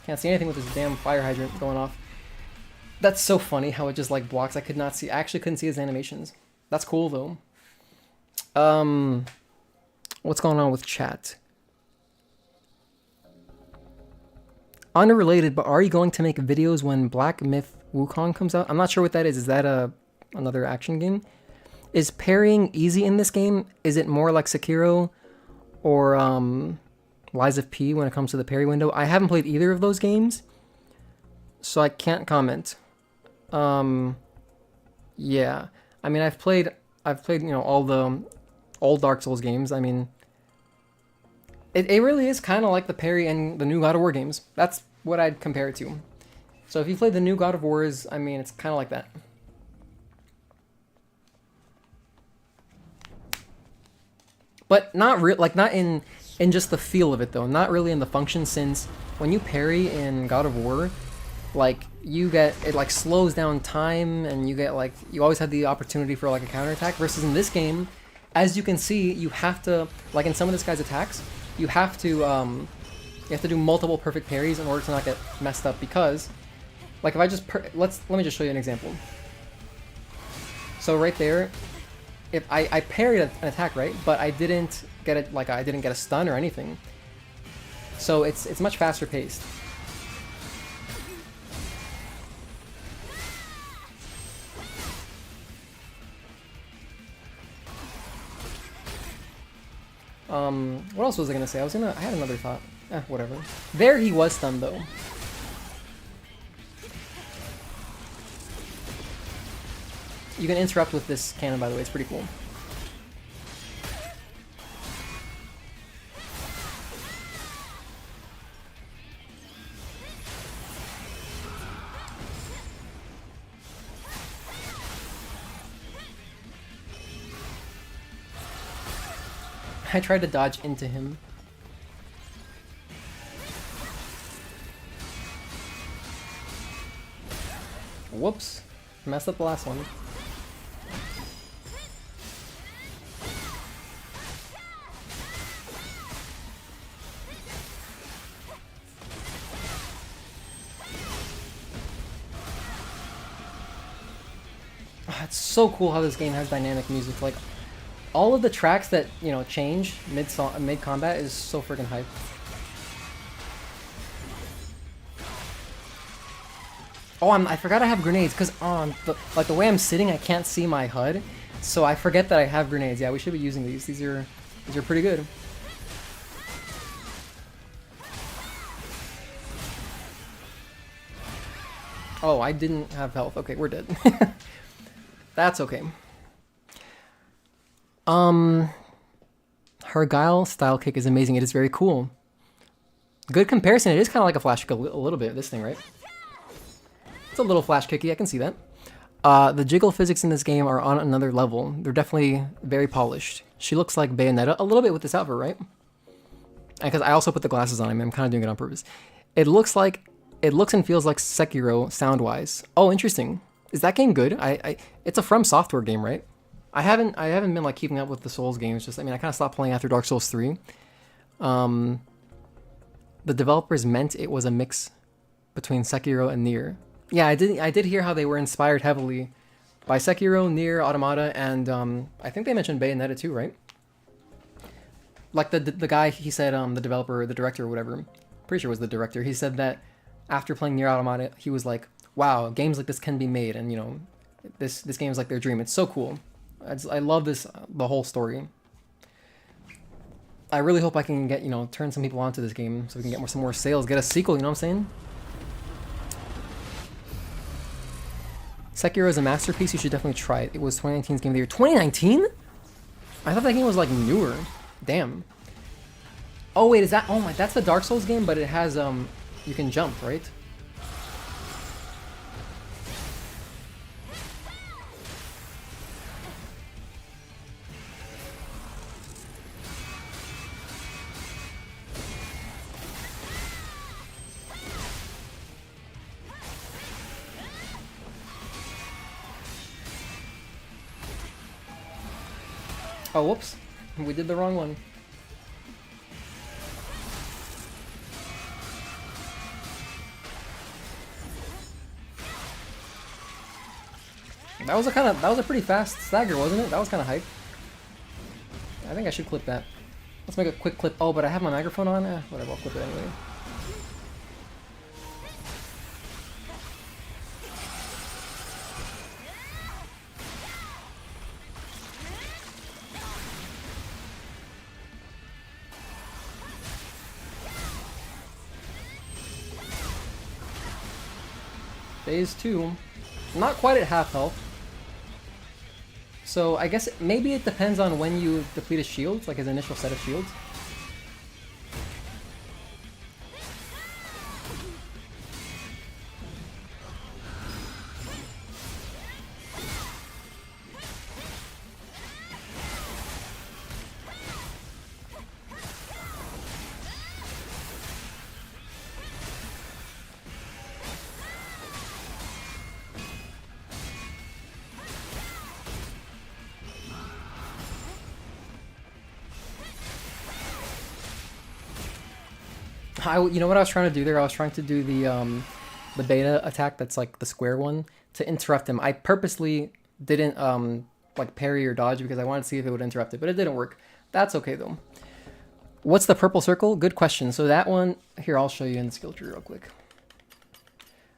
Can't see anything with this damn fire hydrant going off. That's so funny how it just like blocks. I actually couldn't see his animations. That's cool though. What's going on with chat? Unrelated, but are you going to make videos when Black Myth Wukong comes out? I'm not sure what that is. Is that another action game? Is parrying easy in this game? Is it more like Sekiro or Lies of P when it comes to the parry window? I haven't played either of those games, so I can't comment. Yeah. I mean, I've played I've played, all the old Dark Souls games. I mean, it really is kind of like the parry in the new God of War games. That's what I'd compare it to. So if you play the new God of Wars, I mean, it's kind of like that. But not not in just the feel of it though. Not really in the function, since when you parry in God of War, like you get it like slows down time, and you get like you always have the opportunity for like a counterattack. Versus in this game, as you can see, you have to like in some of this guy's attacks, you have to do multiple perfect parries in order to not get messed up. Because like if I just let me just show you an example. So right there, if I parried an attack, right, but I didn't get it, like I didn't get a stun or anything. So it's much faster paced. What else was I gonna say? I had another thought. Whatever. There he was stunned though. You can interrupt with this cannon, by the way. It's pretty cool. I tried to dodge into him. Whoops. Messed up the last one. It's so cool how this game has dynamic music. Like, all of the tracks that, change mid-combat is so freaking hype. Oh, I forgot I have grenades, because the way I'm sitting, I can't see my HUD, so I forget that I have grenades. Yeah, we should be using these. These are pretty good. Oh, I didn't have health. Okay, we're dead. That's okay. Her Guile style kick is amazing. It is very cool. Good comparison. It is kind of like a flash kick a little bit, this thing, right? It's a little flash kicky, I can see that. The jiggle physics in this game are on another level. They're definitely very polished. She looks like Bayonetta a little bit with this outfit, right? Because I also put the glasses on. I'm kind of doing it on purpose. It looks and feels like Sekiro sound-wise. Oh, interesting. Is that game good? It's a From Software game, right? I haven't been like keeping up with the Souls games. I kind of stopped playing after Dark Souls 3. The developers meant it was a mix between Sekiro and Nier. Yeah, I did hear how they were inspired heavily by Sekiro, Nier, Automata, and I think they mentioned Bayonetta too, right? Like the guy, he said, the developer, the director or whatever, pretty sure it was the director, he said that after playing Nier Automata, he was like, wow, games like this can be made, and this game is like their dream. It's so cool. I love this, the whole story. I really hope I can get, turn some people onto this game so we can get some more sales, get a sequel, you know what I'm saying? Sekiro is a masterpiece, you should definitely try it. It was 2019's game of the year. 2019? I thought that game was like newer. Damn. Oh wait, is that, oh my, that's the Dark Souls game, but it has, you can jump, right? Oh, whoops. We did the wrong one. That was a pretty fast stagger, wasn't it? That was kind of hype. I think I should clip that. Let's make a quick clip. Oh, but I have my microphone on? Whatever, I'll clip it anyway. Phase 2. Not quite at half health. So I guess maybe it depends on when you deplete his shields, like his initial set of shields. You know what I was trying to do there? I was trying to do the beta attack that's like the square one to interrupt him. I purposely didn't like parry or dodge because I wanted to see if it would interrupt it, but it didn't work. That's okay though. What's the purple circle? Good question. So that one here, I'll show you in the skill tree real quick.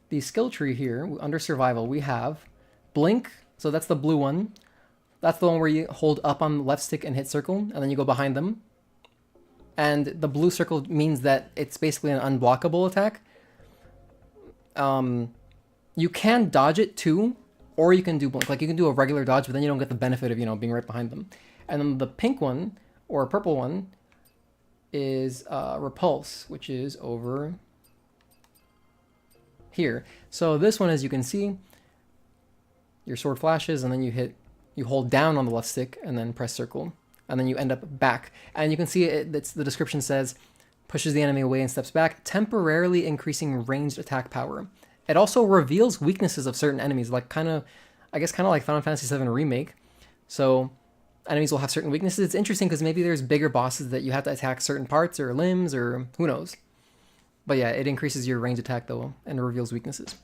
The skill tree here under survival, we have blink. So that's the blue one. That's the one where you hold up on the left stick and hit circle, and then you go behind them. And the blue circle means that it's basically an unblockable attack. You can dodge it too, or you can do blink. Like you can do a regular dodge, but then you don't get the benefit of, you know, being right behind them. And then the pink one, or purple one, is repulse, which is over here. So this one, as you can see, your sword flashes, and then you hold down on the left stick, and then press circle. And then you end up back. And you can see the description says, pushes the enemy away and steps back, temporarily increasing ranged attack power. It also reveals weaknesses of certain enemies, like kind of like Final Fantasy VII Remake. So enemies will have certain weaknesses. It's interesting because maybe there's bigger bosses that you have to attack certain parts or limbs or who knows. But yeah, it increases your range attack though and reveals weaknesses.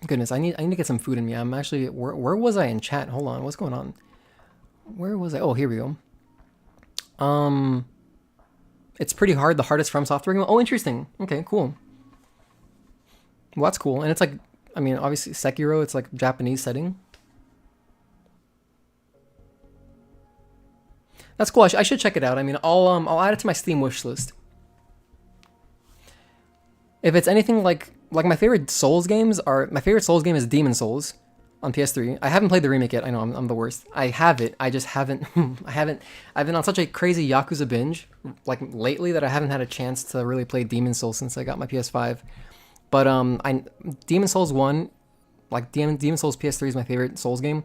Goodness, I need to get some food in me. I'm actually where was I in chat? Hold on, what's going on? Where was I? Oh, here we go. It's pretty hard. The hardest From Software game. Oh, interesting. Okay, cool. Well, that's cool. And it's like, I mean, obviously Sekiro. It's like Japanese setting. That's cool. I should check it out. I mean, I'll add it to my Steam wish list. If it's anything like my favorite Souls games are, my favorite Souls game is Demon Souls on PS3. I haven't played the remake yet. I know I'm the worst. I have it. I just haven't. I've been on such a crazy Yakuza binge like lately that I haven't had a chance to really play Demon Souls since I got my PS5. But Demon Souls 1, like Demon Souls PS3 is my favorite Souls game,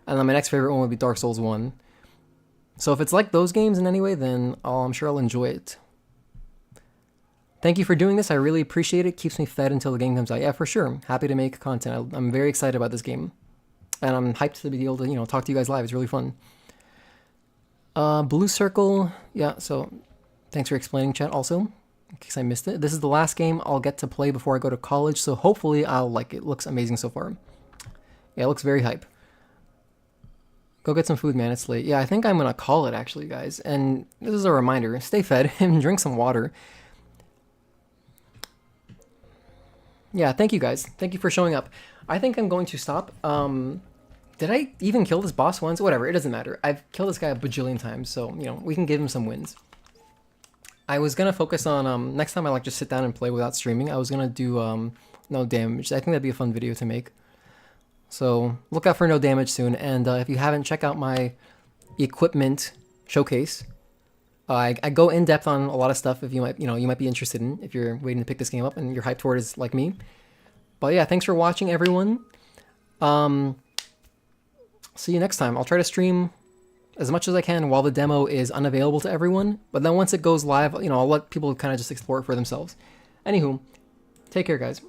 and then my next favorite one would be Dark Souls 1. So if it's like those games in any way, then I'm sure I'll enjoy it. Thank you for doing this. I really appreciate it. Keeps me fed until the game comes out. Yeah, for sure. Happy to make content. I'm very excited about this game. And I'm hyped to be able to, talk to you guys live. It's really fun. Blue circle. Yeah, so thanks for explaining, chat, also, in case I missed it. This is the last game I'll get to play before I go to college, so hopefully I'll like it. It looks amazing so far. Yeah, it looks very hype. Go get some food, man. It's late. Yeah, I think I'm going to call it, actually, guys. And this is a reminder. Stay fed and drink some water. Yeah, thank you guys. Thank you for showing up. I think I'm going to stop. Did I even kill this boss once? Whatever, it doesn't matter. I've killed this guy a bajillion times, so, we can give him some wins. I was going to focus on, next time I like just sit down and play without streaming, I was going to do no damage. I think that'd be a fun video to make. So, look out for no damage soon, and if you haven't, check out my equipment showcase. I go in depth on a lot of stuff if you might be interested in, if you're waiting to pick this game up and you're hyped for it as like me. But yeah, thanks for watching, everyone. See you next time. I'll try to stream as much as I can while the demo is unavailable to everyone. But then once it goes live, I'll let people kind of just explore it for themselves. Anywho, take care, guys.